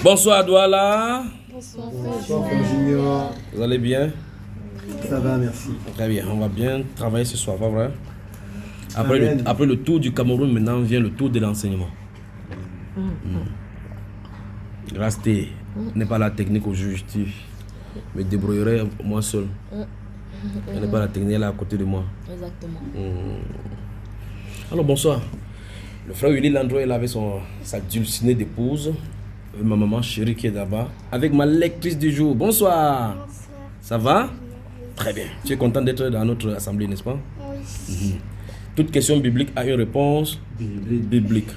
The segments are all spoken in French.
Bonsoir Douala. Bonsoir, Frère Junior. Vous allez bien? Ça va, merci. Très bien, on va bien travailler ce soir, pas vrai? Amen. Après le tour du Cameroun, maintenant vient le tour de l'enseignement. Rester n'est pas la technique au juge. Je me débrouillerai moi seul. Elle n'est pas la technique, elle est à côté de moi. Exactement. Alors bonsoir. Le frère Willy Landro est là avec sa dulcinée d'épouse. Ma maman chérie qui est là-bas. Avec ma lectrice du jour. Bonsoir. Bonsoir. Ça va? Très bien. Tu es content d'être dans notre assemblée, n'est-ce pas? Oui. Toute question biblique a une réponse biblique.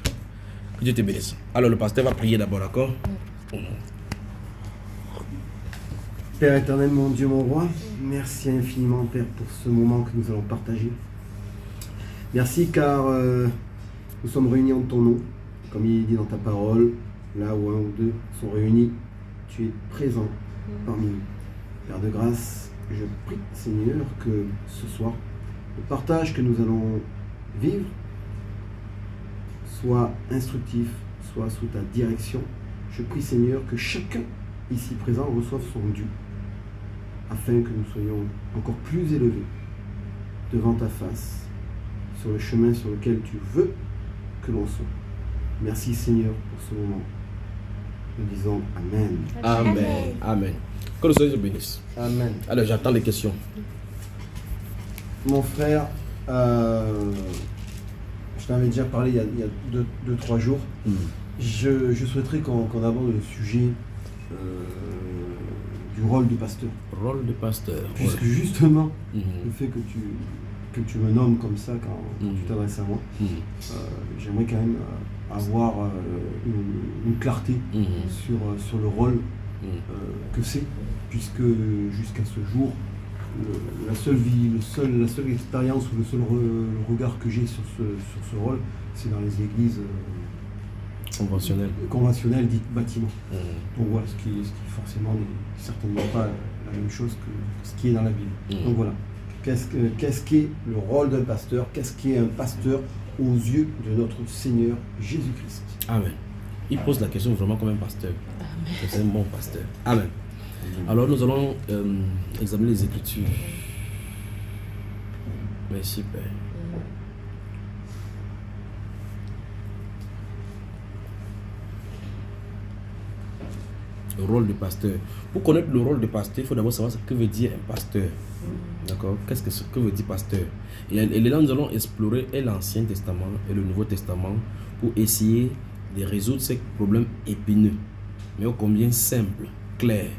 Que Dieu te bénisse. Alors le pasteur va prier d'abord, d'accord? Père éternel, mon Dieu, mon roi, merci infiniment, Père, pour ce moment que nous allons partager. Merci car nous sommes réunis en ton nom, comme il est dit dans ta parole, là où un ou deux sont réunis, tu es présent parmi nous. Père de grâce, je prie, Seigneur, que ce soir, le partage que nous allons vivre soit instructif, soit sous ta direction. Je prie, Seigneur, que chacun ici présent reçoive son dû, afin que nous soyons encore plus élevés devant ta face, sur le chemin sur lequel tu veux que l'on soit. Merci, Seigneur, pour ce moment. Nous disons Amen. Amen. Amen. Que le Seigneur te bénisse. Amen. Alors j'attends les questions. Mon frère, je t'avais déjà parlé il y a 2-3 jours. Je souhaiterais qu'on aborde le sujet du rôle de pasteur. Rôle de pasteur. Puisque Ouais. justement, Mhm. le fait que tu me nommes comme ça quand tu t'adresses à moi, j'aimerais quand même avoir une clarté sur le rôle que c'est, puisque jusqu'à ce jour, la seule expérience ou le seul regard que j'ai sur ce rôle, c'est dans les églises conventionnelles dites bâtiments. Donc voilà, ce qui forcément n'est certainement pas la même chose que ce qui est dans la Bible. Donc voilà, qu'est-ce qu'est le rôle d'un pasteur? Qu'est-ce qu'est un pasteur aux yeux de notre Seigneur Jésus-Christ? Amen. Il pose la question vraiment comme un pasteur. C'est un bon pasteur. Amen. Alors nous allons examiner les Écritures. Merci Père. Le rôle de pasteur. Pour connaître le rôle de pasteur, il faut d'abord savoir ce que veut dire un pasteur. D'accord? Que veut dire pasteur? Et là, nous allons explorer l'Ancien Testament et le Nouveau Testament pour essayer de résoudre ces problèmes épineux, mais ô combien simples, clairs,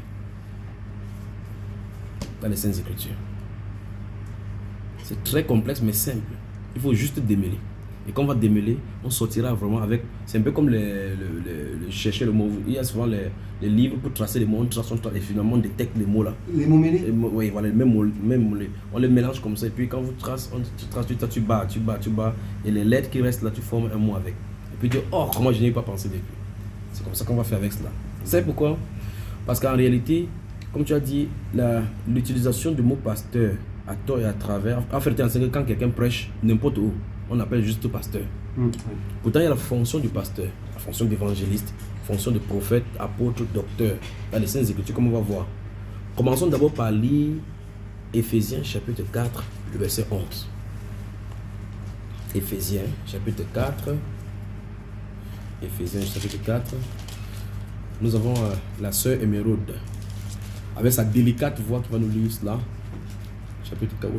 dans les Saintes Écritures. C'est très complexe, mais simple. Il faut juste démêler. Et quand on va démêler, on sortira vraiment avec... C'est un peu comme chercher le mot. Il y a souvent les livres pour tracer les mots, on trace, et finalement on détecte les mots là. Les mots mêlés? Oui, voilà, les mêmes mots. On les mélange comme ça, et puis quand vous traces, tu bats. Et les lettres qui restent là, tu formes un mot avec. Et puis tu dis, oh, comment je n'y ai pas pensé depuis. C'est comme ça qu'on va faire avec cela. C'est pourquoi? Parce qu'en réalité, comme tu as dit, l'utilisation du mot pasteur à tort et à travers, en fait, quand quelqu'un prêche n'importe où, on appelle juste pasteur. Pourtant, il y a la fonction du pasteur, la fonction d'évangéliste, la fonction de prophète, apôtre, docteur, dans les Saintes Écritures, comme on va voir. Commençons d'abord par lire Éphésiens chapitre 4, le verset 11. Éphésiens chapitre 4. Éphésiens chapitre 4. Nous avons la sœur Émeraude, avec sa délicate voix qui va nous lire cela. Chapitre 4.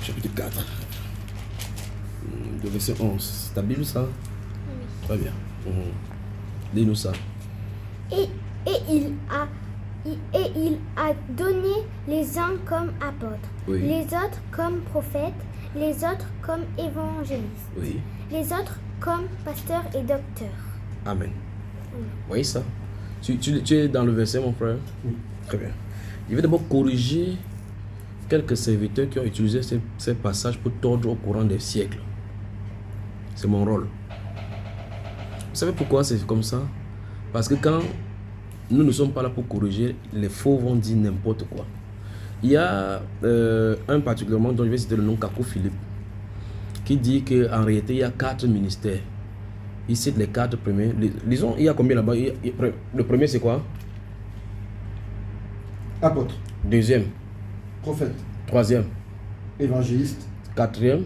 Chapitre 4. Le verset 11. C'est ta Bible ça? Oui. Très bien. Dis-nous ça. Et il a donné les uns comme apôtres, Oui. les autres comme prophètes, les autres comme évangélistes, Oui. les autres comme pasteurs et docteurs. Amen. Voyez ça? Tu es dans le verset, mon frère? Oui. Très bien. Je vais d'abord corriger quelques serviteurs qui ont utilisé ces passages pour tordre au courant des siècles. C'est mon rôle. Vous savez pourquoi c'est comme ça? Parce que quand nous ne sommes pas là pour corriger, les faux vont dire n'importe quoi. Il y a un particulièrement dont je vais citer le nom, Kakou Philippe, qui dit qu'en réalité il y a 4 ministères. il cite les 4 premiers. Lisons, il y a combien là-bas? Le premier, c'est quoi? Apôtre, Deuxième, prophète, troisième, évangéliste, quatrième,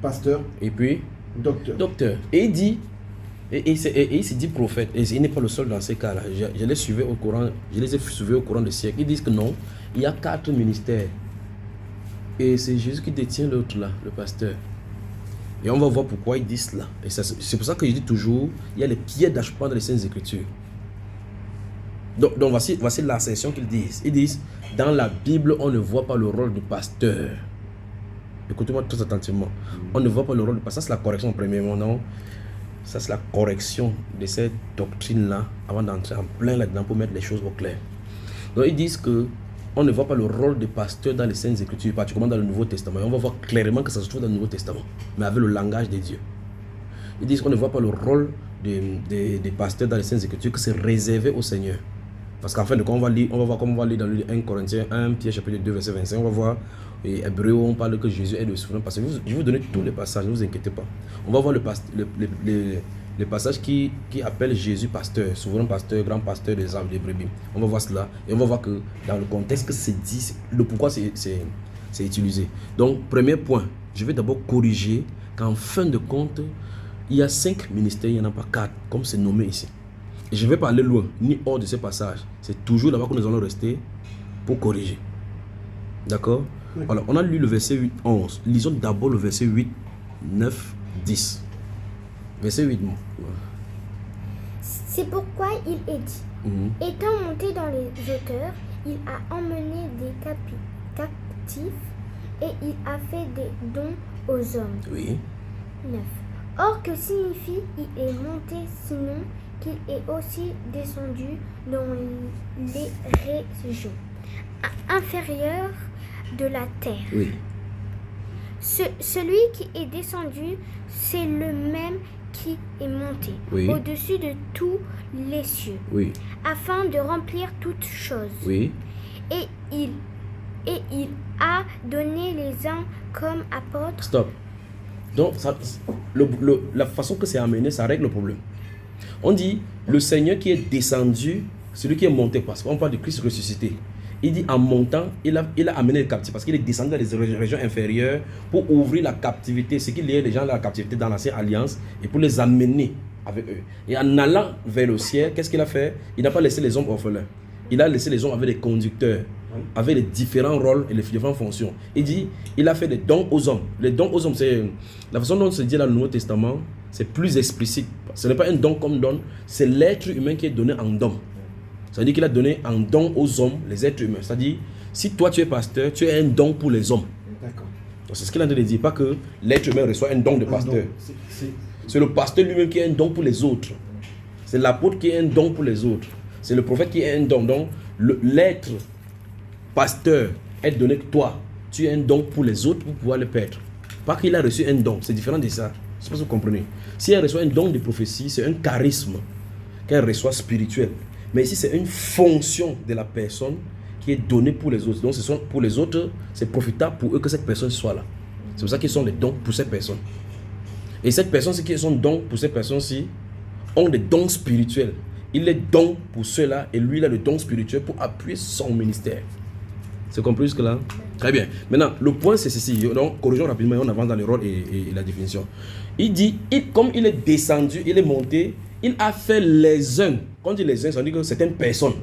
pasteur, et puis docteur. docteur. Et il dit, et il se dit prophète. Et il n'est pas le seul dans ces cas-là. Je les suivais au courant, je les ai suivis au courant des siècles. Ils disent que non, il y a 4 ministères. Et c'est Jésus qui détient l'autre là, le pasteur. Et on va voir pourquoi ils disent cela. Et c'est pour ça que je dis toujours, il y a les pieds d'achoppement dans les Saintes Écritures. Donc voici l'assertion qu'ils disent. Ils disent, dans la Bible, on ne voit pas le rôle du pasteur. Écoutez-moi très attentivement. On ne voit pas le rôle du pasteur. Ça, c'est la correction, premièrement, non? Ça, c'est la correction de cette doctrine-là, avant d'entrer en plein là-dedans pour mettre les choses au clair. Donc, ils disent que on ne voit pas le rôle du pasteur dans les Saintes Écritures, particulièrement dans le Nouveau Testament. Et on va voir clairement que ça se trouve dans le Nouveau Testament, mais avec le langage de Dieu. Ils disent qu'on ne voit pas le rôle des pasteurs dans les Saintes Écritures, que c'est réservé au Seigneur. Parce qu'en fin de compte, on va voir comme on va lire dans le 1 Corinthiens 1, Pierre chapitre 2, verset 25. On va voir, et Hébreu, on parle que Jésus est le souverain pasteur. Je vais vous donner tous les passages, ne vous inquiétez pas. On va voir le passage qui appelle Jésus pasteur, souverain pasteur, grand pasteur des âmes, des brebis. On va voir cela et on va voir que dans le contexte que c'est dit, le pourquoi c'est utilisé. Donc, premier point, je vais d'abord corriger qu'en fin de compte, il y a 5 ministères, il n'y en a pas 4, comme c'est nommé ici. Et je ne vais pas aller loin, ni hors de ces passages. C'est toujours là-bas que nous allons rester pour corriger. D'accord? Alors, on a lu le verset 8, 11. Lisons d'abord le verset 8, 9, 10. Verset 8. C'est pourquoi il est dit, étant monté dans les hauteurs, il a emmené des captifs et il a fait des dons aux hommes. Oui. 9. Or, que signifie il est monté, sinon qu'il est aussi descendu dans les régions inférieures de la terre. Oui. Celui qui est descendu, c'est le même qui est monté au-dessus de tous les cieux, afin de remplir toutes choses. Oui. Et il a donné les uns comme apôtres. Stop. Donc, la façon que c'est amené, ça règle le problème. On dit, le Seigneur qui est descendu, celui qui est monté, parce qu'on parle de Christ ressuscité. Il dit, en montant, il a amené les captifs, parce qu'il est descendu dans les régions inférieures pour ouvrir la captivité, ce qui liait les gens à la captivité dans l'ancienne alliance, et pour les amener avec eux. Et en allant vers le ciel, qu'est-ce qu'il a fait? Il n'a pas laissé les hommes orphelins. Il a laissé les hommes avec des conducteurs, avec les différents rôles et les différentes fonctions. Il dit, il a fait des dons aux hommes. Les dons aux hommes, c'est la façon dont se dit dans le Nouveau Testament, c'est plus explicite. Ce n'est pas un don comme don, c'est l'être humain qui est donné en don. Ça veut dire qu'il a donné en don aux hommes, les êtres humains. C'est-à-dire, si toi tu es pasteur, tu es un don pour les hommes. D'accord. C'est ce qu'il a dit, dire, pas que l'être humain reçoit un don de pasteur. C'est le pasteur lui-même qui est un don pour les autres. C'est l'apôtre qui est un don pour les autres. C'est le prophète qui est un don. Donc, l'être pasteur est donné que toi, tu es un don pour les autres pour pouvoir le perdre. Pas qu'il a reçu un don, c'est différent de ça. Je ne sais pas si vous comprenez. Si elle reçoit un don de prophétie, c'est un charisme qu'elle reçoit spirituel. Mais ici, c'est une fonction de la personne qui est donnée pour les autres. Donc, ce sont, pour les autres, c'est profitable pour eux que cette personne soit là. C'est pour ça qu'ils sont les dons pour ces personnes. Et cette personne, ce qui sont dons pour ces personnes-ci, ont des dons spirituels. Il est don pour ceux-là et lui, il a le don spirituel pour appuyer son ministère. C'est compris jusque-là? Très bien. Maintenant, le point, c'est ceci. Donc, corrigeons rapidement et on avance dans le rôle et la définition. Il dit, comme il est descendu, il est monté, il a fait les uns. Quand on dit les uns, ça veut dire que c'est une personne.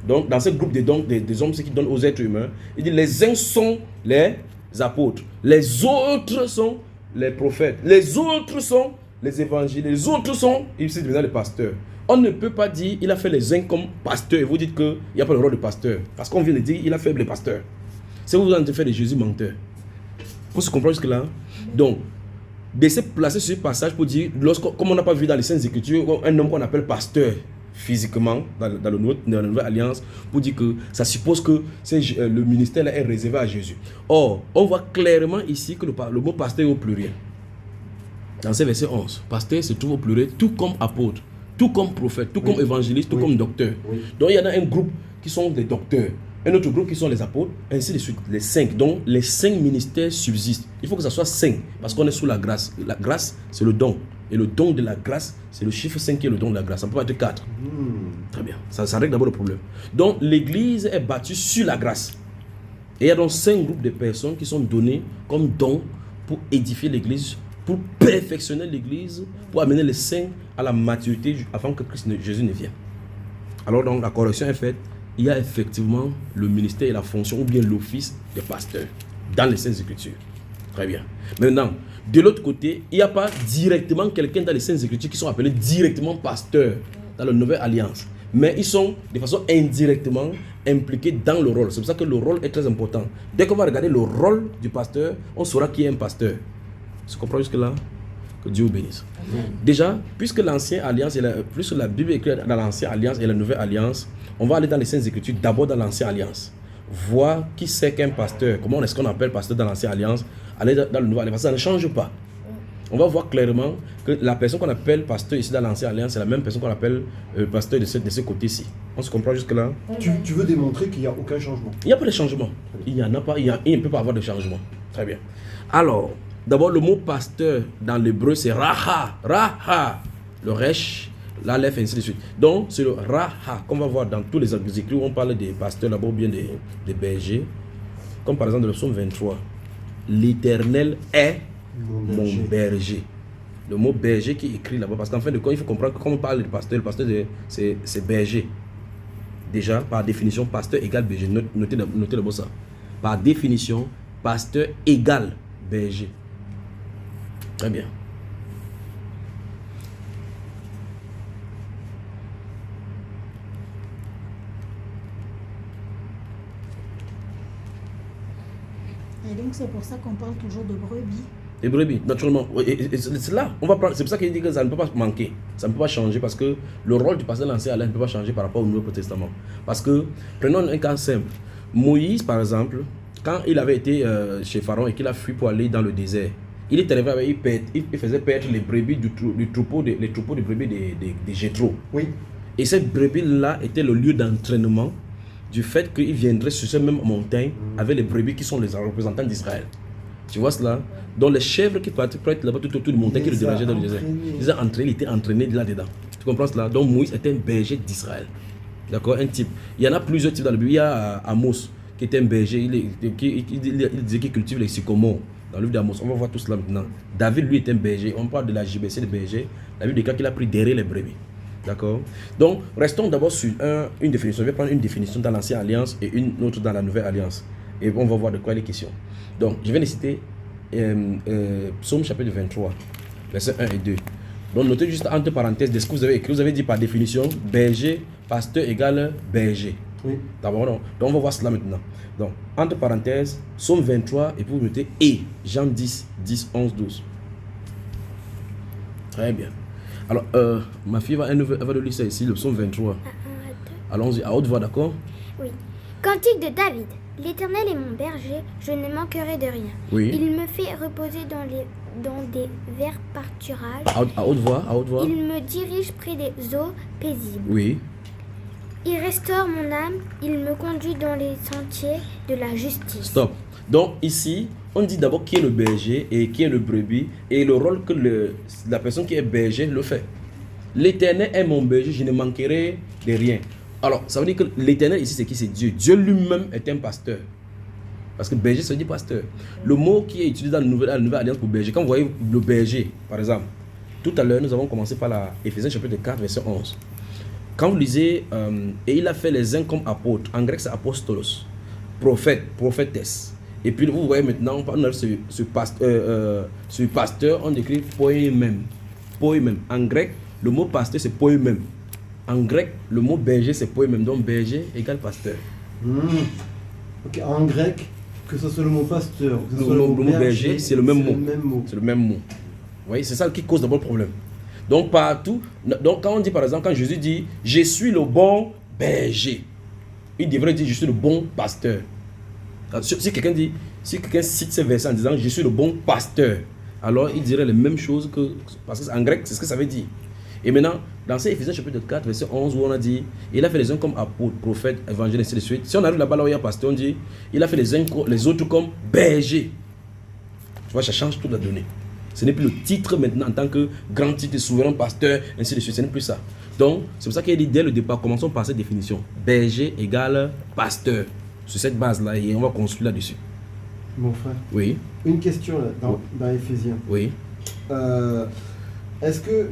Donc, dans ce groupe des dons, des hommes, ceux qui donnent aux êtres humains, il dit, les uns sont les apôtres, les autres sont les prophètes, les autres sont les évangiles, les autres sont, ici, les pasteurs. On ne peut pas dire il a fait les uns comme pasteur et vous dites qu'il n'y a pas le rôle de pasteur. Parce qu'on vient de dire il a fait les pasteurs. C'est vous avez fait de Jésus menteur. Pour se comprendre jusque-là. Donc, de se placer sur ce passage pour dire, comme on n'a pas vu dans les Saintes Écritures, un homme qu'on appelle pasteur physiquement dans la Nouvelle Alliance, pour dire que ça suppose que le ministère là est réservé à Jésus. Or, on voit clairement ici que le mot pasteur est au pluriel. Dans ce verset 11, pasteur se trouve au pluriel, tout comme apôtre, tout comme prophète, tout comme évangéliste, tout comme docteur. Donc il y en a un groupe qui sont des docteurs. un autre groupe qui sont les apôtres, ainsi de suite, les 5. Donc les 5 ministères subsistent. Il faut que ça soit 5 parce qu'on est sous la grâce. La grâce, c'est le don. Et le don de la grâce, c'est le chiffre 5 qui est le don de la grâce. Ça ne peut pas être 4. Très bien. Ça règle d'abord le problème. Donc l'église est bâtie sur la grâce. Et il y a donc 5 groupes de personnes qui sont données comme dons pour édifier l'église, pour perfectionner l'église, pour amener les saints à la maturité avant que Jésus ne vienne. Alors donc la correction est faite. Il y a effectivement le ministère et la fonction ou bien l'office de pasteur dans les Saintes Écritures. Très bien. Maintenant, de l'autre côté, il n'y a pas directement quelqu'un dans les Saintes Écritures qui sont appelés directement pasteurs dans la Nouvelle Alliance. Mais ils sont de façon indirectement impliqués dans le rôle. C'est pour ça que le rôle est très important. Dès qu'on va regarder le rôle du pasteur, on saura qui est un pasteur. Tu comprends jusque-là? Que Dieu vous bénisse. Déjà, puisque l'Ancienne Alliance, puisque la Bible est écrite dans l'Ancienne Alliance et la Nouvelle Alliance, on va aller dans les Saintes Écritures, d'abord dans l'Ancienne Alliance. Voir qui c'est qu'un pasteur. Comment est-ce qu'on appelle pasteur dans l'Ancienne Alliance? Aller dans la Nouvelle Alliance. Ça ne change pas. On va voir clairement que la personne qu'on appelle pasteur ici dans l'Ancienne Alliance, c'est la même personne qu'on appelle pasteur de ce côté-ci. On se comprend jusque-là? Tu veux démontrer qu'il n'y a aucun changement? Il n'y a pas de changement. Il n'y en a pas. Il ne peut pas avoir de changement. Très bien. Alors, d'abord, le mot pasteur dans l'hébreu, c'est raha. Raha. Le resh, l'aleph, ainsi de suite. Donc, c'est le raha qu'on va voir dans tous les écrits où on parle des pasteurs, d'abord, ou bien des bergers. Comme par exemple, dans le psaume 23. L'Éternel est mon berger. Le mot berger qui est écrit là-bas. Parce qu'en fin de compte, il faut comprendre que quand on parle de pasteur, le pasteur, c'est berger. Déjà, par définition, pasteur égale berger. Notez d'abord ça. Par définition, pasteur égale berger. Très bien. Et donc c'est pour ça qu'on parle toujours de brebis. Les brebis, naturellement. Et c'est là, on va prendre. C'est pour ça qu'il dit que ça ne peut pas manquer. Ça ne peut pas changer parce que le rôle du pasteur de l'Ancien Alliance ne peut pas changer par rapport au Nouveau Testament. Parce que, prenons un cas simple. Moïse, par exemple, quand il avait été chez Pharaon et qu'il a fui pour aller dans le désert, il est arrivé avec, il faisait perdre les brebis du troupeau de brebis de Jéthro. Oui. Et cette brebis-là était le lieu d'entraînement du fait qu'il viendrait sur cette même montagne avec les brebis qui sont les représentants d'Israël. Tu vois cela? Donc les chèvres qui partaient là-bas tout autour de montagne qui le dirigeaient dans le désert. Il était entraîné là-dedans. Tu comprends cela? Donc Moïse était un berger d'Israël. D'accord? Un type. Il y en a plusieurs types dans la Bible. Il y a Amos qui était un berger. Il disait qu'il cultive les sycomores. Dans le livre d'Amos, on va voir tout cela maintenant. David, lui, est un berger. On parle de la JBC de berger. La Bible déclare qu'il a pris derrière les brebis. D'accord? Donc, restons d'abord sur une définition. Je vais prendre une définition dans l'Ancienne Alliance et une autre dans la Nouvelle Alliance. Et on va voir de quoi il est question. Donc, je vais les citer Psaume chapitre 23, versets 1 et 2. Donc, notez juste entre parenthèses de ce que vous avez écrit. Vous avez dit par définition, berger, pasteur égale berger. Oui. D'abord, donc on va voir cela maintenant. Donc, entre parenthèses, Psaume 23, et puis vous notez et Jean 10, 10, 11, 12. Très bien. Alors, ma fille va le lire ça ici, le Psaume 23. Allons-y, à haute voix, d'accord? Oui. Cantique de David. L'Éternel est mon berger, je ne manquerai de rien. Oui. Il me fait reposer dans des verts pâturages. À haute voix, à haute voix. Il me dirige près des eaux paisibles. Oui. Il restaure mon âme, il me conduit dans les sentiers de la justice. Stop. Donc ici, on dit d'abord qui est le berger et qui est le brebis et le rôle que la personne qui est berger le fait. L'Éternel est mon berger, je ne manquerai de rien. Alors, ça veut dire que l'Éternel ici, c'est qui? C'est Dieu. Dieu lui-même est un pasteur. Parce que berger, ça veut dire pasteur. Le mot qui est utilisé dans la Nouvelle Alliance pour berger, quand vous voyez le berger, par exemple, tout à l'heure, nous avons commencé par la Éphésiens chapitre 4, verset 11. Quand vous lisez, et il a fait les uns comme apôtres, en grec c'est apostolos, prophète, prophétesse. Et puis vous voyez maintenant, on a ce pasteur, on écrit poimen. Poimen. En grec, le mot pasteur c'est poimen. En grec, le mot berger c'est poimen. Donc berger égale pasteur. Ok, en grec, que ce soit le mot pasteur, que ce Le soit mot berger, c'est le même mot. C'est le même mot. Vous voyez, c'est ça qui cause d'abord le problème. Donc partout, donc quand on dit par exemple, quand Jésus dit « Je suis le bon berger », il devrait dire « Je suis le bon pasteur ». Si quelqu'un cite ce verset en disant « Je suis le bon pasteur », alors il dirait les mêmes choses que... Parce qu'en grec, c'est ce que ça veut dire. Et maintenant, Dans ces Éphésiens chapitre 4, verset 11, où on a dit, il a fait les uns comme apôtres, prophètes, évangélistes, ainsi de suite. Si on arrive là-bas, là où il y a pasteur, on dit, il a fait les autres comme bergers. Tu vois, ça change toute la donnée. Ce n'est plus le titre maintenant en tant que grand titre, souverain, pasteur, ainsi de suite. Ce n'est plus ça. Donc, c'est pour ça qu'il a dit dès le départ, commençons par cette définition. Berger égale pasteur. Sur cette base-là, et on va construire là-dessus. Mon frère. Oui. Une question là, dans Éphésiens. Oui. Est-ce que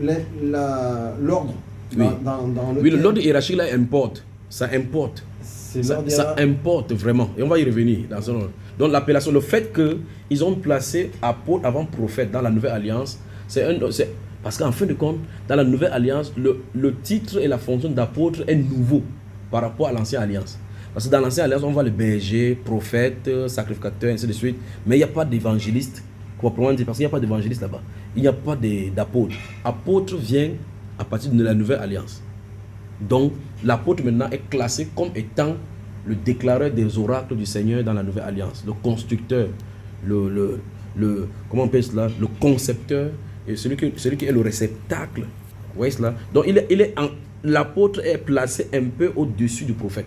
l'ordre Oui. dans Oui, l'ordre hiérarchique là importe. Ça importe. Ça importe vraiment. Et on va y revenir dans ce ordre. Donc l'appellation, le fait qu'ils ont placé apôtre avant prophète dans la nouvelle alliance, c'est parce qu'en fin de compte, dans la nouvelle alliance, le titre et la fonction d'apôtre est nouveau par rapport à l'ancienne alliance. Parce que dans l'ancienne alliance, on voit le berger, prophète, sacrificateur, ainsi de suite. Mais il n'y a pas d'évangéliste, proprement dit, parce qu'il n'y a pas d'évangéliste là-bas. Il n'y a pas d'apôtre. Apôtre vient à partir de la nouvelle alliance. Donc, l'apôtre maintenant est classé comme étant le déclareur des oracles du Seigneur dans la nouvelle alliance, le constructeur, comment on appelle cela, le concepteur, et celui qui est le réceptacle. Vous voyez cela? Donc, l'apôtre est placé un peu au-dessus du prophète.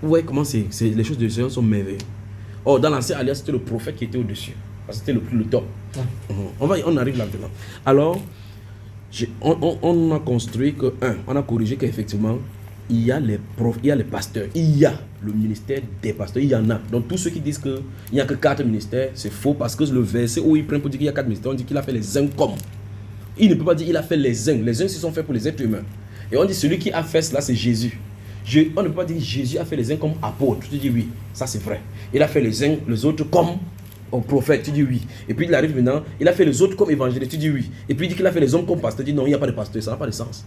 Vous voyez comment les choses du Seigneur sont merveilleuses. Or, dans l'ancienne alliance, c'était le prophète qui était au-dessus. Parce que c'était le top. On arrive là maintenant. Alors, on a construit que, on a corrigé qu'effectivement, il y a les pasteurs, il y a le ministère des pasteurs, il y en a. Donc tous ceux qui disent qu'il n'y a que 4 ministères, c'est faux, parce que le verset où ils prennent pour dire qu'il y a 4 ministères, on dit qu'il a fait les uns comme. Il ne peut pas dire qu'il a fait les uns. Les uns, ils sont faits pour les êtres humains. Et on dit celui qui a fait cela, c'est Jésus. On ne peut pas dire que Jésus a fait les uns comme apôtres. Tu dis oui, ça c'est vrai. Il a fait les uns, les autres comme prophètes. Tu dis oui. Et puis il arrive maintenant, il a fait les autres comme évangélistes. Tu dis oui. Et puis il dit qu'il a fait les hommes comme pasteurs. Tu dis non, il n'y a pas de pasteur. Ça n'a pas de sens.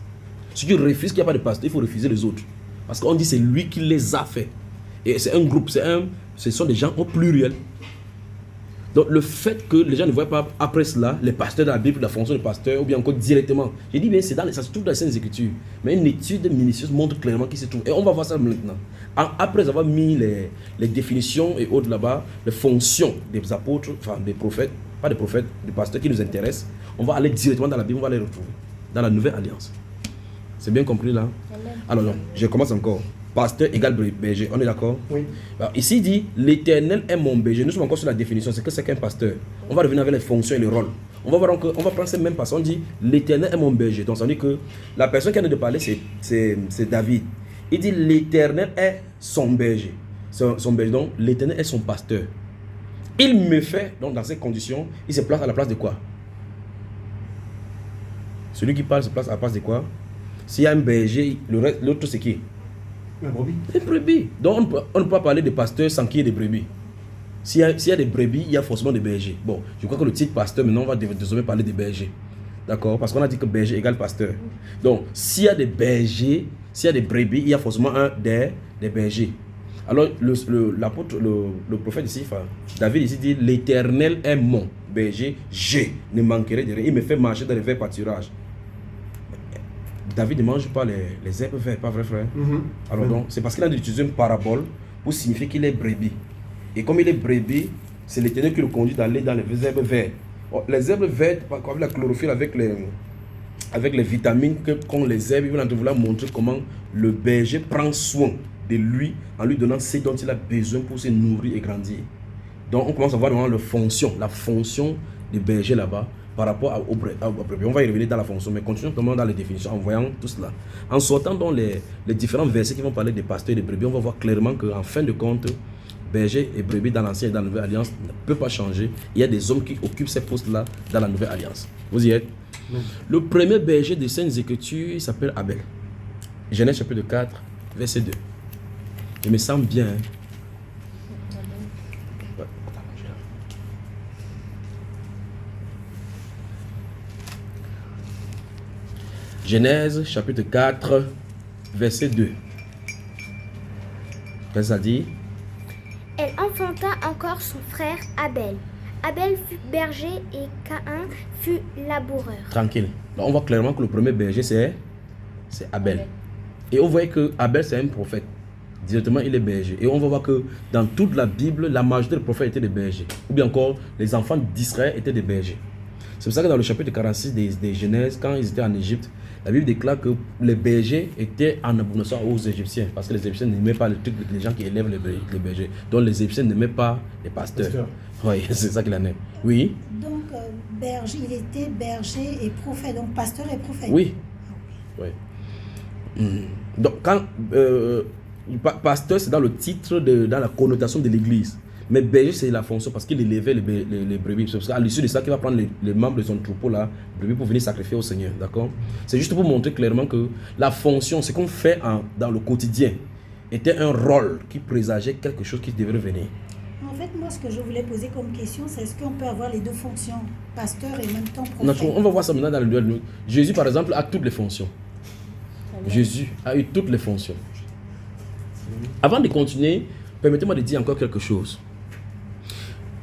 Si tu refuses qu'il n'y a pas de pasteur, il faut refuser les autres. Parce qu'on dit c'est lui qui les a fait. Et c'est un groupe, ce sont des gens au pluriel. Donc le fait que les gens ne voient pas après cela les pasteurs de la Bible, la fonction de pasteur, ou bien encore directement. J'ai dit bien, ça se trouve dans les Saintes Écritures. Mais une étude minutieuse montre clairement qu'il se trouve. Et on va voir ça maintenant. Après avoir mis les définitions et autres là-bas, les fonctions des apôtres, enfin des prophètes, pas des prophètes, des pasteurs qui nous intéressent, on va aller directement dans la Bible, on va les retrouver. Dans la Nouvelle Alliance. C'est bien compris là? Alors non, je commence encore. Pasteur égale berger, on est d'accord? Oui. Alors, ici il dit, l'Éternel est mon berger. Nous sommes encore sur la définition, c'est que c'est qu'un pasteur. On va revenir avec les fonctions et les rôles. On va voir on va prendre cette même façon, on dit, l'Éternel est mon berger. Donc ça veut dire que la personne qui vient de parler, c'est David. Il dit, l'Éternel est son berger. Son berger, donc l'Éternel est son pasteur. Il me fait, donc dans ces conditions, il se place à la place de quoi? Celui qui parle se place à la place de quoi? S'il y a un berger, l'autre c'est qui? La brebis. Les brebis. Donc on ne peut pas parler de pasteur sans qu'il y ait des brebis. S'il y a des brebis, il y a forcément des bergers. Bon, je crois que le titre pasteur, maintenant on va désormais parler des bergers. D'accord? Parce qu'on a dit que berger égale pasteur. Donc, s'il y a des bergers, s'il y a des brebis, il y a forcément des bergers. Alors, le prophète ici, David ici dit, l'Éternel est mon berger, je ne manquerai de rien. Il me fait marcher dans les verts pâturages. David ne mange pas les herbes vertes, pas vrai frère? Alors donc, c'est parce qu'il a utilisé une parabole pour signifier qu'il est brebis. Et comme il est brebis, c'est l'Éternel qui le conduit d'aller dans les herbes vertes. Les herbes vertes, avec la chlorophylle, avec les vitamines qu'ont les herbes, ils vont vouloir montrer comment le berger prend soin de lui en lui donnant ce dont il a besoin pour se nourrir et grandir. Donc on commence à voir vraiment la fonction du berger là-bas. Par rapport aux brebis. On va y revenir dans la fonction, mais continuons dans les définitions en voyant tout cela. En sortant dans les différents versets qui vont parler des pasteurs et des brebis, on va voir clairement qu'en fin de compte, berger et brebis dans l'ancienne et dans la nouvelle alliance ne peuvent pas changer. Il y a des hommes qui occupent ces postes-là dans la nouvelle alliance. Vous y êtes? Le premier berger des Saintes Écritures s'appelle Abel. Genèse chapitre 4, verset 2. Il me semble bien. Genèse chapitre 4, verset 2. Qu'est-ce que ça dit? Elle enfanta encore son frère Abel. Abel fut berger et Caïn fut laboureur. Tranquille. Donc on voit clairement que le premier berger c'est Abel. Et on voit que Abel c'est un prophète. Directement il est berger. Et on va voir que dans toute la Bible, la majorité des prophètes étaient des bergers. Ou bien encore, les enfants d'Israël étaient des bergers. C'est pour ça que dans le chapitre 46 des Genèse, quand ils étaient en Égypte, La Bible déclare que les bergers étaient en abomination aux Égyptiens, parce que les Égyptiens n'aimaient pas les gens qui élèvent les bergers. Donc les Égyptiens n'aimaient pas les pasteurs. Oui, c'est ça qu'il en est. Oui. Donc, berger, il était berger et prophète, donc pasteur et prophète. Oui. Oui. Donc, quand pasteur, c'est dans le titre, dans la connotation de l'église. Mais berger, c'est la fonction parce qu'il élevait les brebis. C'est parce qu'à l'issue de ça, qu'il va prendre les membres de son troupeau, là, brebis, pour venir sacrifier au Seigneur. D'accord? C'est juste pour montrer clairement que la fonction, ce qu'on fait dans le quotidien, était un rôle qui présageait quelque chose qui devait venir. En fait, moi, ce que je voulais poser comme question, c'est est-ce qu'on peut avoir les deux fonctions, pasteur et en même temps prophète? On va voir ça maintenant dans le duel. Jésus, par exemple, a toutes les fonctions. Jésus a eu toutes les fonctions. Avant de continuer, permettez-moi de dire encore quelque chose.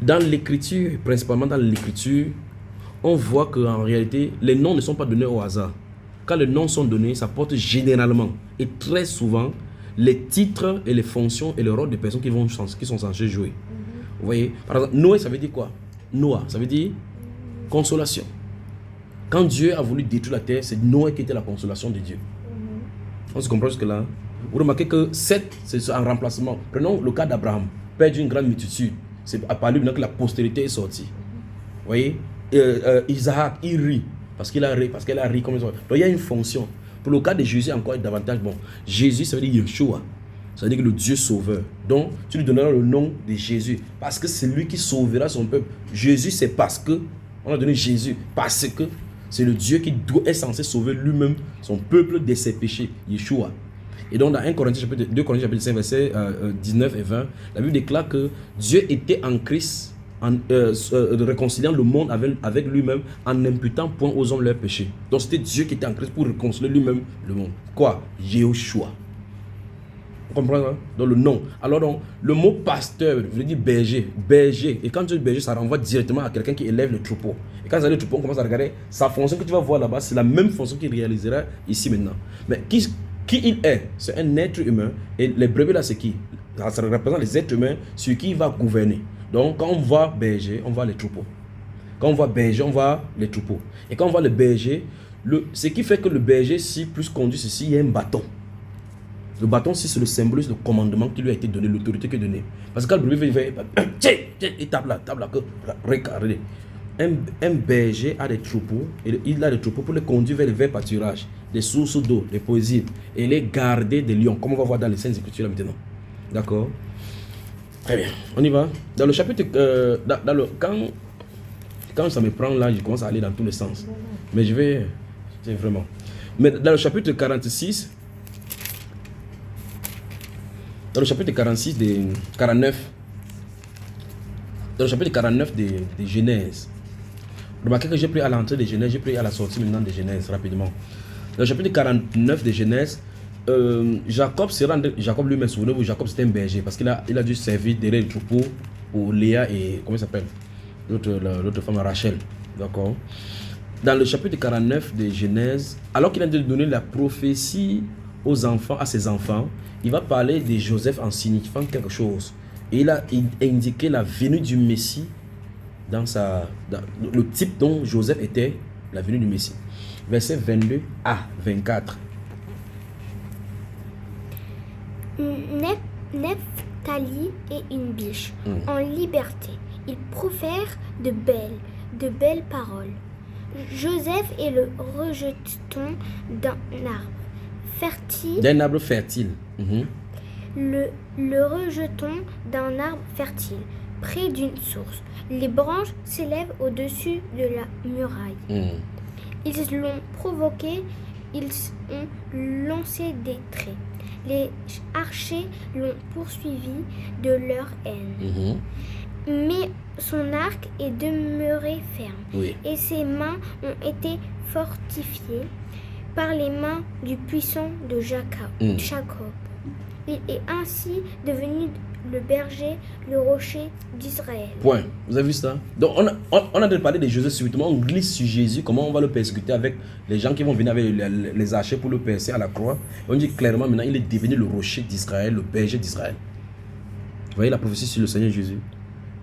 Dans l'écriture, principalement dans l'écriture, on voit qu'en réalité, les noms ne sont pas donnés au hasard. Quand les noms sont donnés, ça porte généralement et très souvent les titres et les fonctions et le rôle des personnes qui sont censées jouer. Vous voyez? Par exemple, Noé, ça veut dire quoi? Noah, ça veut dire consolation. Quand Dieu a voulu détruire la terre, c'est Noé qui était la consolation de Dieu. On se comprend jusque-là? Vous remarquez que Seth, c'est un remplacement. Prenons le cas d'Abraham, père d'une grande multitude. C'est à part lui maintenant que la postérité est sortie. Vous voyez? Isaac, il rit parce qu'elle a ri comme ils ont. Donc il y a une fonction. Pour le cas de Jésus, encore davantage, bon, Jésus, ça veut dire Yeshua. Ça veut dire que le Dieu sauveur. Donc, tu lui donneras le nom de Jésus. Parce que c'est lui qui sauvera son peuple. Jésus, c'est parce que, on a donné Jésus, parce que c'est le Dieu qui est censé sauver lui-même son peuple de ses péchés. Yeshua. Et donc, dans 2 Corinthiens chapitre 5, versets 19 et 20, la Bible déclare que Dieu était en Christ, réconciliant le monde avec lui-même, en n'imputant point aux hommes leurs péchés. Donc, c'était Dieu qui était en Christ pour réconcilier lui-même le monde. Quoi? Yeshua. Vous comprenez, hein? Donc le nom. Alors donc, le mot pasteur veut dire berger. Berger. Et quand tu dis berger, ça renvoie directement à quelqu'un qui élève le troupeau. Et quand ça le troupeau, on commence à regarder sa fonction que tu vas voir là-bas, c'est la même fonction qu'il réalisera ici maintenant. Mais qui il est? C'est un être humain. Et les brebis là, c'est qui? Ça représente les êtres humains sur qui il va gouverner. Donc quand on voit berger, on voit les troupeaux. Quand on voit berger, on voit les troupeaux. Et quand on voit le berger, ce qui fait que le berger, si plus conduit ceci, il y a un bâton. Le bâton, c'est le symbole, le commandement qui lui a été donné, l'autorité qui est donnée. Parce que quand le brebis il tape là, regardez. Un berger a des troupeaux, et il a des troupeaux pour les conduire vers les verts pâturages, des sources d'eau, des poésies, et les garder des lions, comme on va voir dans les Saintes Écritures là maintenant. D'accord? Très bien, on y va. Dans le chapitre, quand ça me prend là, je commence à aller dans tous les sens. Mais je vais, c'est vraiment. Mais dans le chapitre 46, dans le chapitre 46 de 49, dans le chapitre 49 de Genèse, remarquez que j'ai pris à l'entrée de Genèse, j'ai pris à la sortie maintenant de Genèse rapidement. Dans le chapitre 49 de Genèse, Jacob lui-même, souvenez-vous, Jacob c'était un berger parce qu'il a dû servir derrière le troupeau pour Léa et, comment il s'appelle, l'autre femme, Rachel. D'accord. Dans le chapitre 49 de Genèse, alors qu'il a donné la prophétie aux enfants, à ses enfants, il va parler de Joseph en signifiant quelque chose. Et il a indiqué la venue du Messie dans le type dont Joseph était, la venue du Messie. Verset 22 à 24. Nephtali est une biche en liberté. Il profère de belles paroles. Joseph est le rejeton d'un arbre fertile. D'un arbre fertile. Le rejeton d'un arbre fertile, près d'une source. Les branches s'élèvent au-dessus de la muraille. Ils l'ont provoqué, ils ont lancé des traits. Les archers l'ont poursuivi de leur haine. Mais son arc est demeuré ferme, et ses mains ont été fortifiées par les mains du puissant de Jacob. Il est ainsi devenu le berger, le rocher d'Israël. Point. Vous avez vu ça? Donc on a parlé de Jésus subitement, on glisse sur Jésus, comment on va le persécuter avec les gens qui vont venir avec les archers pour le percer à la croix. On dit clairement maintenant il est devenu le rocher d'Israël, le berger d'Israël. Vous voyez la prophétie sur le Seigneur Jésus.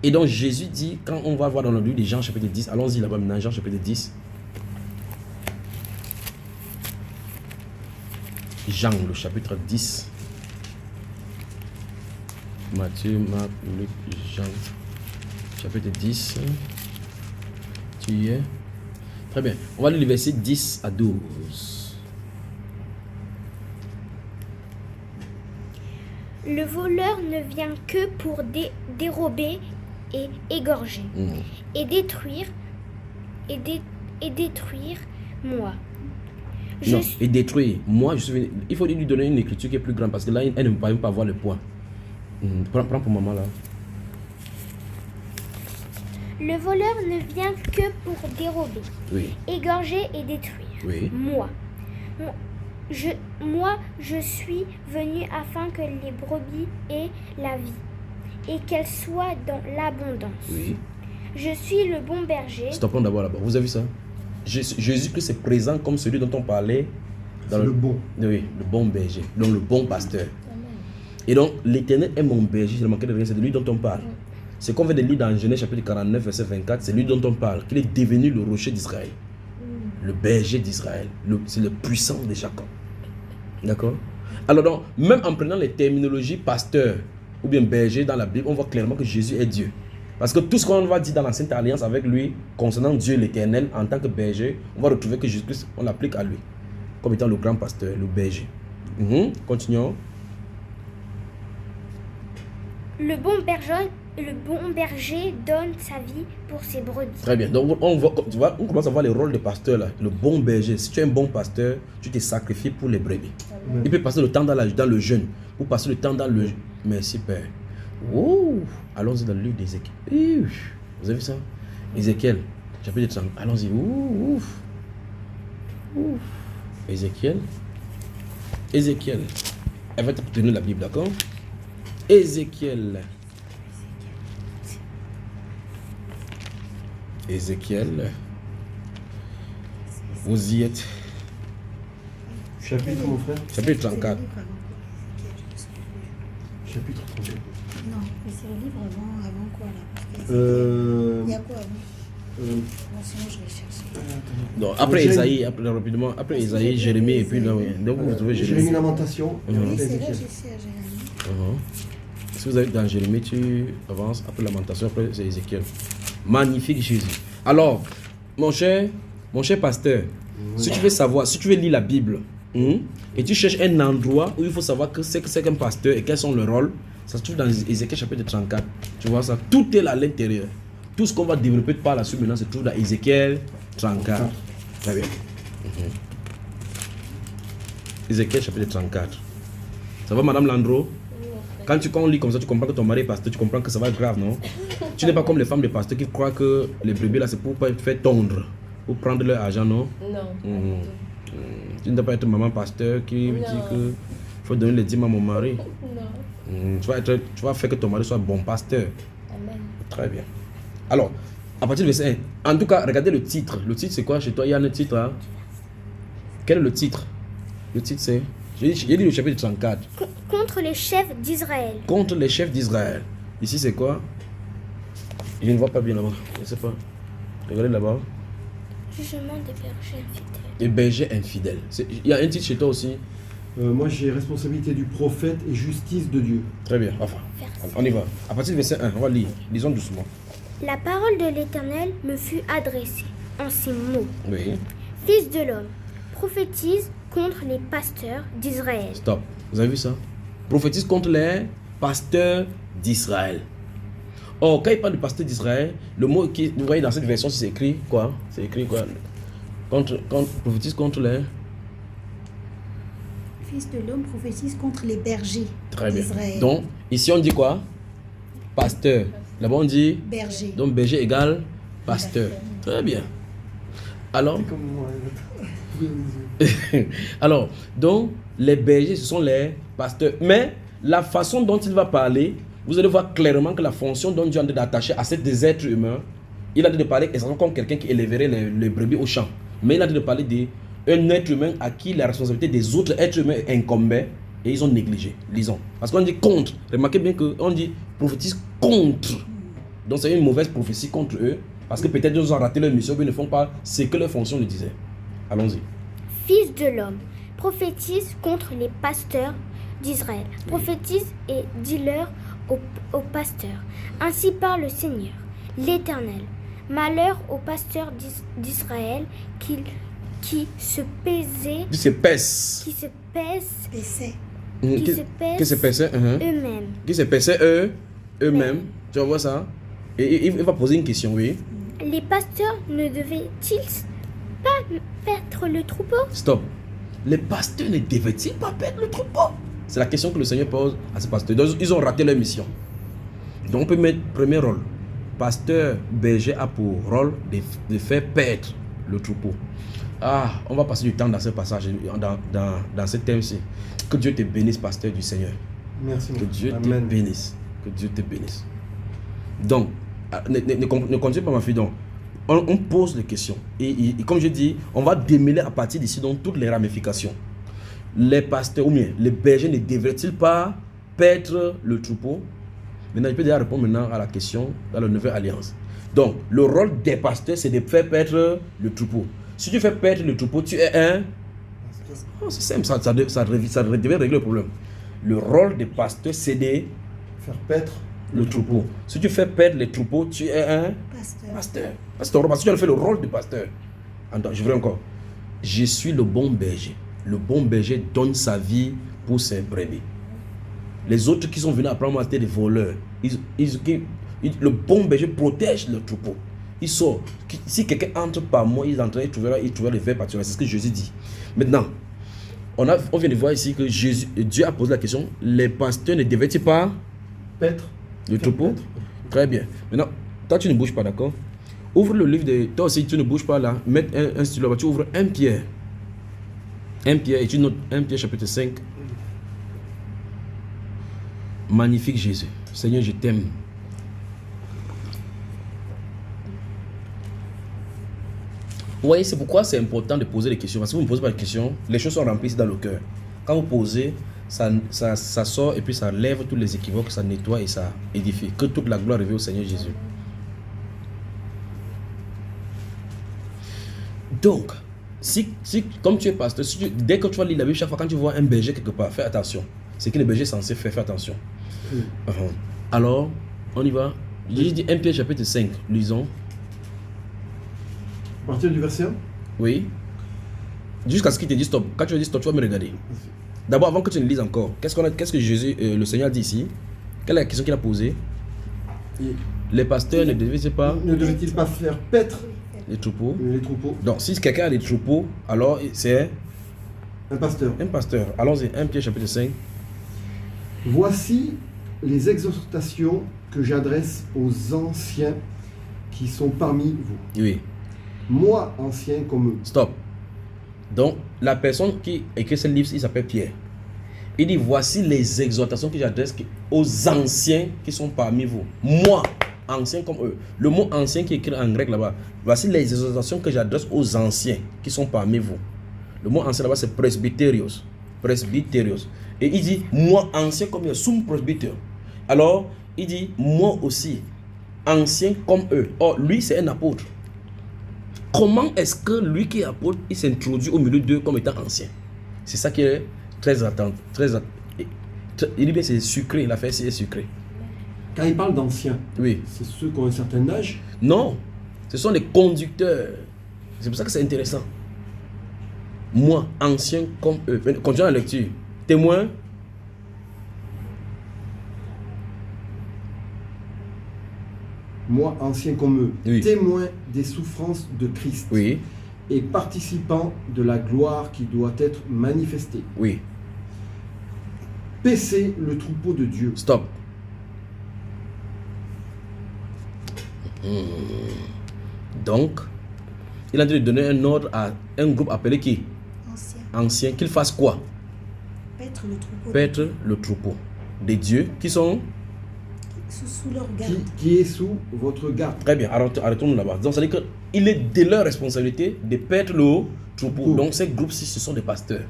Et donc Jésus dit, quand on va voir dans le livre de Jean chapitre 10, allons-y là-bas maintenant, Jean chapitre 10. Jean, le chapitre 10. Matthieu, Marc, Luc, Jean, chapitre 10. Tu y es? Très bien. On va lire les versets 10 à 12. Le voleur ne vient que pour dérober et égorger et détruire moi. Non, et détruire. Moi, je suis venu. Il faut lui donner une écriture qui est plus grande parce que là, elle ne va même pas voir le point. Prends pour maman là. Le voleur ne vient que pour dérober, Oui. égorger et détruire. Oui. Moi, je suis venu afin que les brebis aient la vie et qu'elles soient dans l'abondance. Oui. Je suis le bon berger. Stoppons d'abord là-bas. Vous avez vu ça? Jésus-Christ est présent comme celui dont on parlait. C'est le bon. Oui, le bon berger. Donc le bon pasteur. Et donc l'Éternel est mon berger. J'ai manqué de rien. C'est de lui dont on parle. C'est qu'on vient de lire dans Genèse chapitre 49, verset 24. C'est lui dont on parle. Qu'il est devenu le rocher d'Israël. Le berger d'Israël. C'est le puissant de Jacob. D'accord? Alors donc, même en prenant les terminologies pasteur ou bien berger dans la Bible, on voit clairement que Jésus est Dieu. Parce que tout ce qu'on va dire dans la Sainte Alliance avec lui, concernant Dieu l'Éternel, en tant que berger, on va retrouver que Jésus-Christ, on l'applique à lui. Comme étant le grand pasteur, le berger. Continuons. Le bon berger donne sa vie pour ses brebis. Très bien. Donc, on commence à voir les rôles de pasteur là. Le bon berger. Si tu es un bon pasteur, tu te sacrifies pour les brebis. Amen. Il peut passer le temps dans le jeûne. Ou passer le temps dans le... Merci Père. Ouh. Allons-y dans le livre d'Ézéchiel. Vous avez vu ça? Ézéchiel, chapitre 30. Allons-y. Ouf. Ézéchiel. Elle va te tenir la Bible, d'accord? Ézéchiel. Vous y êtes. Chapitre, mon frère. Chapitre 34. Chapitre 34. Non, mais c'est le livre avant quoi là? Parce que il y a quoi avant? Bon, sinon je vais chercher. Donc, après Isaïe, après Isaïe, Jérémie, et puis là, donc vous trouvez Jérémie Jérémie. Lamentation. Oui, c'est là, Ézéchiel. je sais à Jérémie. Si vous avez dans Jérémie, tu avances, après Lamentation, après c'est Ézéchiel. Magnifique Jésus. Alors, mon cher pasteur, si tu veux savoir, si tu veux lire la Bible, et tu cherches un endroit où il faut savoir que c'est qu'un pasteur et quels sont leurs rôles, ça se trouve dans Ézéchiel chapitre 34. Tu vois ça? Tout est là à l'intérieur. Tout ce qu'on va développer par la suite maintenant se trouve dans Ézéchiel 34. Très bien. Ézéchiel chapitre 34. Ça va, Madame Landreau? Quand on lit comme ça, tu comprends que ton mari est pasteur, tu comprends que ça va être grave, non? Tu n'es pas comme les femmes de pasteurs qui croient que les brebis là c'est pour pas faire tondre, pour prendre leur argent, non? Non. Tu ne dois pas être maman pasteur qui dit que faut donner les dîmes à mon mari. Non. Tu vas faire que ton mari soit bon pasteur. Amen. Très bien. Alors, à partir du verset 1, en tout cas, regardez le titre. Le titre c'est quoi chez toi? Il y a un titre là. Quel est le titre? Le titre c'est... J'ai dit le chapitre 34. Contre les chefs d'Israël. Contre les chefs d'Israël. Ici c'est quoi? Je ne vois pas bien là-bas. Je ne sais pas. Regardez là-bas. Jugement des bergers infidèles. Les bergers infidèles. Il y a un titre chez toi aussi. Moi, j'ai responsabilité du prophète et justice de Dieu. Très bien. Enfin, on y va. À partir du verset 1, on va lire. Lisons doucement. La parole de l'Éternel me fut adressée en ces mots. Oui. Fils de l'homme, prophétise contre les pasteurs d'Israël. Stop. Vous avez vu ça? Prophétise contre les pasteurs d'Israël. Or, quand il parle de pasteurs d'Israël, le mot qui vous voyez dans cette version, c'est écrit quoi? C'est écrit quoi? Prophétise contre les... Fils de l'homme prophétise contre les bergers Très bien. d'Israël. Donc, ici on dit quoi? Pasteur. Là-bas on dit... Berger. Donc, berger égale pasteur. Très bien. Alors... Comme moi, Alors, donc, les bergers, ce sont les pasteurs. Mais, la façon dont il va parler, vous allez voir clairement que la fonction dont Dieu a d'attacher à ces êtres humains, il a dit de parler exactement comme quelqu'un qui élèverait les brebis au champ. Mais il a dit de parler d'un être humain à qui la responsabilité des autres êtres humains incombait et ils ont négligé. Lisons. Parce qu'on dit contre. Remarquez bien qu'on dit prophétise contre. Donc, c'est une mauvaise prophétie contre eux. Parce que peut-être ils ont raté leur mission, mais ils ne font pas ce que leur fonction le disait. Allons-y. Fils de l'homme, prophétise contre les pasteurs d'Israël. Prophétise et dis-leur aux pasteurs. Ainsi parle le Seigneur, l'Éternel. Malheur aux pasteurs d'Israël qui se pèsent Qui se pèsent eux-mêmes. Qui se pèsent eux-mêmes. Tu vois ça? Et il va poser une question, oui. Les pasteurs ne devaient-ils pas perdre le troupeau? Stop. Les pasteurs ne devaient-ils pas perdre le troupeau? C'est la question que le Seigneur pose à ces pasteurs. Donc, ils ont raté leur mission. Donc, on peut mettre premier rôle. Pasteur berger a pour rôle de faire perdre le troupeau. On va passer du temps dans ce passage, dans ce thème-ci. Que Dieu te bénisse, pasteur du Seigneur. Merci. Que Dieu Amen. te bénisse. Que Dieu te bénisse. Donc, ne continue pas, ma fille. Donc, on pose les questions. Et comme je dis, on va démêler à partir d'ici donc toutes les ramifications. Les pasteurs, ou bien les bergers ne devraient-ils pas perdre le troupeau? Maintenant, je peux déjà répondre maintenant à la question dans la nouvelle alliance. Donc, le rôle des pasteurs, c'est de faire perdre le troupeau. Si tu fais perdre le troupeau, tu es un... c'est simple, ça devait régler le problème. Le rôle des pasteurs, c'est de faire perdre le troupeau. Si tu fais perdre les troupeaux, tu es un pasteur. Parce que tu as fait le rôle de pasteur. Attends, je veux encore. Je suis le bon berger. Le bon berger donne sa vie pour ses brebis. Les autres qui sont venus après moi, c'était des voleurs. Le bon berger protège le troupeau. Il sort. Si quelqu'un entre par moi, il trouvera le verre pâturage. C'est ce que Jésus dit. Maintenant, on vient de voir ici que Dieu a posé la question. Les pasteurs ne devaient-ils pas perdre le troupeau? Très bien. Maintenant, toi tu ne bouges pas, d'accord? Ouvre le livre de... Toi aussi, tu ne bouges pas là. Mets un stylo là-bas. Tu ouvres 1 Pierre. 1 Pierre et tu notes 1 Pierre chapitre 5. Magnifique Jésus. Seigneur, je t'aime. Vous voyez, c'est pourquoi c'est important de poser des questions. Parce que vous ne posez pas de questions, les choses sont remplies dans le cœur. Quand vous posez, ça sort et puis ça lève tous les équivoques, ça nettoie et ça édifie. Que toute la gloire revienne au Seigneur Jésus. Donc, comme tu es pasteur, dès que tu vas lire la Bible, chaque fois quand tu vois un berger quelque part, fais attention. C'est que le berger est censé faire, fais attention. Alors, on y va. J'ai dit 1 Pierre chapitre 5, lisons. À partir du verset 1? Oui. Jusqu'à ce qu'il te dise stop. Quand tu vas dire stop, tu vas me regarder. D'abord, avant que tu ne lises encore, qu'est-ce que Jésus, le Seigneur dit ici? Quelle est la question qu'il a posée? Les pasteurs ne devaient-ils pas faire paître les troupeaux? Donc, si quelqu'un a des troupeaux, alors c'est un pasteur. Un pasteur. Allons-y, 1 Pierre chapitre 5. Voici les exhortations que j'adresse aux anciens qui sont parmi vous. Oui. Moi, ancien comme eux. Stop. Donc, la personne qui écrit ce livre, il s'appelle Pierre. Il dit, voici les exhortations que j'adresse aux anciens qui sont parmi vous. Moi, ancien comme eux. Le mot ancien qui est écrit en grec là-bas. Voici les exhortations que j'adresse aux anciens qui sont parmi vous. Le mot ancien là-bas, c'est presbyterios. Presbyterios. Et il dit, moi, ancien comme eux, sum presbyter. Alors, il dit, moi aussi, ancien comme eux. Or, lui, c'est un apôtre. Comment est-ce que lui qui est apôtre, il s'introduit au milieu d'eux comme étant ancien? C'est ça qui est très attendu. Il dit bien c'est sucré, l'affaire c'est sucré. Quand il parle d'anciens, oui, c'est ceux qui ont un certain âge? Non, ce sont les conducteurs. C'est pour ça que c'est intéressant. Moi, ancien comme eux. Continuons la lecture. Témoin. Moi, ancien comme eux, oui, témoin des souffrances de Christ, oui, et participant de la gloire qui doit être manifestée. Oui. Paissez le troupeau de Dieu. Stop. Donc, il a dû donner un ordre à un groupe appelé qui? Ancien. Qu'il fasse quoi? Paître le troupeau. Paître le troupeau des dieux qui sont sous leur garde. Qui est sous votre garde. Très bien, arrêtons là-bas. Donc, ça veut dire qu'il est de leur responsabilité de paître le troupeau. Donc, ces groupes-ci, ce sont des pasteurs.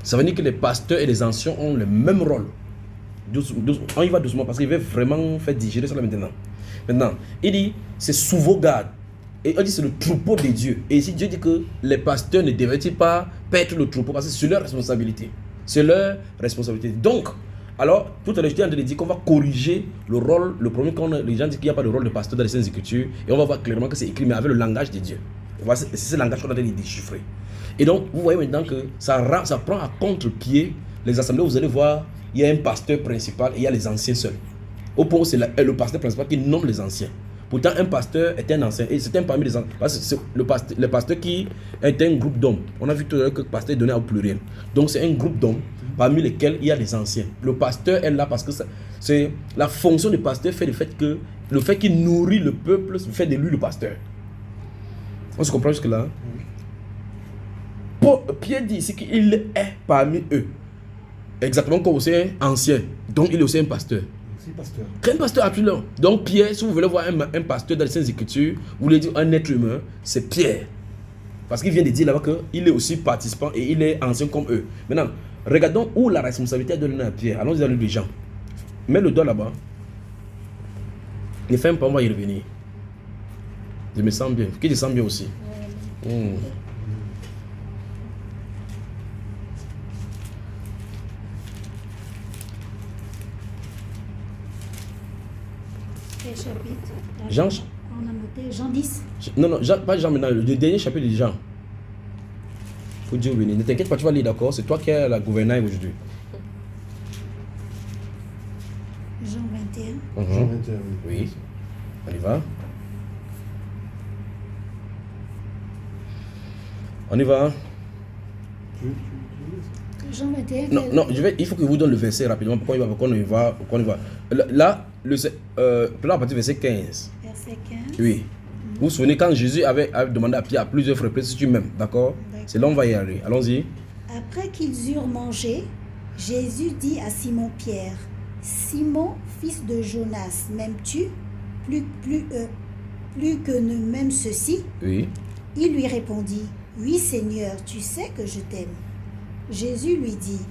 Ça veut dire que les pasteurs et les anciens ont le même rôle. On y va doucement parce qu'il veut vraiment faire digérer ça là maintenant. Maintenant, il dit, c'est sous vos gardes. Et on dit c'est le troupeau de Dieu. Et ici Dieu dit que les pasteurs ne devraient-ils pas perdre le troupeau parce que c'est leur responsabilité. C'est leur responsabilité. Donc, alors, tout à l'heure, j'étais en train de dire qu'on va corriger le rôle, le premier quand les gens disent qu'il n'y a pas de rôle de pasteur dans les Saintes Écritures, et on va voir clairement que c'est écrit, mais avec le langage de Dieu. C'est ce langage qu'on a de déchiffrer. Et donc, vous voyez maintenant que ça prend à contre-pied les assemblées. Vous allez voir, il y a un pasteur principal et il y a les anciens seuls. Au point où c'est le pasteur principal qui nomme les anciens. Pourtant, un pasteur est un ancien, et c'est un parmi les anciens. Parce que c'est le pasteur qui est un groupe d'hommes. On a vu tout à l'heure que le pasteur est donné au pluriel. Donc, c'est un groupe d'hommes parmi lesquels il y a les anciens. Le pasteur est là parce que c'est la fonction du pasteur fait le fait qu'il nourrit le peuple, fait de lui le pasteur. On se comprend jusque-là? Pierre dit ici qu'il est parmi eux. Exactement comme aussi un ancien. Donc, il est aussi un pasteur. C'est pasteur. Un pasteur absolument. Donc Pierre, si vous voulez voir un pasteur dans les Saintes Écritures, vous voulez dire un être humain, c'est Pierre. Parce qu'il vient de dire là-bas qu'il est aussi participant et il est ancien comme eux. Maintenant, regardons où la responsabilité est donnée à Pierre. Allons-y dans le livre de Jean. Mets le doigt là-bas. Ne fais pas, on va y revenir. Je me sens bien. Qui te sent bien aussi? Quel chapitre? Jean. On a noté Jean 10. Non, pas Jean maintenant, le dernier chapitre de Jean. Faut Dieu bénir. Ne t'inquiète pas, tu vas lire, d'accord? C'est toi qui es la gouvernail aujourd'hui. Jean 21. Jean 21. Oui. On y va. On y va. Jean 21. Non, il faut que je vous donne le verset rapidement. Pourquoi on y va. Là, à partir du verset 15. Verset 15. Oui. Vous vous souvenez quand Jésus avait demandé à Pierre à plusieurs reprises si tu m'aimes, d'accord? C'est là où on va y aller. Allons-y. Après qu'ils eurent mangé, Jésus dit à Simon-Pierre, Simon, fils de Jonas, m'aimes-tu plus que ne m'aime ceci? Oui. Il lui répondit, oui Seigneur, tu sais que je t'aime. Jésus lui dit,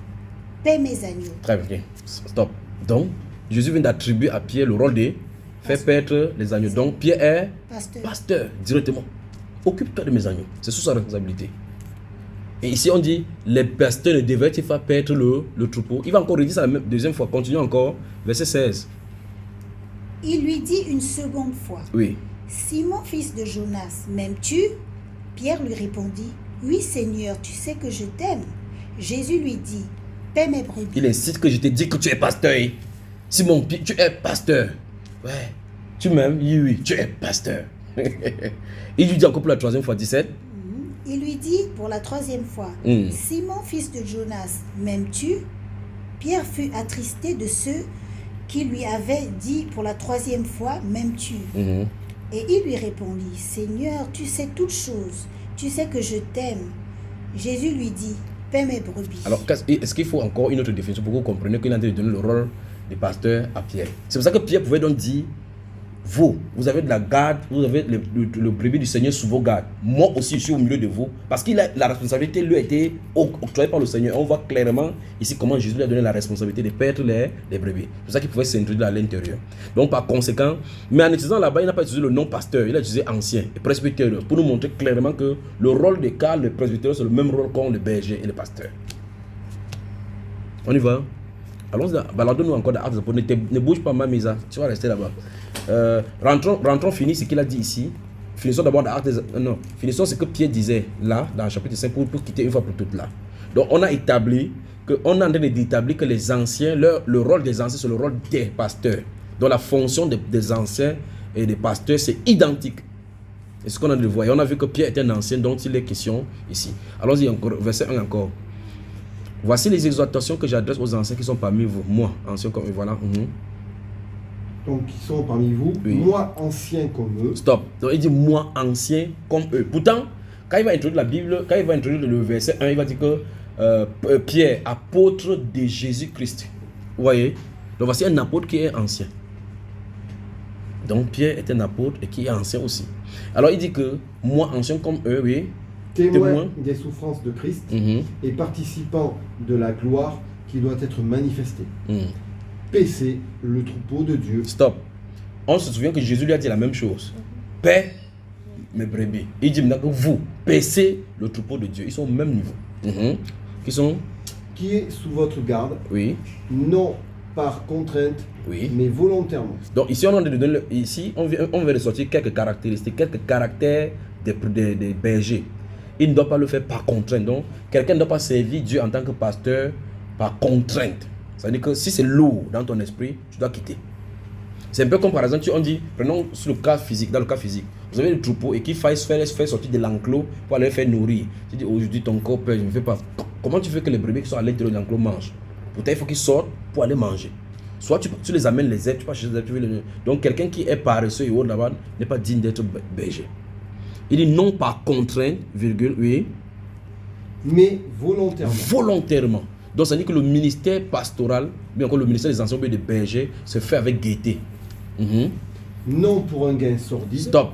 paie mes agneaux. Très bien. Stop. Donc, Jésus vient d'attribuer à Pierre le rôle de faire paître les agneaux. Donc, Pierre est pasteur directement. Occupe-toi de mes agneaux. C'est sous sa responsabilité. Et ici, on dit, les pasteurs ne devraient-ils pas paître le troupeau. Il va encore redire ça la deuxième fois. Continue encore. Verset 16. Il lui dit une seconde fois, oui. Simon, fils de Jonas, m'aimes-tu? Pierre lui répondit, oui Seigneur, tu sais que je t'aime. Jésus lui dit, paie mes brebis. Il insiste que je te dis que tu es pasteur. Simon, tu es pasteur. Ouais. Tu m'aimes? Oui, tu es pasteur. Il lui dit encore pour la troisième fois, 17. Il lui dit pour la troisième fois, Simon, fils de Jonas, m'aimes-tu? Pierre fut attristé de ceux qui lui avaient dit pour la troisième fois, m'aimes-tu? Et il lui répondit, Seigneur, tu sais toutes choses, tu sais que je t'aime. Jésus lui dit, paie mes brebis. Alors, est-ce qu'il faut encore une autre définition pour que vous compreniez qu'il a donné le rôle de pasteur à Pierre? C'est pour ça que Pierre pouvait donc dire, vous avez de la garde, vous avez le brebis du Seigneur sous vos gardes. Moi aussi, je suis au milieu de vous. Parce que la responsabilité lui a été octroyée par le Seigneur. On voit clairement ici comment Jésus lui a donné la responsabilité de paître les brebis. C'est pour ça qu'il pouvait s'introduire à l'intérieur. Donc, par conséquent, mais en utilisant là-bas, il n'a pas utilisé le nom pasteur, il a utilisé ancien et presbytère pour nous montrer clairement que le rôle des cas, le presbytère, c'est le même rôle qu'ont le berger et le pasteur. On y va? Allons-y, baladons-nous encore dans Actes des Apôtres. Ne bouge pas, Mamisa, tu vas rester là-bas. Rentrons, finissons ce qu'il a dit ici. Finissons d'abord dans Actes des Apôtres. Non, finissons ce que Pierre disait là, dans le chapitre 5, pour quitter une fois pour toutes là. Donc, on a établi que les anciens, le rôle des anciens, c'est le rôle des pasteurs. Donc, la fonction des anciens et des pasteurs, c'est identique. Et ce qu'on a de voir. Et on a vu que Pierre était un ancien, dont il est question ici. Allons-y encore, verset 1 encore. Voici les exhortations que j'adresse aux anciens qui sont parmi vous. Moi, ancien comme eux, voilà. Donc, qui sont parmi vous, oui. Moi, ancien comme eux. Stop. Donc, il dit moi, ancien comme eux. Pourtant, quand il va introduire la Bible, quand il va introduire le verset 1, il va dire que Pierre, apôtre de Jésus-Christ. Vous voyez? Donc, voici un apôtre qui est ancien. Donc, Pierre est un apôtre et qui est ancien aussi. Alors, il dit que moi, ancien comme eux, oui. Témoin des souffrances de Christ et participant de la gloire qui doit être manifestée. Paissez le troupeau de Dieu. Stop. On se souvient que Jésus lui a dit la même chose. Paix mes brebis. Il dit maintenant que vous paissez le troupeau de Dieu. Ils sont au même niveau. Qui sont? Qui est sous votre garde, Oui. non par contrainte, Oui. mais volontairement. Donc ici, on vient de sortir quelques caractéristiques, quelques caractères des bergers. Il ne doit pas le faire par contrainte. Donc, quelqu'un ne doit pas servir Dieu en tant que pasteur par contrainte. C'est-à-dire que si c'est lourd dans ton esprit, tu dois quitter. C'est un peu comme par exemple, on dit, prenons sur le cas physique, dans le cas physique, vous avez le troupeau et qui fait sortir de l'enclos pour aller faire nourrir. Tu dis, aujourd'hui ton corps pèse, je ne fais pas. Comment tu veux que les brebis qui sont à l'intérieur de l'enclos mangent? Peut-être il faut qu'ils sortent pour aller manger. Soit tu les amènes les aides, tu passes chez les aides, donc quelqu'un qui est paresseux et autres là-bas n'est pas digne d'être berger. Il dit non par contrainte, virgule, oui. Mais volontairement. Volontairement. Donc ça dit que le ministère pastoral, bien encore le ministère des enseignements des bergers, se fait avec gaieté. Non pour un gain sordide. Stop.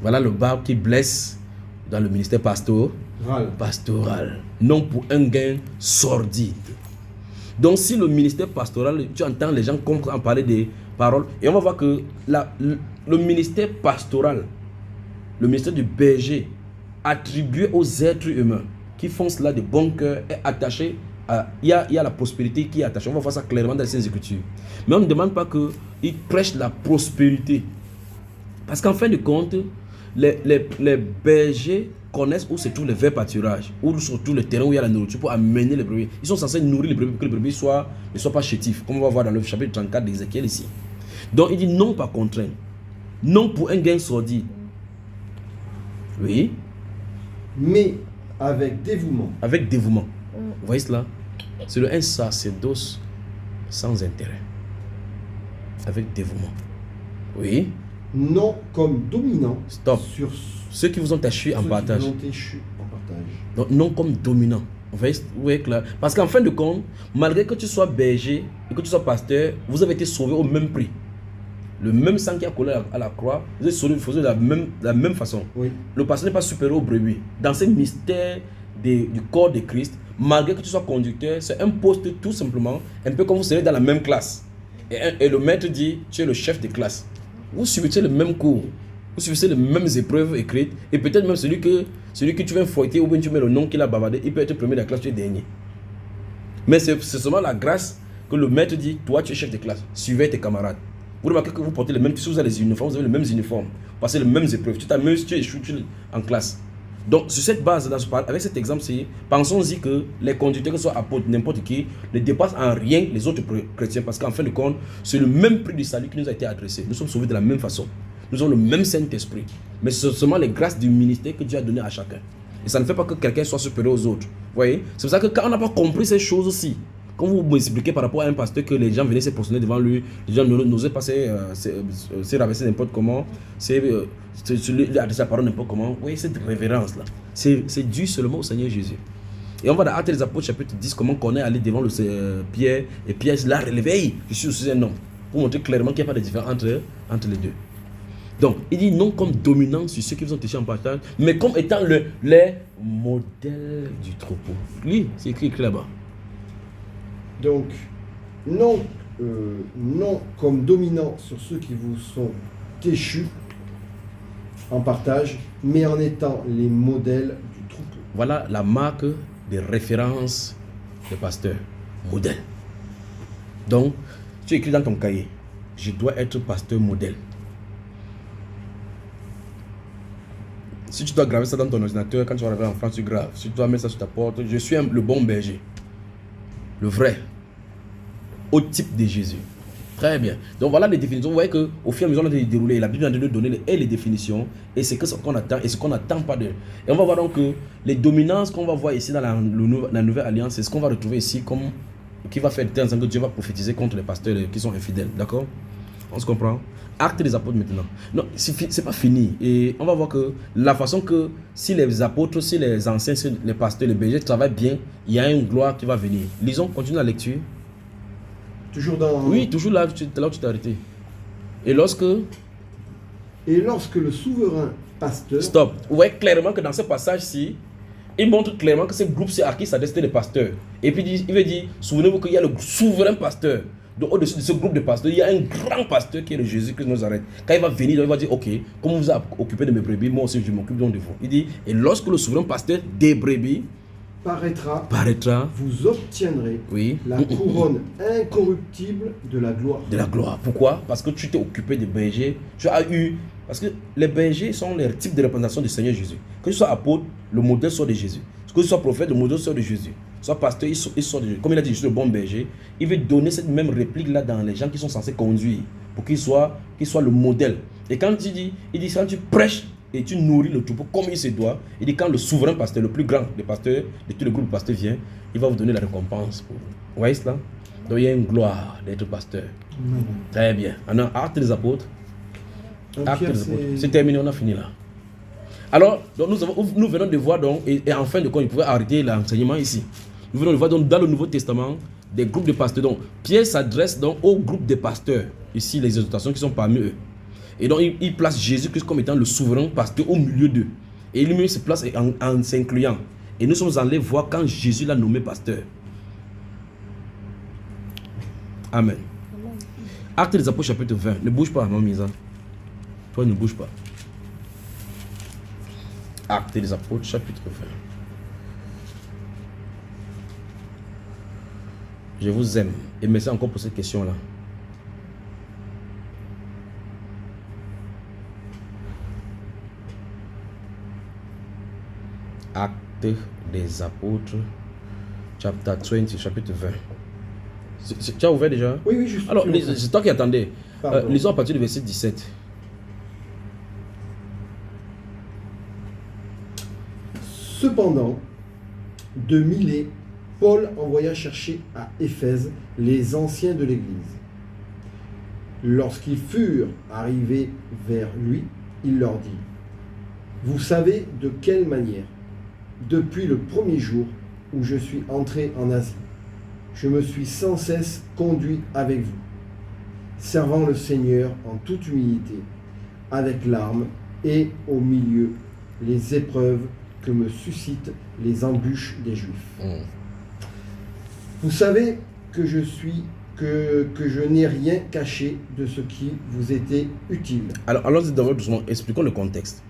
Voilà le barbe qui blesse dans le ministère pastoral. Non pour un gain sordide. Donc si le ministère pastoral, tu entends les gens en parler des paroles, et on va voir que le ministère pastoral, le ministère du berger, attribué aux êtres humains qui font cela de bon cœur, est attaché à... Il y a la prospérité qui est attachée. On va voir ça clairement dans les Saintes Écritures. Mais on ne demande pas qu'ils prêchent la prospérité. Parce qu'en fin de compte, les bergers connaissent où se trouvent les verts pâturages, où se trouve le terrain où il y a la nourriture pour amener les brebis. Ils sont censés nourrir les brebis pour que les brebis ne soient pas chétifs, comme on va voir dans le chapitre 34 d'Ézéchiel ici. Donc il dit non par contrainte, non pour un gain sordide. Oui. Mais avec dévouement. Avec dévouement. Vous voyez cela? C'est un sacerdoce sans intérêt. Avec dévouement. Oui. Non comme dominant. Stop. Sur ceux qui vous ont échu en partage. Donc, non comme dominant. Vous voyez clair? Parce qu'en fin de compte, malgré que tu sois berger et que tu sois pasteur, vous avez été sauvés au même prix. Le même sang qui a collé à la croix, vous êtes sauvés de la même façon. Oui. Le pasteur n'est pas supérieur au brebis. Dans ce mystère du corps de Christ, malgré que tu sois conducteur, c'est un poste tout simplement, un peu comme vous serez dans la même classe. Et le maître dit, tu es le chef de classe. Vous suivez le même cours. Vous suivez les mêmes épreuves écrites, et peut-être même celui que tu viens fouetter ou bien tu mets le nom qu'il a bavardé, il peut être premier de la classe, tu es dernier. Mais c'est seulement la grâce que le maître dit, toi tu es chef de classe, suivez tes camarades. Vous remarquez que vous portez les mêmes, si vous avez les uniformes, vous avez les mêmes uniformes, vous passez les mêmes épreuves, tu t'amuses, tu échoues en classe. Donc sur cette base, avec cet exemple-ci, pensons-y que les conducteurs, que ce soit apôtres, n'importe qui, ne dépassent en rien les autres chrétiens, parce qu'en fin de compte, c'est le même prix du salut qui nous a été adressé. Nous sommes sauvés de la même façon. Nous avons le même Saint-Esprit. Mais c'est seulement les grâces du ministère que Dieu a donné à chacun. Et ça ne fait pas que quelqu'un soit supérieur aux autres. Vous voyez? C'est pour ça que quand on n'a pas compris ces choses aussi, quand vous m'expliquez par rapport à un pasteur que les gens venaient se positionner devant lui, les gens n'osaient pas se rabaisser n'importe comment, lui adresser la parole n'importe comment. Vous voyez cette révérence-là. C'est dû seulement au Seigneur Jésus. Et on va dans Actes des Apôtres chapitre 10, comment on est allé devant Pierre, et Pierre l'a relevé. Hey, je suis aussi un homme. Pour montrer clairement qu'il n'y a pas de différence entre les deux. Donc, il dit non comme dominant sur ceux qui vous ont touché en partage, mais comme étant les modèles du troupeau. Lui, c'est écrit là-bas. Donc, non comme dominant sur ceux qui vous sont échus en partage, mais en étant les modèles du troupeau. Voilà la marque de référence des pasteurs. Modèle. Donc, tu écris dans ton cahier, je dois être pasteur modèle. Si tu dois graver ça dans ton ordinateur, quand tu vas arriver en France, tu graves. Si tu dois mettre ça sur ta porte, je suis le bon berger. Le vrai. Au type de Jésus. Très bien. Donc voilà les définitions. Vous voyez qu'au fur et à mesure, on a déroulé. La Bible a donné les définitions. Et c'est ce qu'on attend et ce qu'on n'attend pas d'eux. Et on va voir donc que les dominances qu'on va voir ici dans la nouvelle alliance, c'est ce qu'on va retrouver ici comme qui va faire temps que Dieu va prophétiser contre les pasteurs qui sont infidèles. D'accord? On se comprend? Acte des apôtres maintenant. Non, c'est pas fini. Et on va voir que la façon que si les apôtres, si les anciens, si les pasteurs, les bergers travaillent bien, il y a une gloire qui va venir. Lisons, continue la lecture. Toujours dans... Oui, toujours là où tu t'es arrêté. Et lorsque le souverain pasteur... Stop. Vous voyez clairement que dans ce passage-ci, il montre clairement que ce groupe, c'est à qui s'adresse les pasteurs. Et puis il veut dire, souvenez-vous qu'il y a le souverain pasteur. Donc au-dessus de ce groupe de pasteurs, il y a un grand pasteur qui est le Jésus-Christ de Nazareth. Quand il va venir, il va dire, ok, comme vous vous occupez de mes brebis, moi aussi je m'occupe donc de vous. Il dit, et lorsque le souverain pasteur des brebis paraîtra, vous obtiendrez la couronne incorruptible de la gloire. De la gloire. Pourquoi? Parce que tu t'es occupé des bergers. Tu as eu... Parce que les bergers sont les types de représentation du Seigneur Jésus. Que tu sois apôtre, le modèle sort de Jésus. Que tu sois prophète, le modèle sort de Jésus. Soit pasteur, il sort de Jésus. Comme il a dit, je suis le bon berger. Il veut donner cette même réplique-là dans les gens qui sont censés conduire. Pour qu'il soit le modèle. Et quand il dit quand tu prêches et tu nourris le troupeau comme il se doit, il dit quand le souverain pasteur, le plus grand des pasteurs, de tout le groupe de pasteurs vient, il va vous donner la récompense. Vous voyez cela? Donc il y a une gloire d'être pasteur. Très bien. Alors, Actes des apôtres. C'est terminé, on a fini là. Alors, donc nous venons de voir donc, et en fin de compte, il pouvait arrêter l'enseignement ici. Nous venons de voir donc dans le Nouveau Testament des groupes de pasteurs. Donc, Pierre s'adresse donc au groupe de pasteurs, ici les exhortations qui sont parmi eux. Et donc, il place Jésus-Christ comme étant le souverain pasteur au milieu d'eux. Et lui-même se place en s'incluant. Et nous sommes allés voir quand Jésus l'a nommé pasteur. Amen. Actes des apôtres chapitre 20. Ne bouge pas, non, Misa. Toi, ne bouge pas. Actes des apôtres chapitre 20. Je vous aime. Et merci encore pour cette question-là. Actes des apôtres, chapitre 20, chapitre 20. Tu as ouvert déjà? Oui, juste. Alors, c'est toi qui attendais. Lisons à partir du verset 17. Cependant, de Milet, Paul envoya chercher à Éphèse les anciens de l'Église. Lorsqu'ils furent arrivés vers lui, il leur dit: vous savez de quelle manière, depuis le premier jour où je suis entré en Asie, je me suis sans cesse conduit avec vous, servant le Seigneur en toute humilité, avec larmes et au milieu les épreuves que me suscitent les embûches des Juifs. Vous savez que je n'ai rien caché de ce qui vous était utile. Alors, allons-y d'abord doucement, expliquons le contexte.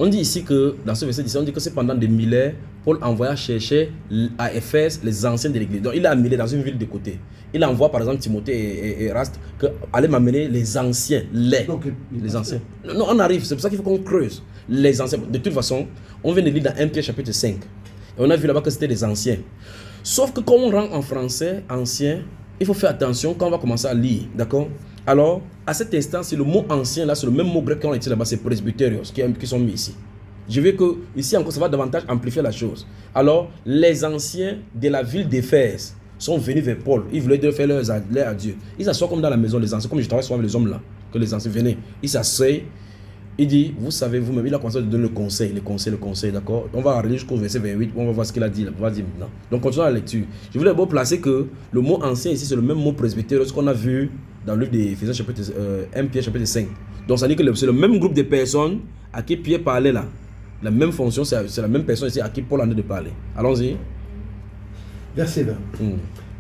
On dit ici que, dans ce verset 17, on dit que c'est pendant des millénaires, Paul envoya chercher à Éphèse les anciens de l'église. Donc il a amené dans une ville de côté. Il envoie par exemple Timothée et Eraste que allez m'amener les anciens, les anciens. Non, on arrive, c'est pour ça qu'il faut qu'on creuse. Les anciens. De toute façon, on vient de lire dans 1 Pierre chapitre 5. Et on a vu là-bas que c'était les anciens. Sauf que quand on rend en français ancien, il faut faire attention quand on va commencer à lire. D'accord? Alors, à cet instant, c'est le mot ancien, là, c'est le même mot grec qu'on a utilisé là-bas, c'est presbyterios, qui sont mis ici. Je veux que, ici encore, ça va davantage amplifier la chose. Alors, les anciens de la ville d'Éphèse sont venus vers Paul. Ils voulaient faire leur adieu. Ils s'assoient comme dans la maison, les anciens, comme je travaille souvent avec les hommes là, que les anciens venaient. Ils s'assoient. Il dit, vous savez vous-même, il a commencé à donner le conseil, d'accord? On va arriver jusqu'au verset 28, on va voir ce qu'il a dit, on va dire maintenant. Donc, continuons la lecture. Je voulais d'abord placer que le mot ancien ici, c'est le même mot presbytère, ce qu'on a vu dans le livre d'Éphésiens, chapitre 1 Pierre, chapitre 5. Donc, ça dit que c'est le même groupe de personnes à qui Pierre parlait là. La même fonction, c'est la même personne ici à qui Paul en est de parler. Allons-y. Verset 20.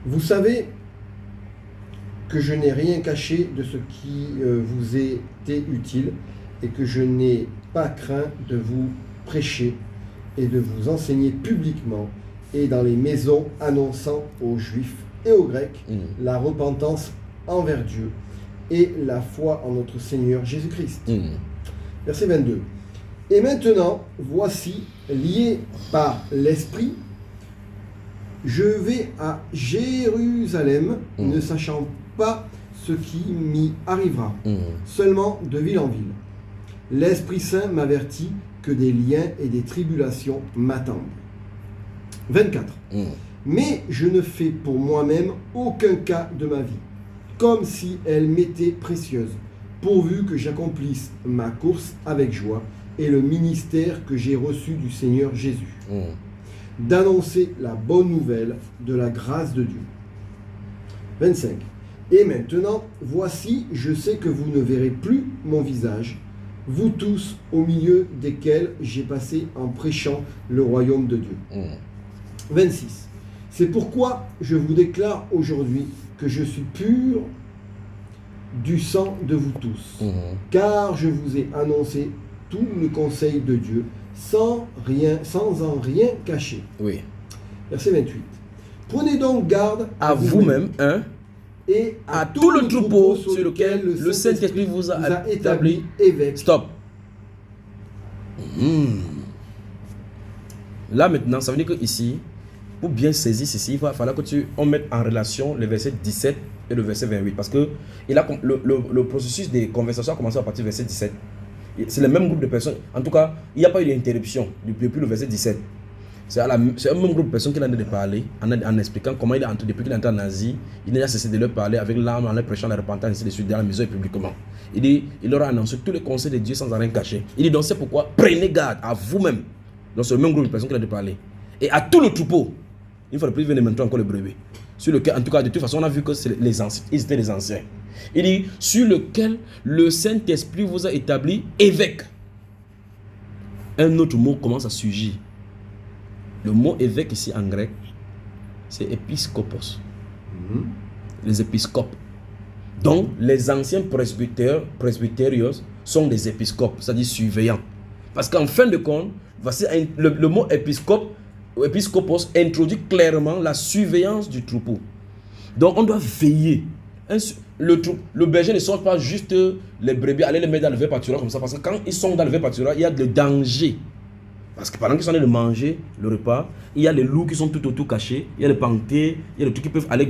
Vous savez que je n'ai rien caché de ce qui vous était utile, et que je n'ai pas craint de vous prêcher et de vous enseigner publiquement et dans les maisons, annonçant aux Juifs et aux Grecs la repentance envers Dieu et la foi en notre Seigneur Jésus-Christ. Verset 22. Et maintenant, voici, lié par l'Esprit, je vais à Jérusalem, ne sachant pas ce qui m'y arrivera, seulement de ville en ville. L'Esprit Saint m'avertit que des liens et des tribulations m'attendent. 24. Mais je ne fais pour moi-même aucun cas de ma vie, comme si elle m'était précieuse, pourvu que j'accomplisse ma course avec joie et le ministère que j'ai reçu du Seigneur Jésus, d'annoncer la bonne nouvelle de la grâce de Dieu. 25. Et maintenant, voici, je sais que vous ne verrez plus mon visage, vous tous au milieu desquels j'ai passé en prêchant le royaume de Dieu. 26. C'est pourquoi je vous déclare aujourd'hui que je suis pur du sang de vous tous, car je vous ai annoncé tout le conseil de Dieu sans en rien cacher. Oui. Verset 28. Prenez donc garde À vous-même, hein, et à tout le troupeau sur lequel le Saint-Esprit vous a établi. évêque. Stop. Là maintenant, ça veut dire que ici, pour bien saisir ceci, il va falloir que on mette en relation le verset 17 et le verset 28. Parce que le processus des conversations a commencé à partir du verset 17. C'est le même groupe de personnes. En tout cas, il n'y a pas eu d'interruption depuis le verset 17. C'est un même groupe de personnes qui a de parler en expliquant comment il est entré, depuis qu'il est entré en Asie, il n'a cessé de leur parler avec l'âme, en leur prêchant la repentance ainsi de suite dans la maison et publiquement. Il dit, il leur a annoncé tous les conseils de Dieu sans en rien cacher. Il dit donc c'est pourquoi prenez garde à vous-même. Donc c'est le même groupe de personnes qui a de parler. Et à tout le troupeau, il ne faut plus venir maintenant encore le brebis. Sur lequel, en tout cas, de toute façon, on a vu que c'est les anciens, ils étaient les anciens. Il dit, sur lequel le Saint-Esprit vous a établi évêque. Un autre mot commence à surgir. Le mot évêque ici en grec, c'est épiscopos. Les épiscopes. Donc, les anciens presbytérios sont des épiscopes, c'est-à-dire surveillants. Parce qu'en fin de compte, voici le mot épiscopos introduit clairement la surveillance du troupeau. Donc, on doit veiller. Le berger ne sort pas juste les brebis, aller les mettre dans le verre pâturage comme ça. Parce que quand ils sont dans le verre pâturage, il y a de danger. Parce que pendant qu'ils sont en train de manger le repas, il y a les loups qui sont tout autour cachés, il y a les panthères, il y a les trucs qui peuvent aller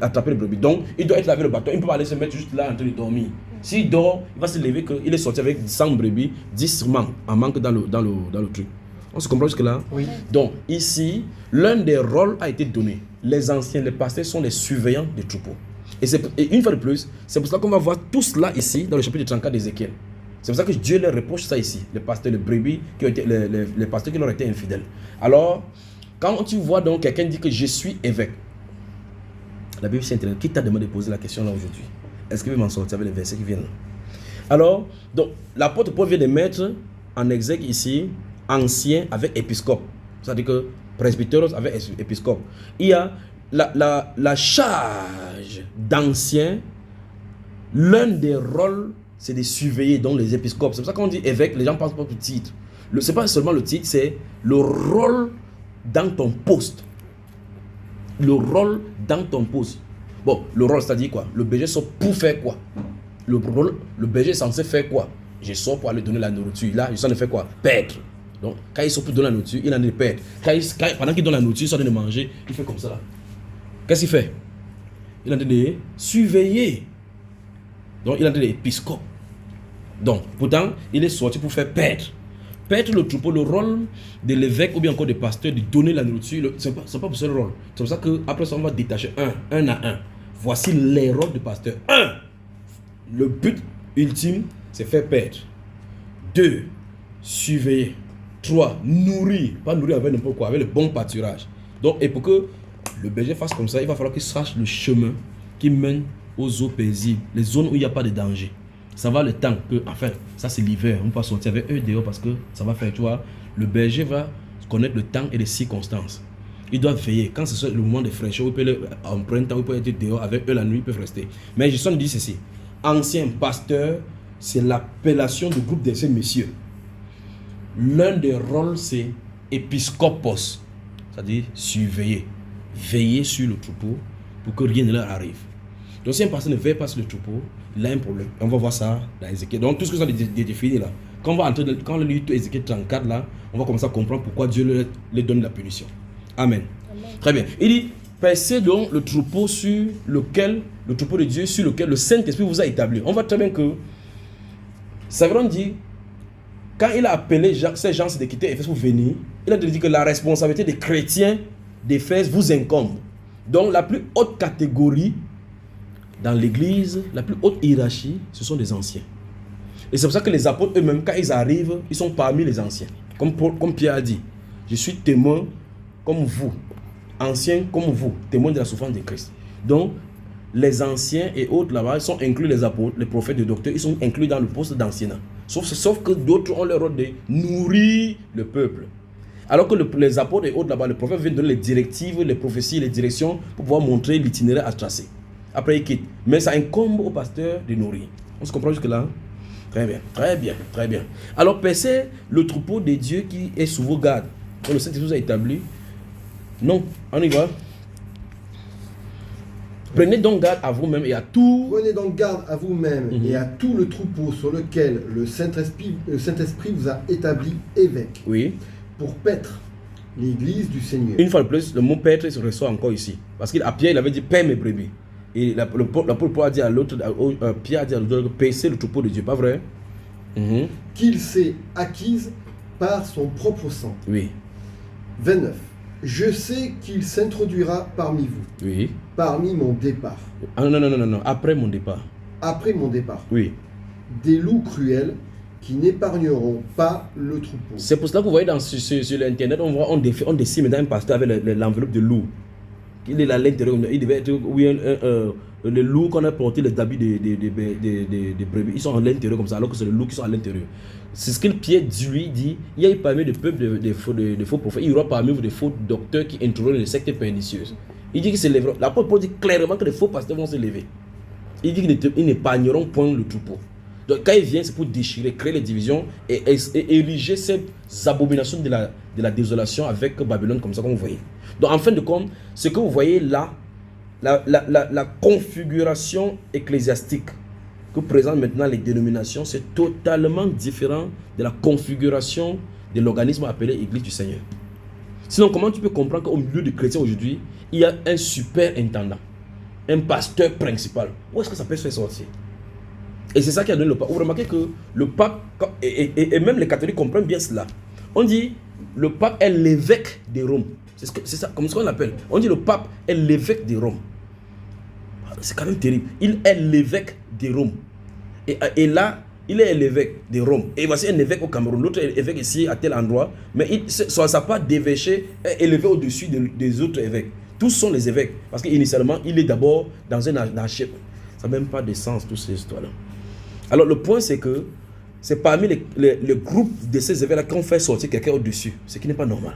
attraper les brebis. Donc, il doit être là avec le bâton, il ne peut pas aller se mettre juste là en train de dormir. S'il dort, il va se lever qu'il est sorti avec 100 brebis, 10 en manque dans le truc. On se comprend jusque-là? Oui. Donc, ici, l'un des rôles a été donné. Les anciens, les pasteurs sont les surveillants des troupeaux. Et une fois de plus, c'est pour cela qu'on va voir tout cela ici dans le chapitre 34 d'Ézéchiel. C'est pour ça que Dieu leur reproche ça ici, les pasteurs, les brebis, les pasteurs qui leur étaient infidèles. Alors, quand tu vois donc quelqu'un dit que je suis évêque, la Bible c'est intéressant. Qui t'a demandé de poser la question là aujourd'hui? Est-ce qu'il veut m'en sortir avec les versets qui viennent là? Alors, donc, l'apôtre Paul vient de mettre en exergue ici, ancien avec épiscope. C'est-à-dire que presbytéros avec épiscope. Il y a la charge d'ancien, l'un des rôles, c'est de surveiller donc les épiscopes. C'est pour ça qu'on dit évêque, les gens pensent pas au titre. Ce n'est pas seulement le titre, c'est le rôle dans ton poste. Le rôle dans ton poste. Bon, le rôle, c'est-à-dire quoi? Le berger sort pour faire quoi? Le berger est censé faire quoi? Je sors pour aller donner la nourriture. Là, je suis en train de faire quoi? Perdre. Donc, quand il sort pour donner la nourriture, il est en train de perdre. Pendant qu'il donne la nourriture, il est en train de manger, il fait comme ça là. Qu'est-ce qu'il fait? Il est en train de surveiller. Donc, il est en train d'épiscope. Donc, pourtant, il est sorti pour faire perdre le troupeau. Le rôle de l'évêque ou bien encore des pasteurs de donner la nourriture, ce n'est pas pour ce rôle. C'est pour ça qu'après ça, on va détacher un à un. Voici les rôles du pasteur. 1. Le but ultime, c'est faire perdre. 2. Surveiller. 3. Nourrir. Pas nourrir avec n'importe quoi, avec le bon pâturage. Donc, et pour que le berger fasse comme ça, il va falloir qu'il sache le chemin qui mène aux eaux paisibles, les zones où il n'y a pas de danger. Ça va le temps que, enfin, ça c'est l'hiver, on ne peut pas sortir avec eux dehors parce que ça va faire, tu vois, le berger va connaître le temps et les circonstances. Il doit veiller. Quand c'est le moment de fraîcheur, il peut en printemps, il peut être dehors avec eux la nuit, ils peuvent rester. Mais je dit ceci, ancien pasteur, c'est l'appellation du groupe de ces messieurs. L'un des rôles, c'est épiscopos, c'est-à-dire surveiller, veiller sur le troupeau pour que rien ne leur arrive. Donc si un pasteur ne veille pas sur le troupeau, il a un problème. On va voir ça dans Ézéchiel. Donc tout ce que ça a défini là, quand on lit Ézéchiel 34 là, on va commencer à comprendre pourquoi Dieu leur donne la punition. Amen. Très bien. Il dit, percez donc le troupeau le troupeau de Dieu sur lequel le Saint-Esprit vous a établi. On voit très bien que, ça veut dire, quand il a appelé ces gens de quitter Éphèse pour venir, il a dit que la responsabilité des chrétiens d'Éphèse vous incombe. Donc la plus haute catégorie dans l'église, la plus haute hiérarchie, ce sont les anciens. Et c'est pour ça que les apôtres eux-mêmes, quand ils arrivent, ils sont parmi les anciens. Comme Pierre a dit, je suis témoin comme vous, ancien comme vous, témoin de la souffrance de Christ. Donc, les anciens et autres là-bas, ils sont inclus les apôtres, les prophètes, les docteurs, ils sont inclus dans le poste d'anciennat. Sauf que d'autres ont le rôle de nourrir le peuple. Alors que les apôtres et autres là-bas, le prophète vient donner les directives, les prophéties, les directions pour pouvoir montrer l'itinéraire à tracer. Après, il quitte. Mais ça incombe au pasteur de nourrir. On se comprend jusque-là? Très bien, très bien, très bien. Alors, paissez le troupeau de Dieu qui est sous vos gardes. Quand le Saint-Esprit vous a établi. Non, on y va. Prenez donc garde à vous-même et à tout. Prenez donc garde à vous-même et à tout le troupeau sur lequel le Saint-Esprit vous a établi évêque. Oui. Pour paître l'église du Seigneur. Une fois de plus, le mot paître se ressort encore ici. Parce qu'à Pierre, il avait dit paix mes brebis. Et l'apôtre a dit à l'autre, Pierre a dit à l'autre, paissez le troupeau de Dieu, pas vrai? Qu'il s'est acquise par son propre sang. Oui. 29. Je sais qu'il s'introduira parmi vous. Oui. Parmi mon départ. Ah non, après mon départ. Après mon départ. Oui. Des loups cruels qui n'épargneront pas le troupeau. C'est pour cela que vous voyez sur l'internet, on dessine maintenant un pasteur avec l'enveloppe de loup. Il est à l'intérieur, il devait être le loup qu'on a porté les habits de brebis. Ils sont à l'intérieur comme ça, alors que c'est le loup qui sont à l'intérieur. C'est ce que Pierre lui dit. Il y a parmi le peuple de faux prophètes, il y aura parmi vous des faux docteurs qui introduisent les sectes pernicieuses. Il dit qu'ils se lèveront. L'apôtre Paul dit clairement que les faux pasteurs vont se lever. Il dit qu'ils n'épargneront point le troupeau. Donc quand il vient, c'est pour déchirer, créer les divisions et ériger ces abominations de la désolation avec Babylone, comme ça, comme vous voyez. Donc en fin de compte, ce que vous voyez là, la configuration ecclésiastique que présentent maintenant les dénominations, c'est totalement différent de la configuration de l'organisme appelé Église du Seigneur. Sinon, comment tu peux comprendre qu'au milieu des chrétiens aujourd'hui, il y a un super intendant, un pasteur principal? Où est-ce que ça peut se faire sortir? Et c'est ça qui a donné le pape. Vous remarquez que le pape, et même les catholiques comprennent bien cela. On dit le pape est l'évêque de Rome. C'est ça, comme ce qu'on l'appelle. On dit le pape est l'évêque de Rome. C'est quand même terrible. Il est l'évêque de Rome. Et là, il est l'évêque de Rome. Et voici un évêque au Cameroun. L'autre évêque ici à tel endroit. Mais sa part d'évêché est élevé au-dessus des autres évêques. Tous sont les évêques. Parce qu'initialement, il est d'abord dans un archèvre. Ça n'a même pas de sens, toutes ces histoires-là. Alors le point c'est que c'est parmi les groupes de ces évêques-là qu'on fait sortir quelqu'un au-dessus, ce qui n'est pas normal.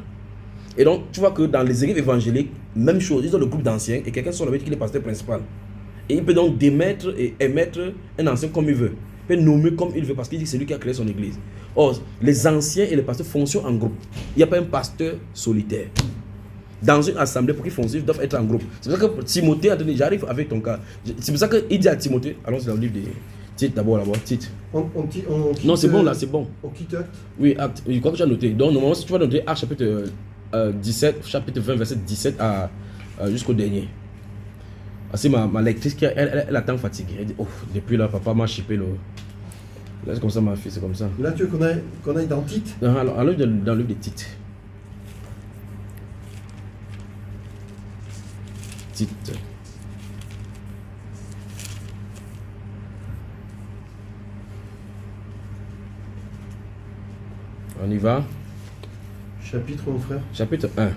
Et donc tu vois que dans les églises évangéliques, même chose, ils ont le groupe d'anciens et quelqu'un sur le qui est le pasteur principal. Et il peut donc démettre et émettre un ancien comme il veut. Il peut nommer comme il veut parce qu'il dit que c'est lui qui a créé son église. Or, les anciens et les pasteurs fonctionnent en groupe. Il n'y a pas un pasteur solitaire. Dans une assemblée, pour qu'ils fonctionnent, ils doivent être en groupe. C'est pour ça que Timothée a donné, j'arrive avec ton cas. C'est pour ça qu'il dit à Timothée, allons dans le livre de Tite d'abord, Tite. On quitte, non, c'est bon là, c'est bon. On quitte Acte. Oui, Acte. Je crois que tu as noté. Donc, normalement, si tu vas noter Acte chapitre 17, chapitre 20, verset 17 jusqu'au dernier. C'est ma lectrice qui elle attend fatiguée. Elle dit, oh, depuis là, papa m'a chippé. Là, c'est comme ça, ma fille, c'est comme ça. Là, tu veux qu'on aille dans Tite? Alors, allons dans le livre de Tite. Tite. On y va. Chapitre, mon frère. Chapitre 1.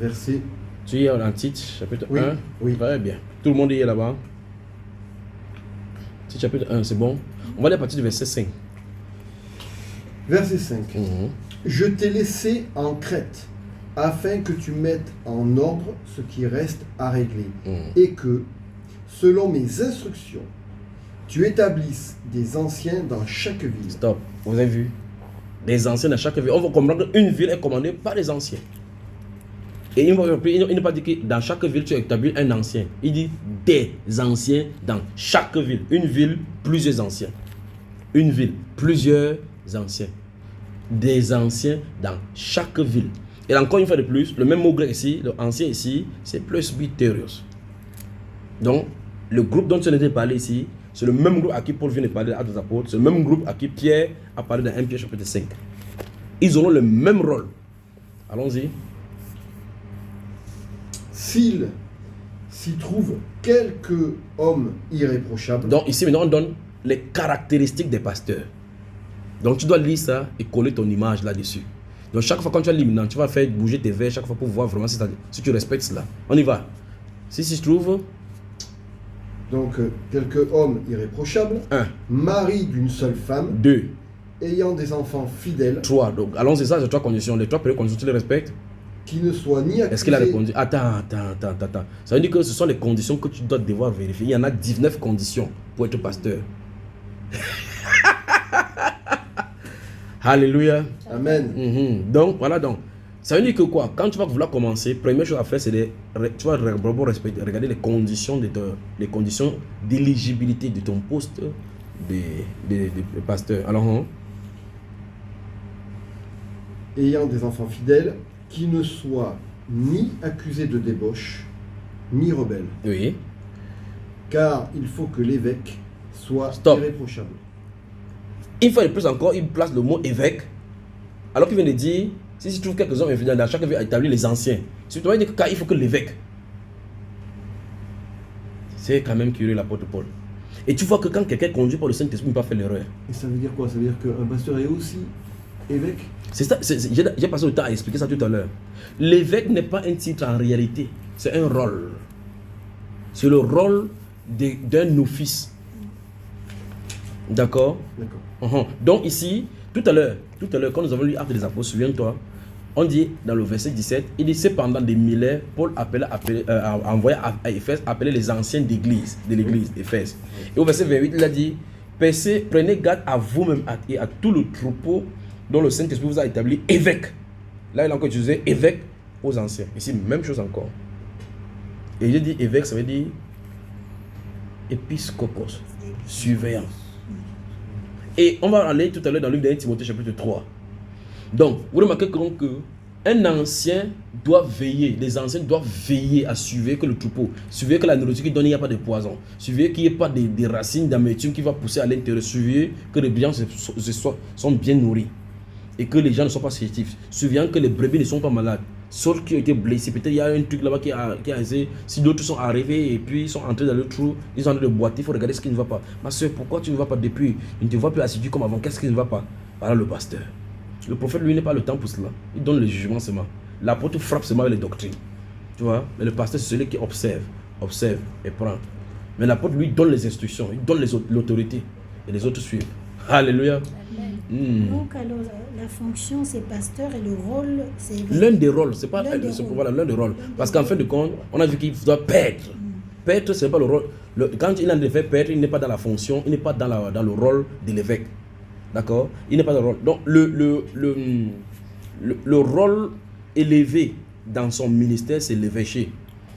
Verset. Tu y es en titre, chapitre 1. Oui. Très bien. Tout le monde y est là-bas. Chapitre 1, c'est bon. On va aller à partir du verset 5. Verset 5. Je t'ai laissé en Crète, afin que tu mettes en ordre ce qui reste à régler, et que, selon mes instructions, tu établisses des anciens dans chaque ville. Stop. Vous avez vu? Des anciens dans chaque ville. On va comprendre qu'une ville est commandée par les anciens. Et il ne pas dit que dans chaque ville tu établis un ancien. Il dit des anciens dans chaque ville. Une ville, plusieurs anciens. Une ville, plusieurs anciens. Des anciens dans chaque ville. Et encore une fois de plus, le même mot grec ici, le ancien ici, c'est presbyterios. Donc, le groupe dont tu as parlé ici, c'est le même groupe à qui Paul vient de parler à des apôtres. C'est le même groupe à qui Pierre a parlé dans 1 Pierre chapitre 5. Ils auront le même rôle. Allons-y. S'il s'y trouve quelques hommes irréprochables. Donc ici maintenant on donne les caractéristiques des pasteurs. Donc tu dois lire ça et coller ton image là-dessus. Donc chaque fois quand tu vas lire maintenant, tu vas faire bouger tes vers chaque fois pour voir vraiment si tu respectes cela. On y va. Si se trouve. Donc, quelque homme irréprochable, 1, mari d'une seule femme, 2, ayant des enfants fidèles, 3. Donc, allons-y, ça, c'est 3 conditions. Les 3 premières conditions, tu les respectes? qui ne soit ni accusé... Est-ce qu'il a répondu? Attends. Ça veut dire que ce sont les conditions que tu dois devoir vérifier. Il y en a 19 conditions pour être pasteur. Alléluia. Amen. Donc, voilà donc. Ça veut dire que quoi? Quand tu vas vouloir commencer, première chose à faire, c'est tu vas regarder les conditions d'éligibilité de ton poste de pasteur. Alors, Ayant des enfants fidèles, qui ne soient ni accusés de débauche, ni rebelles. oui. Car il faut que l'évêque soit Stop. irréprochable. Une fois de plus encore, il place le mot évêque. Alors qu'il vient de dire, si tu trouves quelques hommes infidèles, dans chaque vie, établir les anciens. Si tu vas dire qu'il faut que l'évêque. C'est quand même curieux l'apôtre Paul. Et tu vois que quand quelqu'un conduit par le Saint-Esprit, il ne peut pas faire l'erreur. Et ça veut dire quoi? Ça veut dire qu'un pasteur est aussi évêque? C'est ça, j'ai passé le temps à expliquer ça tout à l'heure. L'évêque n'est pas un titre en réalité, c'est un rôle. C'est le rôle d'un office. D'accord? D'accord. Donc ici, tout à l'heure, quand nous avons lu Actes des Apôtres, souviens-toi, on dit dans le verset 17, il dit cependant des millénaires, Paul a envoyé à Éphèse appeler les anciens de l'église d'Éphèse. Et au verset 28, il a dit, prenez garde à vous-même et à tout le troupeau dont le Saint-Esprit vous a établi évêque. Là, il a encore utilisé évêque aux anciens. Ici, même chose encore. Et j'ai dit évêque, ça veut dire épiscopos, surveillant. Et on va aller tout à l'heure dans le livre de Timothée chapitre 3. Donc, vous remarquez que un ancien doit veiller, les anciens doivent veiller à surveiller que le troupeau, surveiller que la nourriture qui donne, il n'y a pas de poison, surveiller qu'il n'y ait pas des racines d'amertume qui va pousser à l'intérieur, surveiller que les biens sont bien nourris et que les gens ne sont pas sélectifs, surveillant que les brebis ne sont pas malades. Sauf qui ont été blessés, peut-être il y a un truc là-bas qui a essayé. Si d'autres sont arrivés et puis ils sont entrés dans le trou, ils sont en train de boiter, il faut regarder ce qui ne va pas. Ma soeur, pourquoi tu ne vas pas depuis? Il ne te voit plus assidu comme avant, qu'est-ce qui ne va pas? Voilà le pasteur. Le prophète, lui, n'est pas le temps pour cela. Il donne le jugement seulement. L'apôtre frappe seulement avec les doctrines. Tu vois? Mais le pasteur, c'est celui qui observe et prend. Mais l'apôtre, lui, donne les instructions, il donne l'autorité. Et les autres suivent. Alléluia. Donc, alors, la fonction, c'est pasteur et le rôle, c'est évêque. L'un des rôles, c'est pas Voilà, l'un des rôles. Parce qu'en fin de compte, on a vu qu'il doit paître. Paître, c'est pas le rôle. Quand il a de faire paître, il n'est pas dans la fonction, il n'est pas dans le rôle de l'évêque. D'accord? Il n'est pas dans le rôle. Donc, le rôle élevé dans son ministère, c'est l'évêché.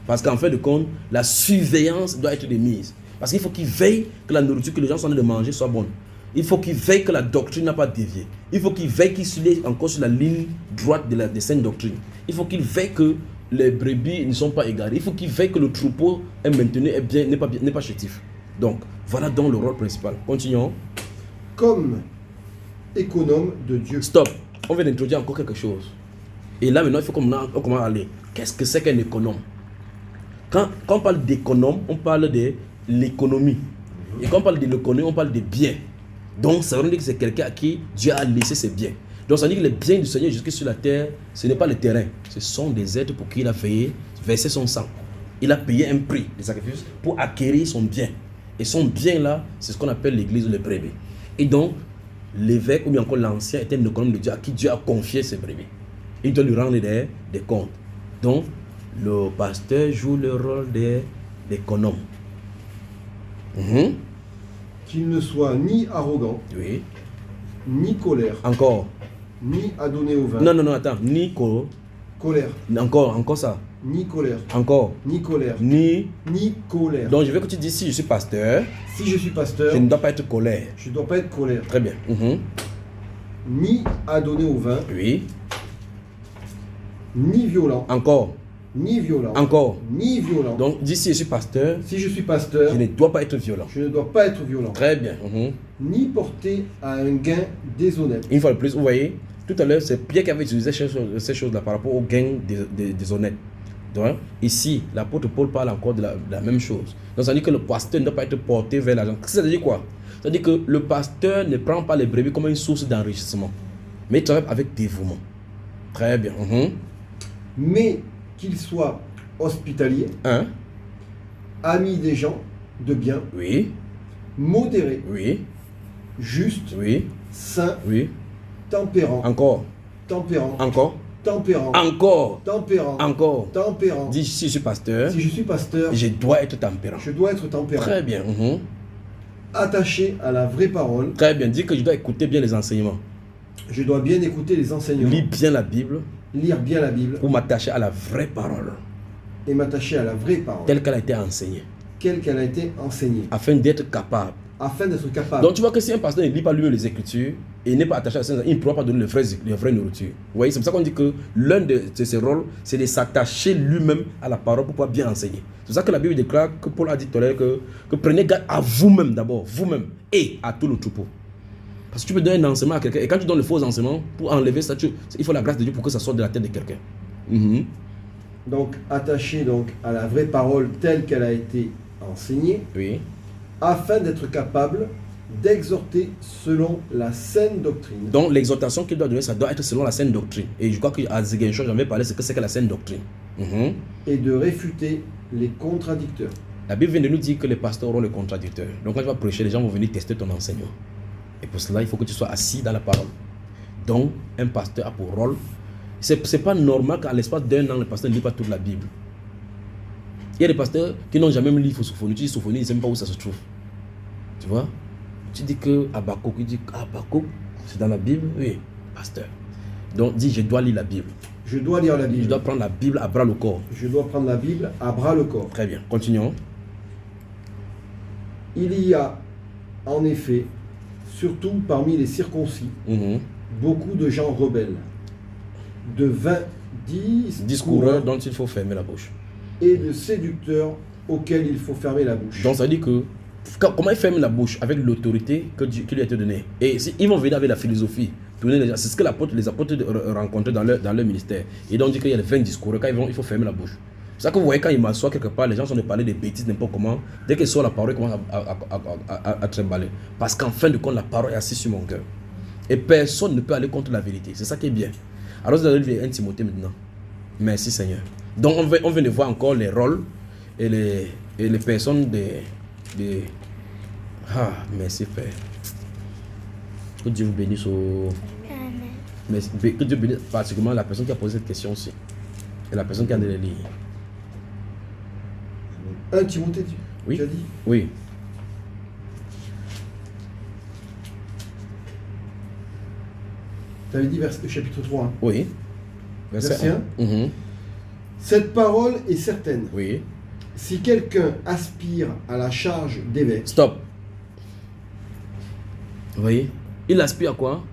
Parce qu'en fin de compte, la surveillance doit être de mise. Parce qu'il faut qu'il veille que la nourriture que les gens sont en train de manger soit bonne. Il faut qu'il veille que la doctrine n'a pas dévié. Il faut qu'il veille qu'il soit encore sur la ligne droite des saintes doctrines. Il faut qu'il veille que les brebis ne sont pas égarées. Il faut qu'il veille que le troupeau est maintenu et bien, n'est pas chétif. Donc, voilà donc le rôle principal. Continuons. Comme économe de Dieu. Stop. On vient d'introduire encore quelque chose. Et là, maintenant, il faut qu'on commence à aller. Qu'est-ce que c'est qu'un économe? Quand on parle d'économe, on parle de l'économie. Et quand on parle de l'économie, on parle des biens. Donc, ça veut dire que c'est quelqu'un à qui Dieu a laissé ses biens. Donc, ça veut dire que les biens du Seigneur jusque sur la terre, ce n'est pas le terrain. Ce sont des êtres pour qui il a versé son sang. Il a payé un prix de sacrifice pour acquérir son bien. Et son bien là, c'est ce qu'on appelle l'église ou les brebis. Et donc, l'évêque ou bien encore l'ancien est un économe de Dieu à qui Dieu a confié ses brebis. Il doit lui rendre des comptes. Donc, le pasteur joue le rôle d'économe. Qu'il ne soit ni arrogant, Oui. ni colère, Encore. ni adonné au vin. Non, attends. Colère, Encore ça. ni colère, Encore. ni colère, Ni. ni colère. Donc, je veux que tu dises si je suis pasteur, Si je suis pasteur, je ne dois pas être colère. je ne dois pas être colère, Très bien. ni adonné au vin, Oui. ni violent, Encore. ni violent, Encore. ni violent. Donc, dis si je suis pasteur, Si je suis pasteur, je ne dois pas être violent. je ne dois pas être violent, Très bien. ni porter à un gain déshonnête. Une fois de plus, vous voyez, tout à l'heure, c'est Pierre qui avait utilisé ces choses-là par rapport au gain déshonnête. Donc, ici, l'apôtre Paul parle encore de la même chose. Donc, ça veut dire que le pasteur ne doit pas être porté vers l'argent. Ça veut dire quoi? Ça veut dire que le pasteur ne prend pas les brebis comme une source d'enrichissement, mais il travaille avec dévouement. Très bien. Mais qu'il soit hospitalier, ami des gens, de bien, Oui. modéré, Oui. juste, Oui. saint, Oui. tempérant, Encore. tempérant, Encore. tempérant, Encore. tempérant, Encore. tempérant. Dis, si je suis pasteur, Si je suis pasteur, je dois être tempérant. je dois être tempérant, Très bien. attaché à la vraie parole, Très bien. Dis que je dois écouter bien les enseignements. je dois bien écouter les enseignements, Lis bien la Bible lire bien la Bible pour m'attacher à la vraie parole, et m'attacher à la vraie parole, telle qu'elle a été enseignée, telle qu'elle a été enseignée, afin d'être capable. afin d'être capable. Donc tu vois que si un pasteur ne lit pas lui-même les Écritures et n'est pas attaché à ça, il ne pourra pas donner les vraies nourritures. Vous voyez, c'est pour ça qu'on dit que l'un de ses rôles, c'est de s'attacher lui-même à la parole pour pouvoir bien enseigner. C'est pour ça que la Bible déclare, que Paul a dit tout à l'heure, que prenez garde à vous-même d'abord, vous-même, et à tout le troupeau. Parce que tu peux donner un enseignement à quelqu'un, et quand tu donnes le faux enseignement, pour enlever ça, il faut la grâce de Dieu pour que ça sorte de la tête de quelqu'un. Donc attaché donc à la vraie parole telle qu'elle a été enseignée, Oui. afin d'être capable d'exhorter selon la saine doctrine. Donc l'exhortation qu'il doit donner, ça doit être selon la saine doctrine. Et je crois qu'à Ziguinchor, j'en vais parler, c'est que la saine doctrine. Et de réfuter les contradicteurs. La Bible vient de nous dire que les pasteurs auront le contradicteur. Donc quand tu vas prêcher, les gens vont venir tester ton enseignement. Et pour cela, il faut que tu sois assis dans la parole. Donc, un pasteur a pour rôle. C'est pas normal qu'à l'espace d'un an, le pasteur ne lit pas toute la Bible. Il y a des pasteurs qui n'ont jamais lu Sophonie. Tu dis Sophonie, ils ne savent même pas où ça se trouve. Tu vois? Tu dis que Habakkuk, il dit Habakkuk, c'est dans la Bible? Oui, pasteur. Donc, dis, je dois lire la Bible. Je dois lire la Bible. Je dois prendre la Bible à bras le corps. Je dois prendre la Bible à bras le corps. Très bien, continuons. Il y a, en effet, surtout parmi les circoncis, beaucoup de gens rebelles, de vains discoureurs dont il faut fermer la bouche. et de séducteurs auxquels il faut fermer la bouche. Donc ça veut dire que comment il ferme la bouche? Avec l'autorité qui lui a été donnée. Et ils vont venir avec la philosophie. C'est ce que les apôtres rencontraient dans leur ministère. Et donc on dit qu'il y a les 20 discours. Quand il faut fermer la bouche. C'est ça que vous voyez quand il m'assoit quelque part, les gens sont de parler des bêtises n'importe comment. Dès qu'ils sortent la parole, ils commencent à tréballer. Parce qu'en fin de compte, la parole est assise sur mon cœur. Et personne ne peut aller contre la vérité. C'est ça qui est bien. Alors vous allez lire 1 Timothée maintenant. Merci Seigneur. Donc on vient de voir encore les rôles et les personnes des... Ah, merci Père. Que Dieu vous bénisse Merci. Que Dieu bénisse particulièrement la personne qui a posé cette question aussi. Et la personne qui a de les lire. 1 Timothée, Oui. tu as dit? Oui. Tu avais dit chapitre 3. Hein. Oui. Verset 1. Mhm. Cette parole est certaine. Oui. Si quelqu'un aspire à la charge d'évêque, Stop. Vous voyez? Il aspire à quoi?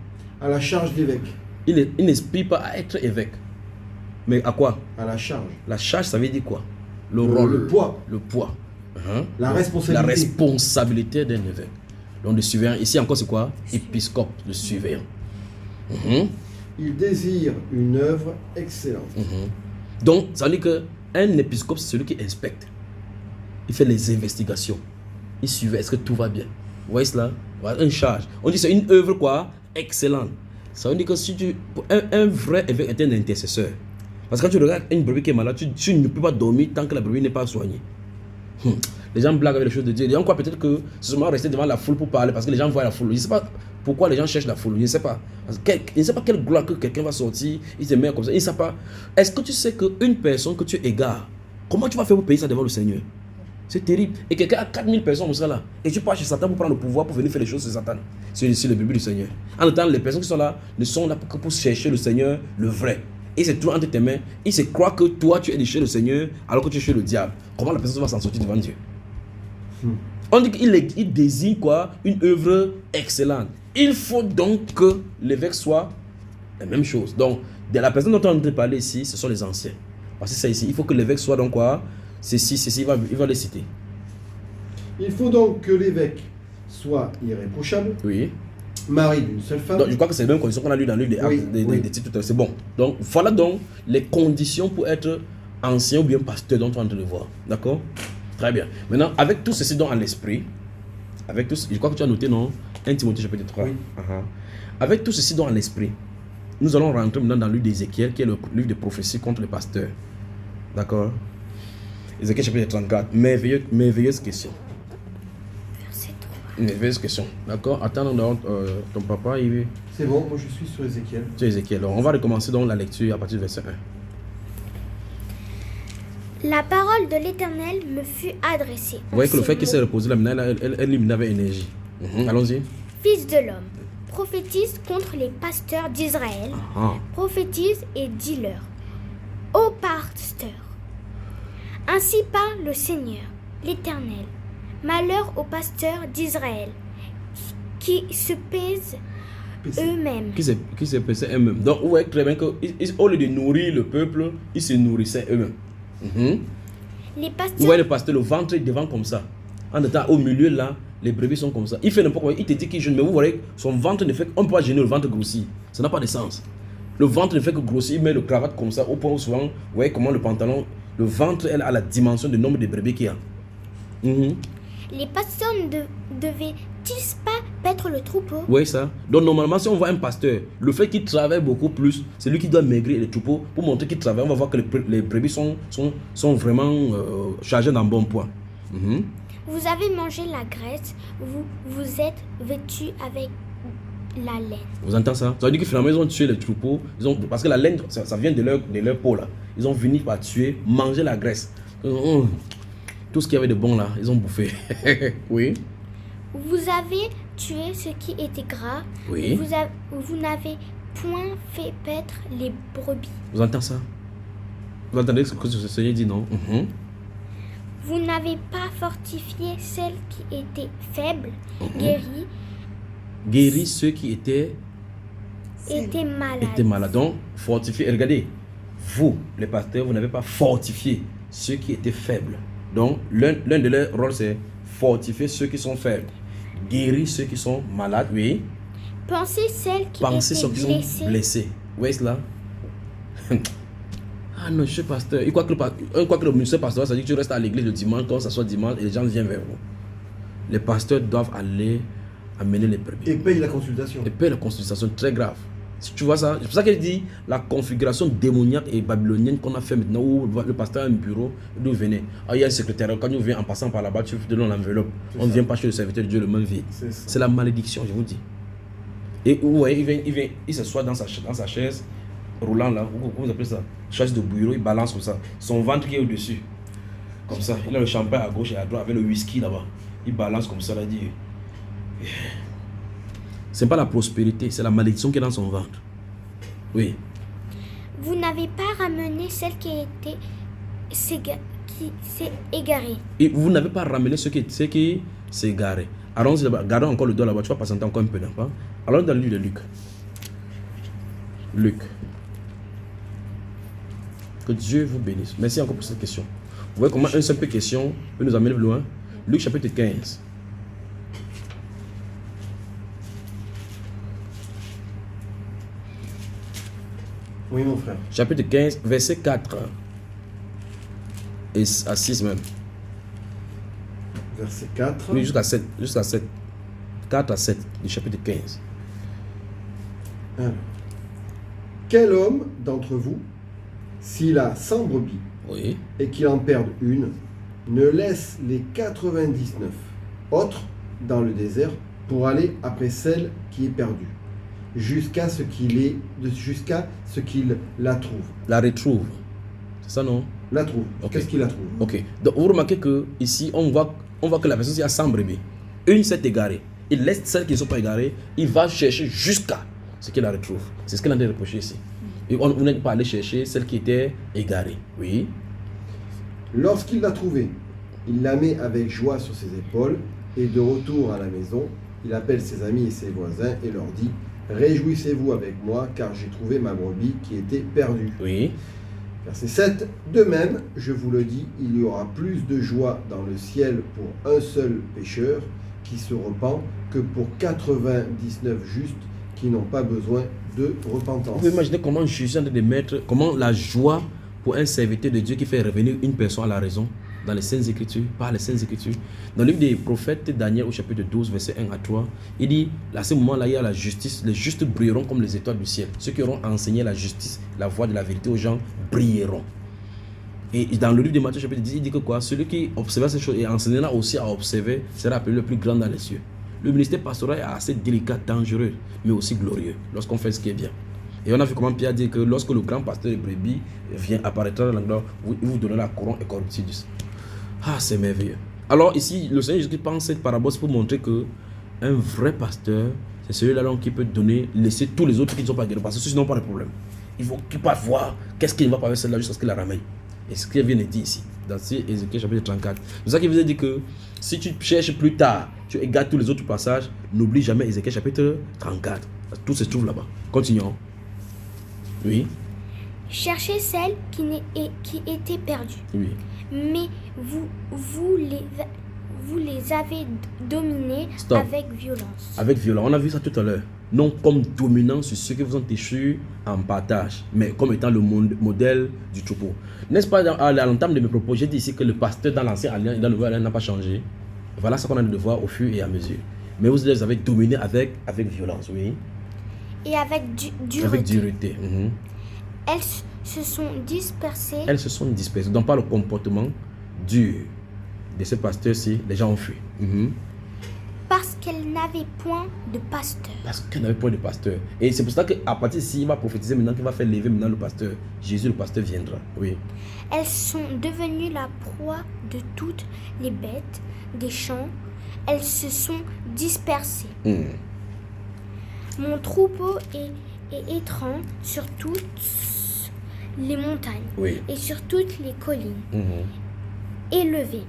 à la charge d'évêque, Il n'aspire pas à être évêque. Mais à quoi? à la charge, La charge, ça veut dire quoi? Le rôle. le poids, Le poids. la La responsabilité. responsabilité d'un évêque. Donc le surveillant. Ici encore c'est quoi? Épiscope, le surveillant. Il désire une œuvre excellente. Donc ça veut dire qu'un épiscope c'est celui qui inspecte. Il fait les investigations. Il surveille, est-ce que tout va bien? Vous voyez cela? Voilà, une charge. On dit c'est une œuvre quoi? Excellente. Ça veut dire que si un vrai évêque est un intercesseur. Parce que quand tu regardes une brebis qui est malade, tu ne peux pas dormir tant que la brebis n'est pas soignée. Les gens blaguent avec les choses de Dieu. Les gens croient peut-être que c'est seulement rester devant la foule pour parler parce que les gens voient la foule. Je ne sais pas pourquoi les gens cherchent la foule. Je ne sais pas. Je ne sais pas quelle gloire que quelqu'un va sortir. Il se met comme ça. Il ne sait pas. Est-ce que tu sais qu'une personne que tu égares, comment tu vas faire pour payer ça devant le Seigneur? C'est terrible. Et quelqu'un a 4000 personnes comme ça là. Et tu pars chez Satan pour prendre le pouvoir pour venir faire les choses sur Satan. C'est le bébé du Seigneur. En même temps, les personnes qui sont là ne sont là que pour chercher le Seigneur, le vrai. Et c'est tout entre tes mains. Il se croit que toi tu es chez le Seigneur alors que tu es chez le diable. Comment la personne va s'en sortir devant Dieu? On dit qu'il désigne quoi? Une œuvre excellente. Il faut donc que l'évêque soit la même chose. Donc, de la personne dont on est en train de parler ici, ce sont les anciens. Parce que c'est ici. Il faut que l'évêque soit donc quoi? Ceci, il va les citer. Il faut donc que l'évêque soit irréprochable, Oui. mari d'une seule femme. Donc, je crois que c'est les mêmes conditions qu'on a lu dans le livre des titres. C'est bon. Donc, voilà donc les conditions pour être ancien ou bien pasteur dont on est en train de voir. D'accord? Très bien. Maintenant, avec tout ceci dans l'esprit, avec tout, je crois que tu as noté, non? 1 Timothée chapitre 3. Oui. Avec tout ceci dans l'esprit, nous allons rentrer maintenant dans le livre d'Ézéchiel, qui est le livre de prophétie contre les pasteurs. D'accord? Ézéchiel chapitre 34. Merveilleuse question. Une mauvaise question. D'accord. Attends, donc, ton papa, il veut. C'est bon, moi je suis sur Ézéchiel. Tu es Ézéchiel. Alors, on va recommencer donc la lecture à partir du verset 1. La parole de l'Éternel me fut adressée. Vous voyez que le en fait ces qu'il s'est mots. reposé là, maintenant, elle avait énergie. Allons-y. Fils de l'homme, prophétise contre les pasteurs d'Israël. Ah. Prophétise et dis-leur, ô pasteurs, ainsi parle le Seigneur, l'Éternel. Malheur aux pasteurs d'Israël, qui se pèsent eux-mêmes. Qui s'est passé eux-mêmes. Donc, vous voyez très bien qu'au lieu de nourrir le peuple, ils se nourrissaient eux-mêmes. Les Vous pasteurs, voyez le pasteur, le ventre est devant comme ça. En étant au milieu là, les brebis sont comme ça. Il fait n'importe quoi. Il te dit qu'il jeûne, mais vous voyez, son ventre ne fait qu'on ne peut pas gêner le ventre grossit. Ça n'a pas de sens. Le ventre ne fait que grossir. Il met le cravate comme ça, au point où souvent, vous voyez comment le pantalon, le ventre, elle a la dimension du nombre de brebis qu'il y a. les pasteurs ne devaient-ils pas paître le troupeau? Vous voyez ça? Donc normalement, si on voit un pasteur, le fait qu'il travaille beaucoup plus, c'est lui qui doit maigrir les troupeaux pour montrer qu'il travaille. On va voir que les brebis sont vraiment chargés d'un bon poids. Vous avez mangé la graisse, vous êtes vêtus avec la laine. Vous entendez ça? Ça veut dire que finalement ils ont tué les troupeaux, parce que la laine, ça vient de leur peau là. Ils ont fini par tuer, manger la graisse. Tout ce qu'il y avait de bon là, ils ont bouffé. Oui. Vous avez tué ce qui était gras. Oui. Vous n'avez point fait paître les brebis. Vous entendez ça? Vous entendez ce que ce Seigneur dit, non? Vous n'avez pas fortifié celles qui étaient faibles, Guéris ceux qui étaient malades. Donc, fortifier. Regardez, vous, les pasteurs, vous n'avez pas fortifié ceux qui étaient faibles. Donc, l'un de leurs rôles, c'est fortifier ceux qui sont faibles. Guérir ceux qui sont malades, oui. Pensez celles qui Pensez ceux étaient qui sont blessés. Vous voyez cela? Ah non, je suis pasteur. Il croit que le ministère pastoral, ça dit que tu restes à l'église le dimanche, quand ça soit dimanche, et les gens viennent vers vous. Les pasteurs doivent aller amener les brebis. Et paye la consultation. Et paye la consultation, très grave. Si tu vois ça, c'est pour ça qu'elle dit la configuration démoniaque et babylonienne qu'on a fait maintenant, où le pasteur a un bureau, d'où vous venez. Ah, il y a un secrétaire, quand nous venons en passant par là-bas, tu donnes l'enveloppe. On ne vient pas chez le serviteur de Dieu le même vide. C'est la malédiction, je vous dis. Et vous voyez, il s'assoit dans sa chaise roulant là, vous appelez ça, chaise de bureau, il balance comme ça. Son ventre qui est au-dessus, comme ça. Il a le champagne à gauche et à droite avec le whisky là-bas. Il balance comme ça, là, il dit. C'est pas la prospérité, c'est la malédiction qui est dans son ventre. Oui. Vous n'avez pas ramené celle qui s'est égarée. Et vous n'avez pas ramené ce qui s'est égaré. Allons-y là-bas, gardons encore le doigt là-bas, tu vas patienter encore un peu là-bas. Allons dans le livre de Luc. Luc. Que Dieu vous bénisse. Merci encore pour cette question. Vous voyez comment une simple question peut nous amener loin. Luc chapitre 15. Oui, mon frère. Chapitre 15, verset 4 et à 6 même. Verset 4. Oui, jusqu'à 7. 4 à 7 du chapitre 15. Alors. Quel homme d'entre vous, s'il a 100 brebis Oui. et qu'il en perde une, ne laisse les 99 autres dans le désert pour aller après celle qui est perdue, jusqu'à ce qu'il la trouve. La retrouve. C'est ça, non? La trouve. Ok. Qu'est-ce qu'il la trouve? Ok. Donc, vous remarquez que ici, on voit que la personne a 100 brebis. Une s'est égarée. Il laisse celles qui ne sont pas égarées. Il va chercher jusqu'à ce qu'il la retrouve. C'est ce qu'il a de reprocher ici. Et on n'est pas allé chercher celle qui était égarée. Oui. Lorsqu'il l'a trouvée, il la met avec joie sur ses épaules et de retour à la maison, il appelle ses amis et ses voisins et leur dit: réjouissez-vous avec moi car j'ai trouvé ma brebis qui était perdue. Oui. Verset 7. De même, je vous le dis, il y aura plus de joie dans le ciel pour un seul pécheur qui se repent que pour 99 justes qui n'ont pas besoin de repentance. Vous pouvez imaginer comment Jésus est en train de mettre, comment la joie pour un serviteur de Dieu qui fait revenir une personne à la raison dans les Saintes Écritures, par les Saintes Écritures. Dans le livre des prophètes Daniel au chapitre 12, verset 1 à 3, il dit, à ce moment-là, il y a la justice, les justes brilleront comme les étoiles du ciel. Ceux qui auront enseigné la justice, la voie de la vérité aux gens, brilleront. Et dans le livre de Matthieu chapitre 10, il dit que quoi? Celui qui observa ces choses et enseignera aussi à observer sera appelé le plus grand dans les cieux. Le ministère pastoral est assez délicat, dangereux, mais aussi glorieux lorsqu'on fait ce qui est bien. Et on a vu comment Pierre dit que lorsque le grand pasteur de brebis vient apparaîtra dans la gloire, il vous donnera la couronne incorruptible. Ah, c'est merveilleux. Alors ici, le Seigneur Jésus pense cette parabole pour montrer que un vrai pasteur, c'est celui-là qui peut donner, laisser tous les autres qui ne sont pas guéris, parce que ceux-ci n'ont pas de problème. Il faut qu'il puisse voir qu'est-ce qu'il ne va pas avec celle-là jusqu'à ce qu'il la ramène. Et ce qu'il vient de dire ici, dans Ézéchiel chapitre 34. C'est ça qu'il vous a dit que si tu cherches plus tard, tu égares tous les autres passages, n'oublie jamais Ézéchiel chapitre 34. Tout se trouve là-bas. Continuons. Oui. Cherchez celle qui était perdue. Oui. Mais vous les avez dominés Stop. avec violence. Avec violence. On a vu ça tout à l'heure. Non comme dominant sur ceux qui vous ont échoué en partage, mais comme étant le modèle du troupeau. N'est-ce pas, à l'entame de mes propos, j'ai dit ici que le pasteur dans l'ancien alliance et dans le nouvel alliance n'a pas changé. Voilà ce qu'on a de voir au fur et à mesure. Mais vous les avez dominés avec violence, oui. Et avec dureté. Avec dureté. Mhm. Elles se sont dispersées. Elles se sont dispersées. Donc par le comportement dur de ce pasteur-ci, les gens ont fui. Mhm. Parce qu'elles n'avaient point de pasteur. Parce qu'elle n'avait point de pasteur. Et c'est pour ça qu'à partir d'ici, il va prophétiser maintenant qu'il va faire lever maintenant le pasteur. Jésus, le pasteur, viendra. Oui. Elles sont devenues la proie de toutes les bêtes des champs. Elles se sont dispersées. Mon troupeau est étrange sur toutes les montagnes Oui. et sur toutes les collines. Élevé.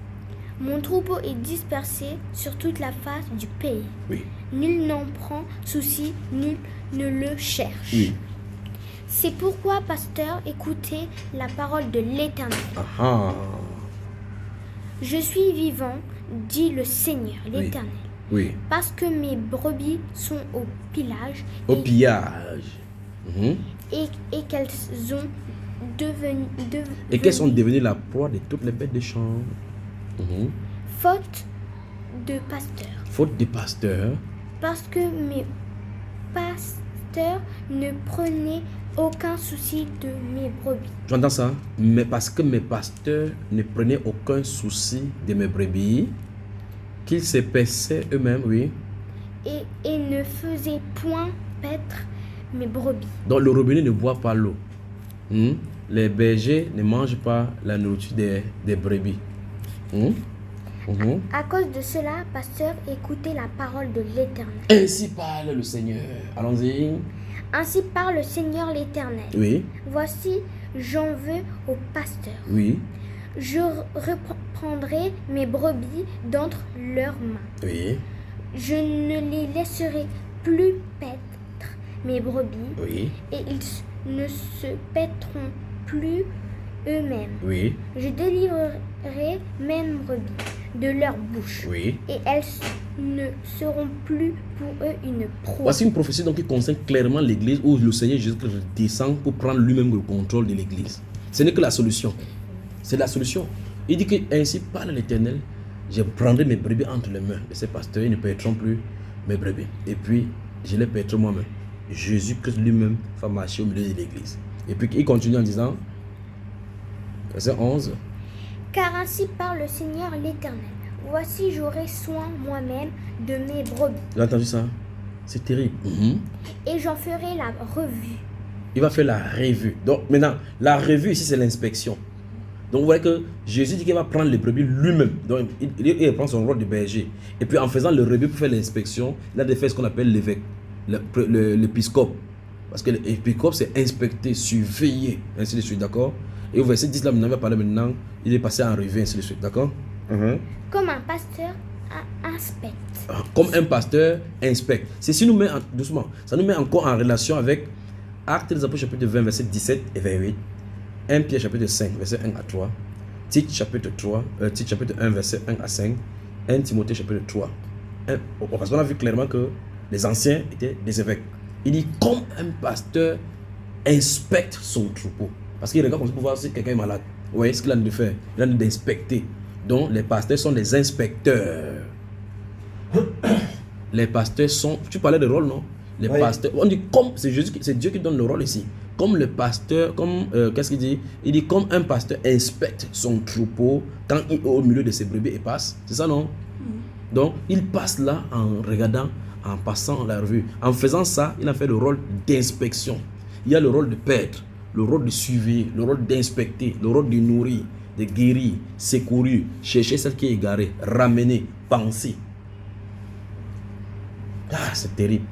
Mon troupeau est dispersé sur toute la face du pays. Oui. Nul n'en prend souci, nul ne le cherche. Oui. C'est pourquoi, pasteur, écoutez la parole de l'Éternel. Ah. Je suis vivant, dit le Seigneur, l'Éternel, Oui. parce que mes brebis sont au pillage Au pillage. Mhm. et qu'elles ont devenu Et qu'elles sont devenues la proie de toutes les bêtes des champs. Mhm. faute de pasteurs. Faute de pasteurs. Parce que mes pasteurs ne prenaient aucun souci de mes brebis. J'entends ça. Mais parce que mes pasteurs ne prenaient aucun souci de mes brebis, qu'ils se paissaient eux-mêmes, oui. Et ne faisaient point paître mes brebis. Donc le robinet ne boit pas l'eau. Les bergers ne mangent pas la nourriture des brebis. À cause de cela, pasteur, écoutez la parole de l'Éternel. Ainsi parle le Seigneur. Allons-y. Ainsi parle le Seigneur l'Éternel. Oui, Voici, j'en veux aux pasteurs. oui, Je reprendrai mes brebis d'entre leurs mains. oui, Je ne les laisserai plus paître mes brebis, oui, et ils ne se paîtront plus eux-mêmes. oui, Je délivrerai mes brebis de leur bouche, oui. et elles ne seront plus pour eux une proie. Voici une prophétie donc qui concerne clairement l'église où le Seigneur Jésus descend pour prendre lui-même le contrôle de l'église. Ce n'est que la solution. C'est la solution. Il dit que ainsi parle l'Éternel, je prendrai mes brebis entre les mains de ces pasteurs, ils ne paîtront plus mes brebis. Et puis, je les paîtrai moi-même. Jésus-Christ lui-même va marcher au milieu de l'église. Et puis, il continue en disant, verset 11, Car ainsi parle le Seigneur l'Éternel. Voici, j'aurai soin moi-même de mes brebis, tu as entendu ça? C'est terrible. et j'en ferai la revue. Il va faire la revue. Donc maintenant, la revue ici, c'est l'inspection. Donc vous voyez que Jésus dit qu'il va prendre les brebis lui-même. Donc il prend son rôle de berger. Et puis en faisant le revue pour faire l'inspection, il a de faire ce qu'on appelle l'évêque, l'épiscope. Parce que l'épiscope, c'est inspecter, surveiller, ainsi de suite, d'accord? Et au verset 10, là, maintenant, il va parler maintenant, il est passé en revue, ainsi de suite, d'accord? Comme un pasteur inspecte. Comme un pasteur inspecte. Ceci nous met, doucement, ça nous met encore en relation avec Actes des Apôtres chapitre 20, verset 17 et 28. 1 Pierre chapitre 5, verset 1 à 3. Tite chapitre 1, verset 1 à 5. 1 Timothée chapitre 3. Parce qu'on a vu clairement que les anciens étaient des évêques. Il dit comme un pasteur inspecte son troupeau. Parce qu'il regarde comme ça pour voir si quelqu'un est malade. Vous voyez ce qu'il a de faire? Il a d'inspecter. Donc les pasteurs sont des inspecteurs. Les pasteurs sont... Tu parlais de rôle, non? Les pasteurs... On dit comme... C'est Dieu qui donne le rôle ici. Comme le pasteur... Comme... qu'est-ce qu'il dit? Il dit comme un pasteur inspecte son troupeau quand il est au milieu de ses brebis et passe. C'est ça, non? Donc, il passe là en regardant, en passant la revue. En faisant ça, il a fait le rôle d'inspection. Il y a le rôle de perdre, le rôle de suivre, le rôle d'inspecter, le rôle de nourrir, de guérir, secourir, chercher celle qui est égarée, ramener, penser. Ah, c'est terrible.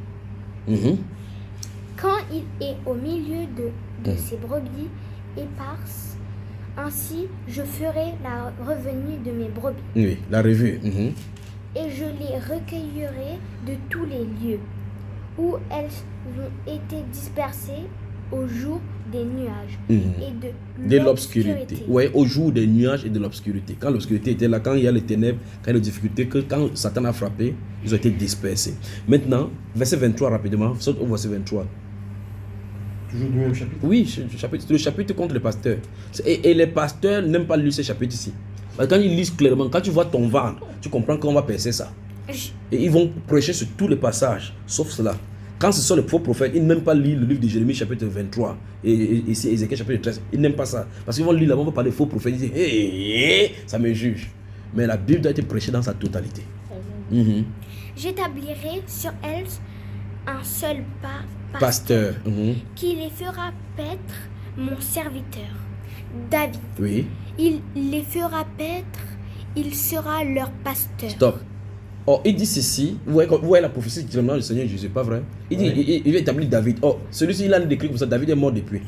Quand il est au milieu de ses brebis éparses, ainsi je ferai la revenue de mes brebis. Oui, la revue. Et je les recueillerai de tous les lieux où elles ont été dispersées au jour des nuages et de l'obscurité. Oui, au jour des nuages et de l'obscurité. Quand l'obscurité était là, quand il y a les ténèbres, quand il y a les difficultés, quand Satan a frappé, ils ont été dispersés. Maintenant, verset 23 rapidement, saute au verset 23. Toujours du même chapitre? Oui, le chapitre contre les pasteurs. Et les pasteurs n'aiment pas lire ce chapitre ici. Parce que quand ils lisent clairement, quand tu vois ton ventre, tu comprends qu'on va percer ça. Et ils vont prêcher sur tous les passages, sauf cela. Quand ce sont les faux prophètes, ils n'aiment pas lire le livre de Jérémie chapitre 23 et Ézéchiel chapitre 13. Ils n'aiment pas ça. Parce qu'ils vont lire là-bas, on va parler de faux prophètes. Ils disent, ça me juge. Mais la Bible doit être prêchée dans sa totalité. J'établirai sur elles un seul pasteur. Qui les fera paître mon serviteur, David. Oui. Il les fera paître, il sera leur pasteur. Stop. Oh, il dit ceci, vous voyez la prophétie du Seigneur Jésus, pas vrai? Il dit, il va établir David. Oh, celui-ci, il a décrit comme ça, David est mort depuis.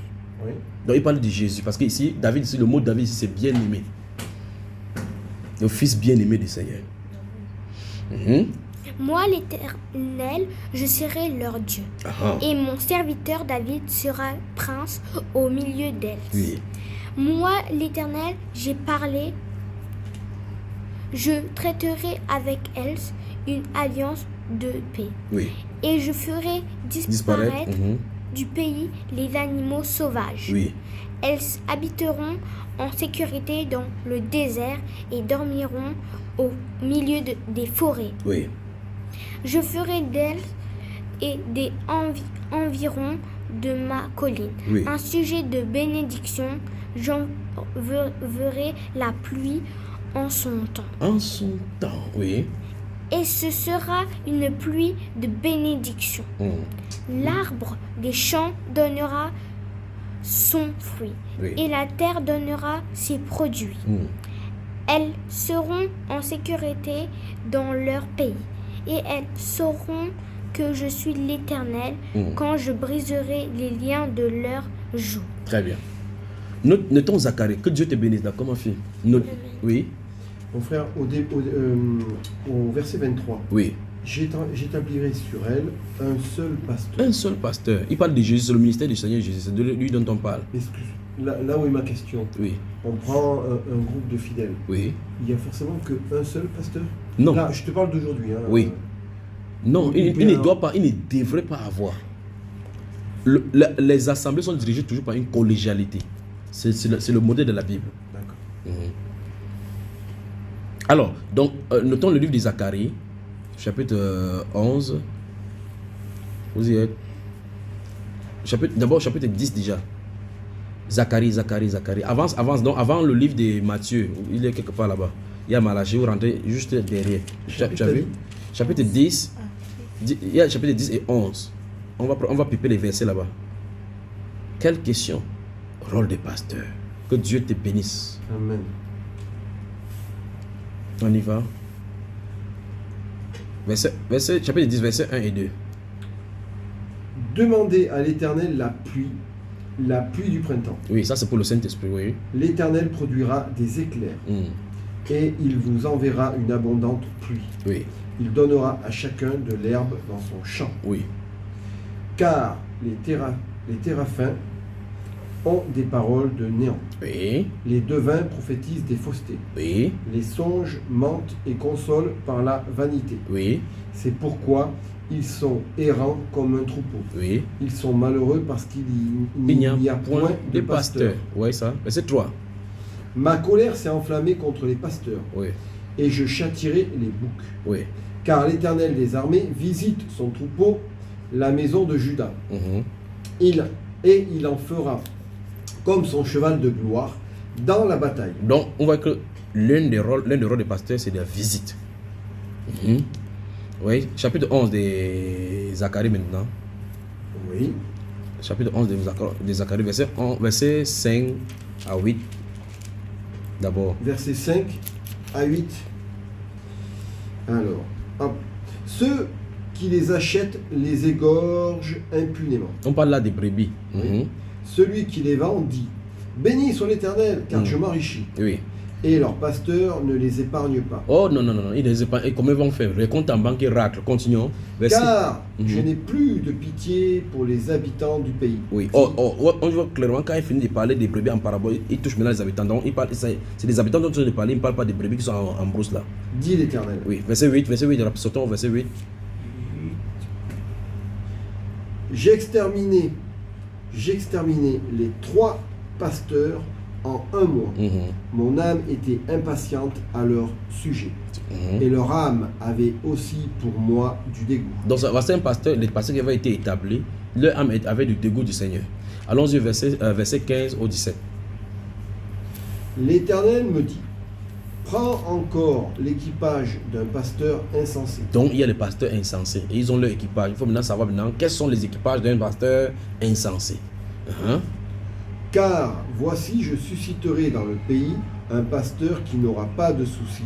Oui. Donc il parle de Jésus, parce que ici, David, ici, le mot David, c'est bien-aimé. Le fils bien-aimé du Seigneur. Moi, l'Éternel, je serai leur Dieu. Et mon serviteur David sera prince au milieu d'elles. Oui. Moi, l'Éternel, j'ai parlé. Je traiterai avec elles une alliance de paix. Oui. Et je ferai disparaître du pays les animaux sauvages. Oui. Elles habiteront en sécurité dans le désert et dormiront au milieu des forêts. Oui. Je ferai d'elles et des environs de ma colline un sujet de bénédiction. J'enverrai la pluie en son temps. En son temps, oui. Et ce sera une pluie de bénédiction. L'arbre des champs donnera son fruit et la terre donnera ses produits. Elles seront en sécurité dans leur pays et elles sauront que je suis l'Éternel quand je briserai les liens de leur joug. Très bien. Notons Zacharie, que Dieu te bénisse là, comment fait? Oui. Mon frère, au verset 23, oui. J'établirai sur elle un seul pasteur. Un seul pasteur. Il parle de Jésus, c'est le ministère du Seigneur Jésus, c'est de lui dont on parle. Là où est ma question. Oui. On prend un groupe de fidèles. Oui. Il y a forcément qu'un seul pasteur? Non. Là, je te parle d'aujourd'hui. Hein. Oui. Non, il ne doit pas, il ne devrait pas avoir. Les assemblées sont dirigées toujours par une collégialité. C'est le modèle de la Bible. D'accord. Alors, donc, notons le livre de Zacharie, chapitre 11. Vous y êtes. D'abord, chapitre 10 déjà. Zacharie. Avance. Donc, avant le livre de Matthieu, il est quelque part là-bas. Il y a Malachie, vous rentrez juste derrière. Tu as vu? Chapitre 10. Il y a chapitre 10 et 11. On va piper les versets là-bas. Quelle question? Rôle de pasteur. Que Dieu te bénisse. Amen. On y va. Chapitre 10, versets 1 et 2. Demandez à l'Éternel la pluie du printemps. Oui, ça c'est pour le Saint-Esprit, oui. L'Éternel produira des éclairs et il vous enverra une abondante pluie. Oui. Il donnera à chacun de l'herbe dans son champ. Oui. Car les téraphins ont des paroles de néant. Oui. Les devins prophétisent des faussetés. Oui. Les songes mentent et consolent par la vanité. Oui. C'est pourquoi ils sont errants comme un troupeau. Oui. Ils sont malheureux parce qu'il n'y a point de pasteurs. Oui, ça. Verset 3. Ma colère s'est enflammée contre les pasteurs. Oui. Et je châtierai les boucs. Oui. Car l'Éternel des armées visite son troupeau, la maison de Juda. Il en fera comme son cheval de gloire dans la bataille. Donc, on voit que l'un des rôles des pasteurs, c'est la visite. Oui, chapitre 11 de Zacharie maintenant. Oui. Chapitre 11 de Zacharie, verset 5 à 8. D'abord. Versets 5 à 8. Alors, hop. Ceux qui les achètent les égorgent impunément. On parle là des brebis. Oui. Celui qui les vend dit: béni soit l'Éternel, car je m'enrichis. Oui. Et leur pasteur ne les épargne pas. Oh non, ils les épargnent. Et comment ils vont faire? Les comptes en banque raclent. Continuons. Verset. Car je n'ai plus de pitié pour les habitants du pays. Oui. On voit clairement quand il finit de parler des brebis en parabole, il touche maintenant les habitants. Donc, c'est des habitants dont il de parler, il ne parle pas des brebis qui sont en brousse là. Dit l'Éternel. Oui. Verset 8, sortons au verset 8. J'ai exterminé les 3 pasteurs en un mois. Mon âme était impatiente à leur sujet. Et leur âme avait aussi pour moi du dégoût. Donc, c'est un pasteur, les pasteurs qui avaient été établis, leur âme avait du dégoût du Seigneur. Allons-y, verset 15 au 17. L'Éternel me dit: prends encore l'équipage d'un pasteur insensé. Donc, il y a les pasteurs insensés. Et ils ont leur équipage. Il faut maintenant savoir quels sont les équipages d'un pasteur insensé. Car voici, je susciterai dans le pays un pasteur qui n'aura pas de souci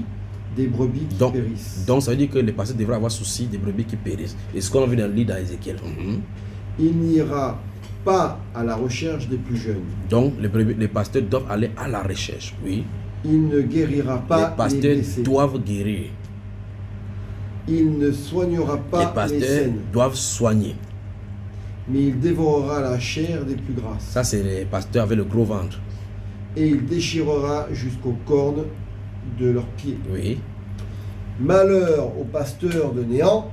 des brebis qui périssent. Donc, ça veut dire que les pasteurs devraient avoir souci des brebis qui périssent. Et ce qu'on vient de lire dans Ézéchiel. Il n'ira pas à la recherche des plus jeunes. Donc, les pasteurs doivent aller à la recherche. Oui. Il ne guérira pas les pasteurs les blessés. Doivent guérir. Il ne soignera pas les pasteurs saines. Doivent soigner. Mais il dévorera la chair des plus grasses. Ça, c'est les pasteurs avec le gros ventre. Et il déchirera jusqu'aux cornes de leurs pieds. Oui. Malheur au pasteur de Néant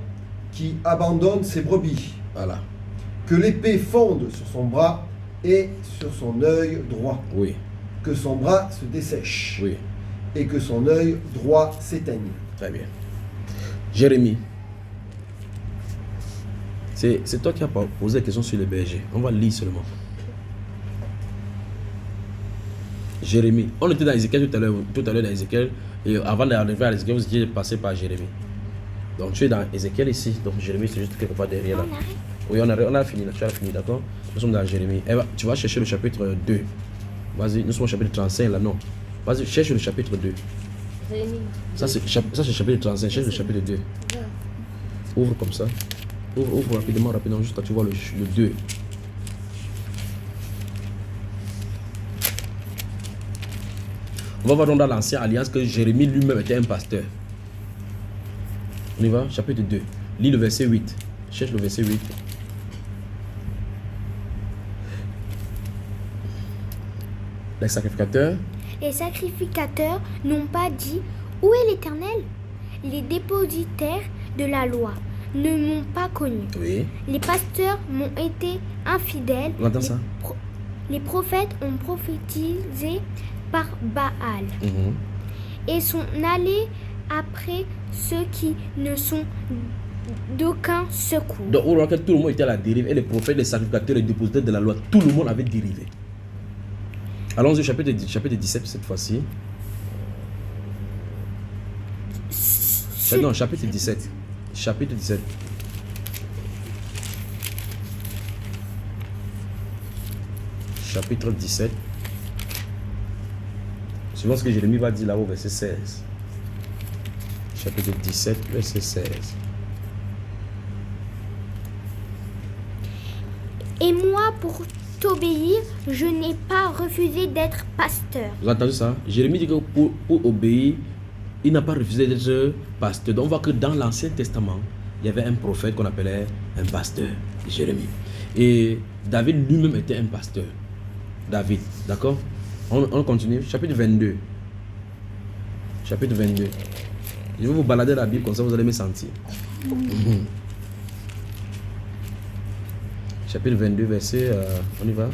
qui abandonne ses brebis. Voilà. Que l'épée fonde sur son bras et sur son œil droit. Oui. Que son bras se dessèche. Oui. Et que son œil droit s'éteigne. Très bien. Jérémie. C'est toi qui as posé la question sur les bergers. On va lire seulement. Jérémie. On était dans Ézéchiel tout à l'heure dans Ézéchiel. Et avant d'arriver à Ézéchiel, vous étiez passé par Jérémie. Donc tu es dans Ézéchiel ici. Donc Jérémie, c'est juste quelque part derrière là. Oui, on a fini. Tu as fini, d'accord? Nous sommes dans Jérémie. Tu vas chercher le chapitre 2. Vas-y, nous sommes au chapitre 35 là, non. Vas-y, cherche le chapitre 2. Ça c'est le chapitre 35. Cherche le chapitre 2. Ouvre comme ça. Ouvre rapidement, juste quand tu vois le 2. On va voir donc dans l'ancienne alliance que Jérémie lui-même était un pasteur. On y va, chapitre 2. Lis le verset 8. Cherche le verset 8. Les sacrificateurs. Les sacrificateurs n'ont pas dit: où est l'Éternel? Les dépositaires de la loi ne m'ont pas connu. Oui. Les pasteurs m'ont été infidèles. On entend ça. Les prophètes ont prophétisé par Baal et sont allés après ceux qui ne sont d'aucun secours. Donc, on voit que tout le monde était à la dérive. Et les prophètes, les sacrificateurs, les dépositaires de la loi, tout le monde avait dérivé. Allons-y au chapitre 17 cette fois-ci. Non, chapitre 17. Chapitre 17. Chapitre 17. Suivant ce que Jérémie va dire là-haut, verset 16. Chapitre 17, verset 16. Et moi, pour t'obéir, je n'ai pas refusé d'être pasteur. Vous entendez ça? Jérémie dit que pour obéir, il n'a pas refusé d'être pasteur. Donc on voit que dans l'Ancien Testament, il y avait un prophète qu'on appelait un pasteur, Jérémie. Et David lui-même était un pasteur. David, d'accord? On continue. Chapitre 22. Chapitre 22. Je vais vous balader la Bible comme ça, vous allez me sentir. Chapitre 22, verset... on y va.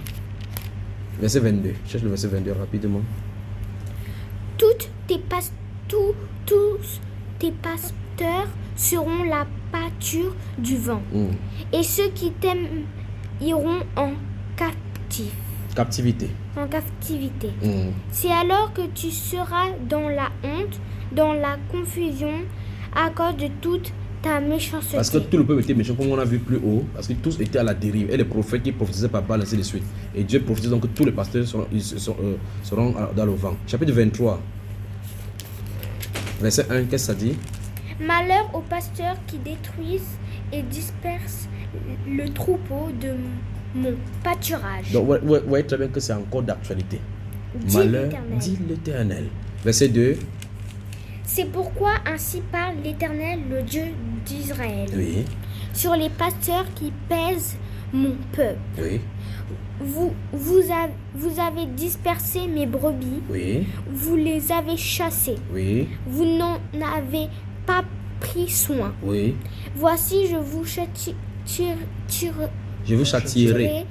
Verset 22. Cherche le verset 22 rapidement. Tous tes pasteurs seront la pâture du vent. Et ceux qui t'aiment iront en captivité. C'est alors que tu seras dans la honte, dans la confusion, à cause de toute ta méchanceté. Parce que tout le peuple était méchant, comme on a vu plus haut, parce que tous étaient à la dérive. Et les prophètes qui prophétisaient par Baal, ainsi de suite. Et Dieu prophétise donc que tous les pasteurs seront dans le vent. Chapitre 23, verset 1, qu'est-ce que ça dit? Malheur aux pasteurs qui détruisent et dispersent le troupeau de mon pâturage. Donc, vous voyez très bien que c'est encore d'actualité. Dit Malheur, l'Éternel. dit l'Éternel. Verset 2. C'est pourquoi ainsi parle l'Éternel, le Dieu d'Israël, Oui, sur les pasteurs qui pèsent mon peuple. oui, Vous avez dispersé mes brebis, oui, vous les avez chassées, oui, vous n'en avez pas pris soin. oui. Voici, je vous Je vous châtierai.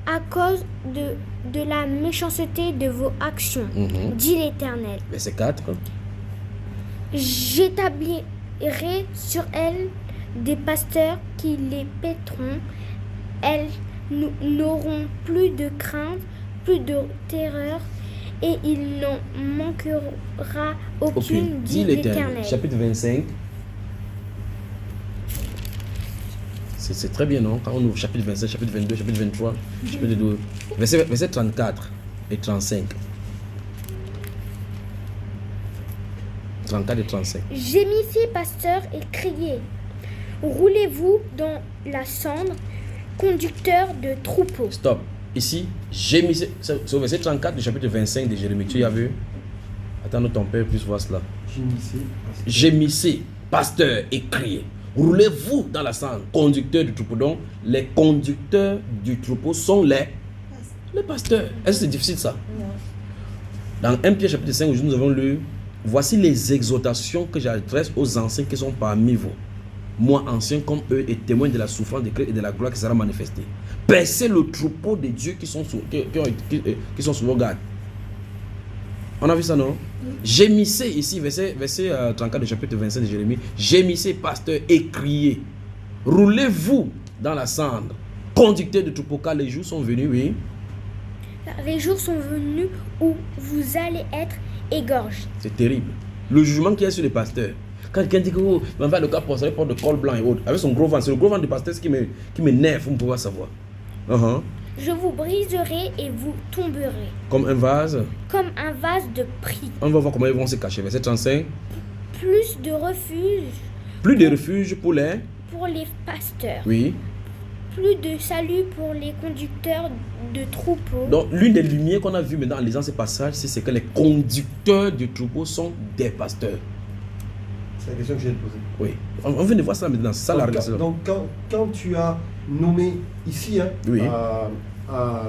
à cause de la méchanceté de vos actions, dit l'Éternel. Verset 4. J'établirai sur elles des pasteurs qui les paîtront. Elles n'auront plus de crainte, plus de terreur, et il n'en manquera aucune, dit l'Éternel. Chapitre 25. C'est très bien, non? Quand on ouvre chapitre 25, chapitre 22, chapitre 23, chapitre 12, verset 34 et 35. 34 et 35. Gémissez, pasteurs, et criez. Roulez-vous dans la cendre, conducteurs de troupeaux. Stop. Ici, gémissez. C'est au verset 34 du chapitre 25 de Jérémie. Tu y as vu? Attends, que ton père puisse voir cela. Gémissez, pasteur, et criez. Roulez-vous dans la cendre, conducteurs du troupeau. Donc, les conducteurs du troupeau sont les pasteurs. Est-ce que c'est difficile ça? Non. Dans 1 Pierre chapitre 5, nous avons lu: voici les exhortations que j'adresse aux anciens qui sont parmi vous. Moi, ancien comme eux, et témoin de la souffrance de Christ et de la gloire qui sera manifestée. Percez le troupeau de Dieu qui sont sous vos gardes. On a vu ça, non? Gémissez ici, verset 34 du chapitre 25 de Jérémie. Gémissez, pasteur, et criez. Roulez-vous dans la cendre, conducteurs de troupeau, car les jours sont venus, oui. Les jours sont venus où vous allez être égorgés. C'est terrible. Le jugement qu'il y a sur les pasteurs. Quand quelqu'un dit que oh, on va le cas pour ça, porte de col blanc et autres, avec son gros ventre, c'est le gros ventre du pasteur qui m'énerve, vous ne pouvez pas savoir. Je vous briserai et vous tomberez. Comme un vase. Comme un vase de prix. On va voir comment ils vont se cacher. Verset 35. Plus de refuge. Plus de refuge pour les pasteurs. Oui. Plus de salut pour les conducteurs de troupeaux. Donc, l'une des lumières qu'on a vues maintenant en lisant ces passages, c'est que les conducteurs du troupeau sont des pasteurs. C'est la question que j'ai posée. Oui. On vient de voir ça maintenant. C'est ça la relation. Donc, quand tu as nommé ici, hein, oui. à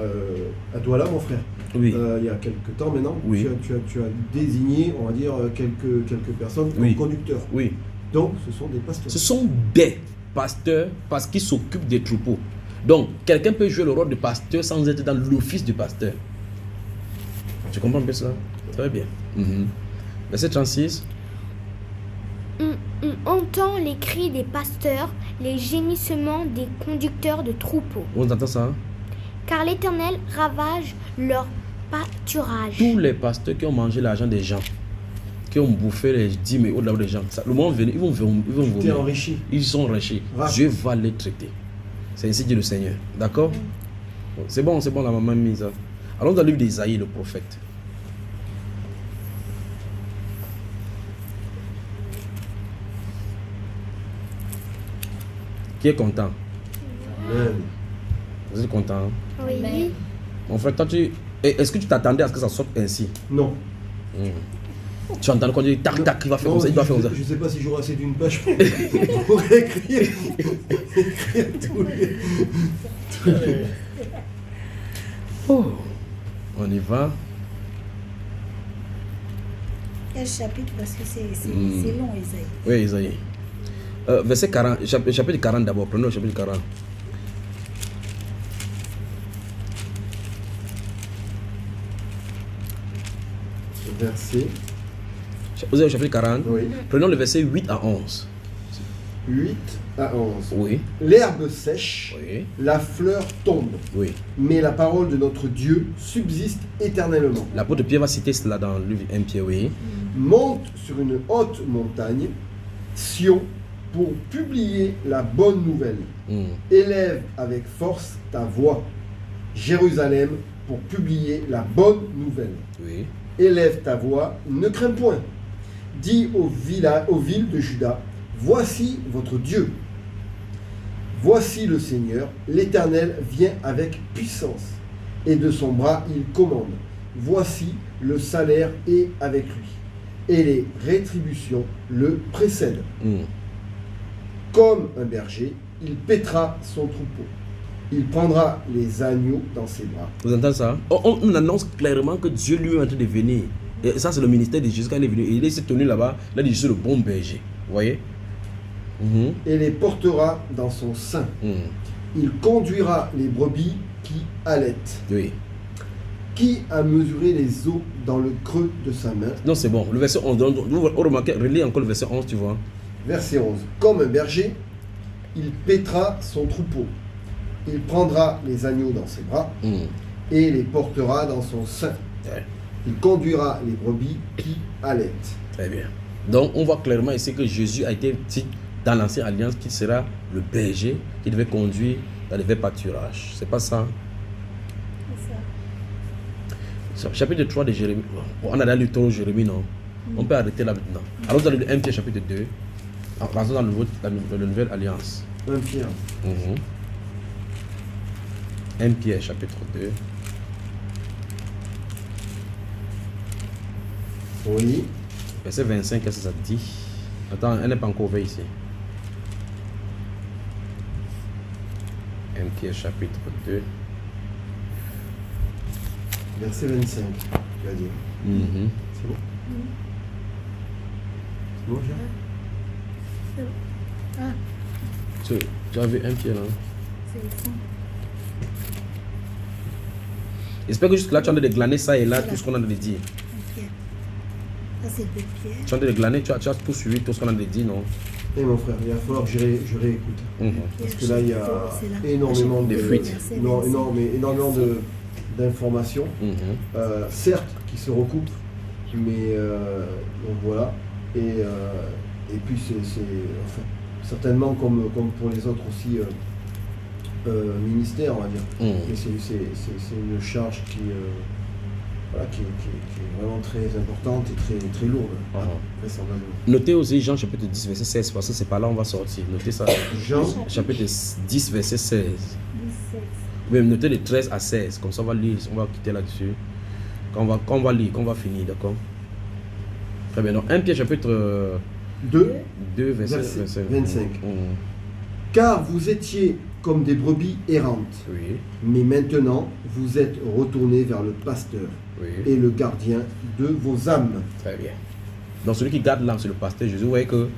Douala, mon frère, oui. Il y a quelques temps maintenant, oui. tu as désigné, on va dire, quelques personnes comme conducteurs. Oui. Donc, ce sont des pasteurs. Ce sont des pasteurs parce qu'ils s'occupent des troupeaux. Donc, quelqu'un peut jouer le rôle de pasteur sans être dans l'office du pasteur. Tu comprends un peu cela? Très bien. Verset 36. On entend les cris des pasteurs, les gémissements des conducteurs de troupeaux. On entend ça? Car l'Éternel ravage leur pâturage. Tous les pasteurs qui ont mangé l'argent des gens, qui ont bouffé les dîmes et au-delà des gens, ça, le moment venu, ils vont vomir. Enrichis. Ils sont enrichis. Dieu va les traiter. C'est ainsi dit le Seigneur. D'accord? C'est bon, la maman mise. Allons dans le livre d'Isaïe, le prophète. Qui est content? Amen. Vous êtes content? Hein? Oui. Mon frère, est-ce que tu t'attendais à ce que ça sorte ainsi? Non. Tu entends quand il dit tac tac, il va faire comme ça, il doit faire comme ça. Je ne sais pas si j'aurai assez d'une page pour écrire tous les... Oh, on y va. Quel chapitre? Parce que c'est long, Isaïe. Oui, Isaïe. Verset 40, chapitre 40 d'abord, prenons le chapitre 40. Verset. Vous avez le chapitre 40? Oui. Prenons le verset 8 à 11. 8 à 11. Oui. L'herbe sèche, Oui. la fleur tombe, Oui. mais la parole de notre Dieu subsiste éternellement. L'apôtre Pierre va citer cela dans le livre 1 Pierre, oui. Monte sur une haute montagne, Sion, pour publier la bonne nouvelle. Élève avec force ta voix. Jérusalem, pour publier la bonne nouvelle. Oui. Élève ta voix, ne crains point. Dis aux villes de Juda, voici votre Dieu. Voici le Seigneur, l'Éternel vient avec puissance, et de son bras il commande. Voici le salaire est avec lui, et les rétributions le précèdent. Comme un berger, il paîtra son troupeau. Il prendra les agneaux dans ses bras. Vous entendez ça? On annonce clairement que Dieu lui est en train de venir. Et ça, c'est le ministère de Jésus quand il est venu. Il s'est tenu là-bas. Là, il dit, je suis le bon berger. Vous voyez? Et les portera dans son sein. Il conduira les brebis qui allaitent. Oui. Qui a mesuré les eaux dans le creux de sa main? Non, c'est bon. Le verset 11. Vous remarquez, relis encore le verset 11, tu vois. Verset 11. Comme un berger, il paîtra son troupeau. Il prendra les agneaux dans ses bras et les portera dans son sein. Ouais. Il conduira les brebis qui allaitent. Très bien. Donc, on voit clairement ici que Jésus a été dit dans l'Ancienne Alliance qu'il sera le berger qui devait conduire dans les verts pâturages. C'est pas ça? C'est ça. Chapitre 3 de Jérémie. On a dans le tour Jérémie, non? On peut arrêter là maintenant. Allons dans le 1 Pierre chapitre 2. Passons dans la nouvelle alliance. 1 Pierre. 1 Pierre chapitre 2. Oui. Verset 25, qu'est-ce que ça dit? Attends, elle n'est pas encore ouverte ici. 1 Pierre chapitre 2. Verset 25. Tu vas dire. C'est bon. C'est bon, Pierre? Tu as vu 1 Pierre là? C'est ici. J'espère que jusque-là, tu es en train de glaner ça et là, tout ce qu'on a dit. Ok. Ça, c'est 2 Pierre. Tu es en train de glaner, tu as tout suivi, tout ce qu'on a dit, non? Et mon frère, il va falloir que je réécoute. Parce que là, il y a C'est là. énormément Des fuites. énormément d'informations. Certes, qui se recoupent, mais donc voilà. Et puis, enfin, certainement comme pour les autres aussi ministères, on va dire. Et c'est une charge qui est vraiment très importante et très lourde, vraisemblablement. Notez aussi Jean chapitre 10, verset 16, parce que c'est par là on va sortir. Notez ça. Jean Chapitre 10, verset 16. 17. Oui, notez de 13 à 16, comme ça on va lire, on va quitter là-dessus. Quand on va lire, quand on va finir, d'accord? Très bien. Donc 1 Pierre chapitre 2 verset 25. Car vous étiez comme des brebis errantes, Oui, mais maintenant vous êtes retournés vers le pasteur oui. et le gardien de vos âmes. Très bien. Donc celui qui garde l'âme, c'est le pasteur Jésus. Vous voyez que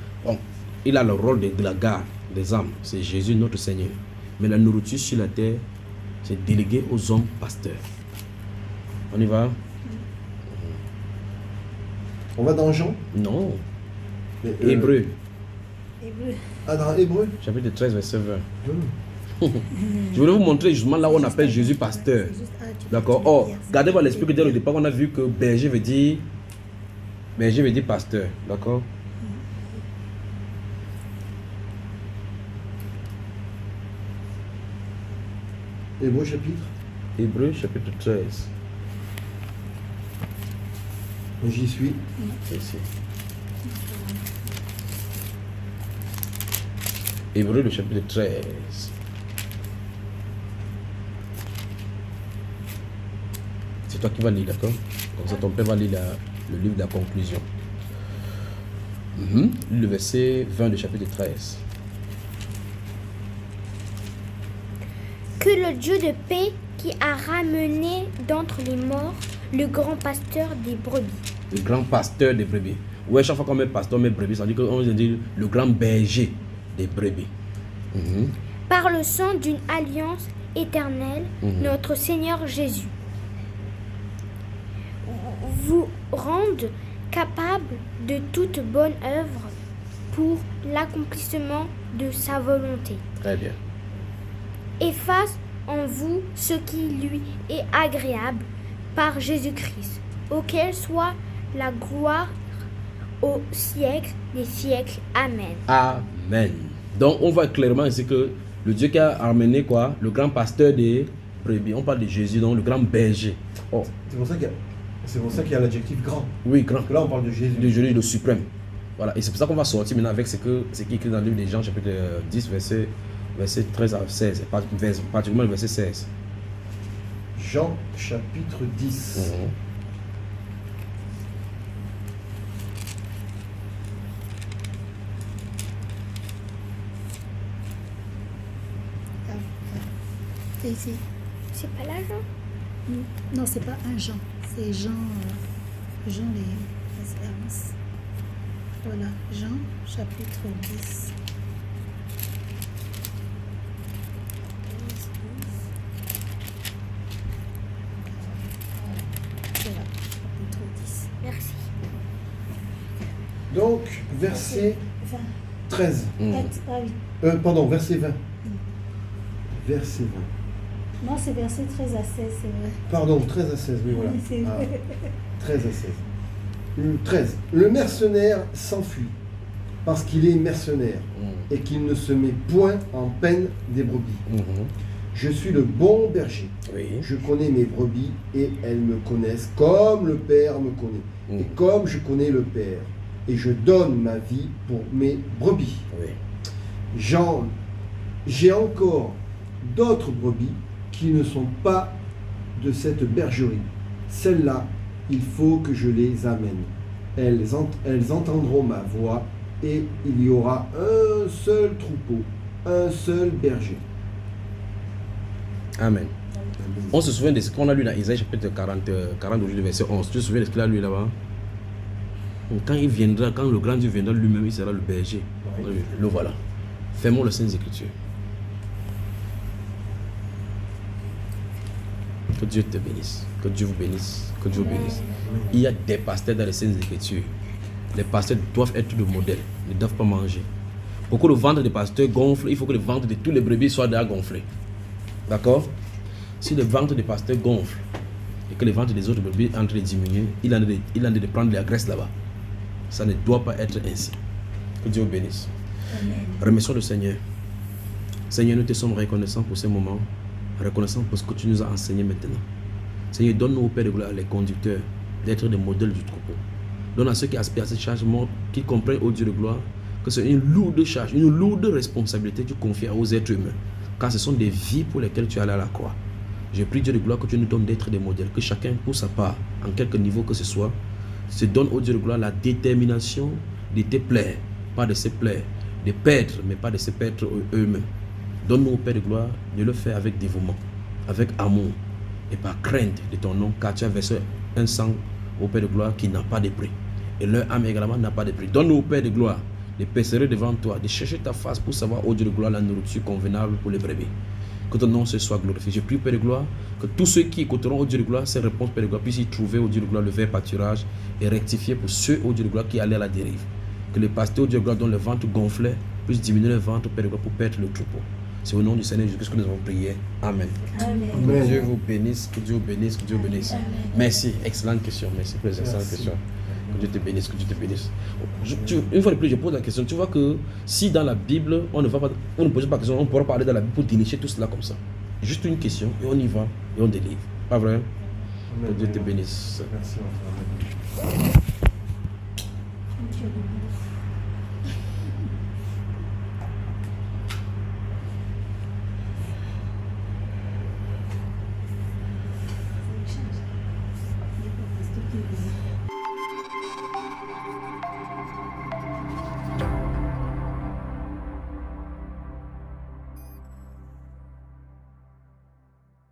il a le rôle de la garde des âmes. C'est Jésus notre Seigneur. Mais la nourriture sur la terre, c'est délégué aux hommes pasteurs. On y va? On va dans Jean? Non. Mais, Hébreu, Hébreu. Ah, dans Hébreu? chapitre 13, verset 20. Hum. Je voulais vous montrer justement là où on appelle Jésus pasteur. C'est juste- tu- D'accord? tu Or, veux dire ça. gardez votre esprit que dès le départ, on a vu que berger veut dire pasteur. D'accord? Hébreu chapitre? Hébreu, chapitre 13. J'y suis. C'est ici. Hébreu, le chapitre 13. C'est toi qui vas lire, d'accord? Comme ça, ton père va lire le livre de la conclusion. Le verset 20 du chapitre 13. Que le Dieu de paix qui a ramené d'entre les morts le grand pasteur des brebis. Le grand pasteur des brebis. Ouais, chaque fois qu'on met pasteur, on met brebis, ça veut dire qu'on dit le grand berger des brebis. Par le sang d'une alliance éternelle, notre Seigneur Jésus, vous rende capable de toute bonne œuvre pour l'accomplissement de sa volonté. Très bien. Et fasse en vous ce qui lui est agréable par Jésus-Christ, auquel soit la gloire au siècle des siècles. Amen. Amen. Donc, on voit clairement ici que le Dieu qui a amené quoi? Le grand pasteur des brebis. On parle de Jésus, donc le grand berger. Oh. C'est pour ça qu'il y a l'adjectif grand. Oui, grand. Parce que là, on parle de Jésus. De Jésus, le suprême. Voilà. Et c'est pour ça qu'on va sortir maintenant avec ce qui est écrit dans le livre des Jean, chapitre 10, verset 13 à 16. Particulièrement le verset 16. Jean, chapitre 10. C'est ici. C'est pas là, Jean? Non, c'est pas un Jean. C'est Jean. Jean les références. Voilà, Jean, chapitre 10. Voilà, chapitre 10. Merci. Donc, verset 20. 13. Ah oui. Pardon, verset 20. Verset 20. Non, c'est verset 13 à 16, c'est vrai. Pardon, 13 à 16, oui, voilà. Oui, c'est vrai. 13 à 16. 13. Le mercenaire s'enfuit parce qu'il est mercenaire et qu'il ne se met point en peine des brebis. Je suis le bon berger. Oui. Je connais mes brebis et elles me connaissent comme le Père me connaît. Et comme je connais le Père. Et je donne ma vie pour mes brebis. Oui. J'ai encore d'autres brebis qui ne sont pas de cette bergerie. Celles-là, il faut que je les amène. Elles entendront ma voix et il y aura un seul troupeau, un seul berger. Amen. On se souvient de ce qu'on a lu dans Isaïe chapitre 40 aujourd'hui, verset 11. Tu te souviens de ce qu'il a lu là-bas? Quand il viendra, quand le grand Dieu viendra lui-même, il sera le berger. Oui. Le voilà. Fermons les Saintes Écritures. Que Dieu te bénisse. Que Dieu vous bénisse. Que Dieu vous bénisse. Il y a des pasteurs dans les Saintes Écritures. Les pasteurs doivent être de modèle. Ils ne doivent pas manger. Pour que le ventre des pasteurs gonfle, il faut que le ventre de tous les brebis soit déjà gonflé. D'accord? Si le ventre des pasteurs gonfle et que le ventre des autres brebis est en train de diminuer, il en est de prendre de la graisse là-bas. Ça ne doit pas être ainsi. Que Dieu vous bénisse. Amen. Remercions le Seigneur. Seigneur, nous te sommes reconnaissants pour ce moment. Reconnaissants pour ce que tu nous as enseigné maintenant. Seigneur, donne-nous au Père de gloire les conducteurs d'être des modèles du troupeau. Donne à ceux qui aspirent à cette charge, qui comprennent au Dieu de gloire, que c'est une lourde charge, une lourde responsabilité que tu confies aux êtres humains. Car ce sont des vies pour lesquelles tu es allé à la croix. Je prie Dieu de gloire que tu nous donnes d'être des modèles, que chacun pour sa part, en quelque niveau que ce soit, se donne au Dieu de gloire la détermination de te plaire, pas de se plaire, de perdre, mais pas de se perdre eux-mêmes. Donne-nous au Père de gloire de le faire avec dévouement, avec amour et par crainte de ton nom, car tu as versé un sang au Père de gloire qui n'a pas de prix. Et leur âme également n'a pas de prix. Donne-nous au Père de gloire de persévérer devant toi, de chercher ta face pour savoir, au Dieu de gloire, la nourriture convenable pour les brebis. Que ton nom se soit glorifié. Je prie, Père de gloire, que tous ceux qui écouteront au Dieu de gloire ces réponses, Père de gloire, puissent y trouver au Dieu de gloire le vrai pâturage et rectifier pour ceux au Dieu de gloire qui allaient à la dérive. Que les pasteurs au Dieu de gloire dont le ventre gonflait puissent diminuer le ventre, Père de gloire, pour perdre le troupeau. C'est au nom du Seigneur Jésus que nous avons prié. Amen. Amen. Que Dieu vous bénisse, que Dieu vous bénisse, que Dieu vous bénisse. Amen. Merci, excellente question. Merci pour les excellentes questions. Que Dieu te bénisse, que Dieu te bénisse. Une fois de plus, je pose la question. Tu vois que si dans la Bible, on ne pose pas la question, on pourra parler dans la Bible pour dénicher tout cela comme ça. Juste une question et on y va et on délivre. Pas vrai? Que Dieu te bénisse. Merci, Change. Il y a pas de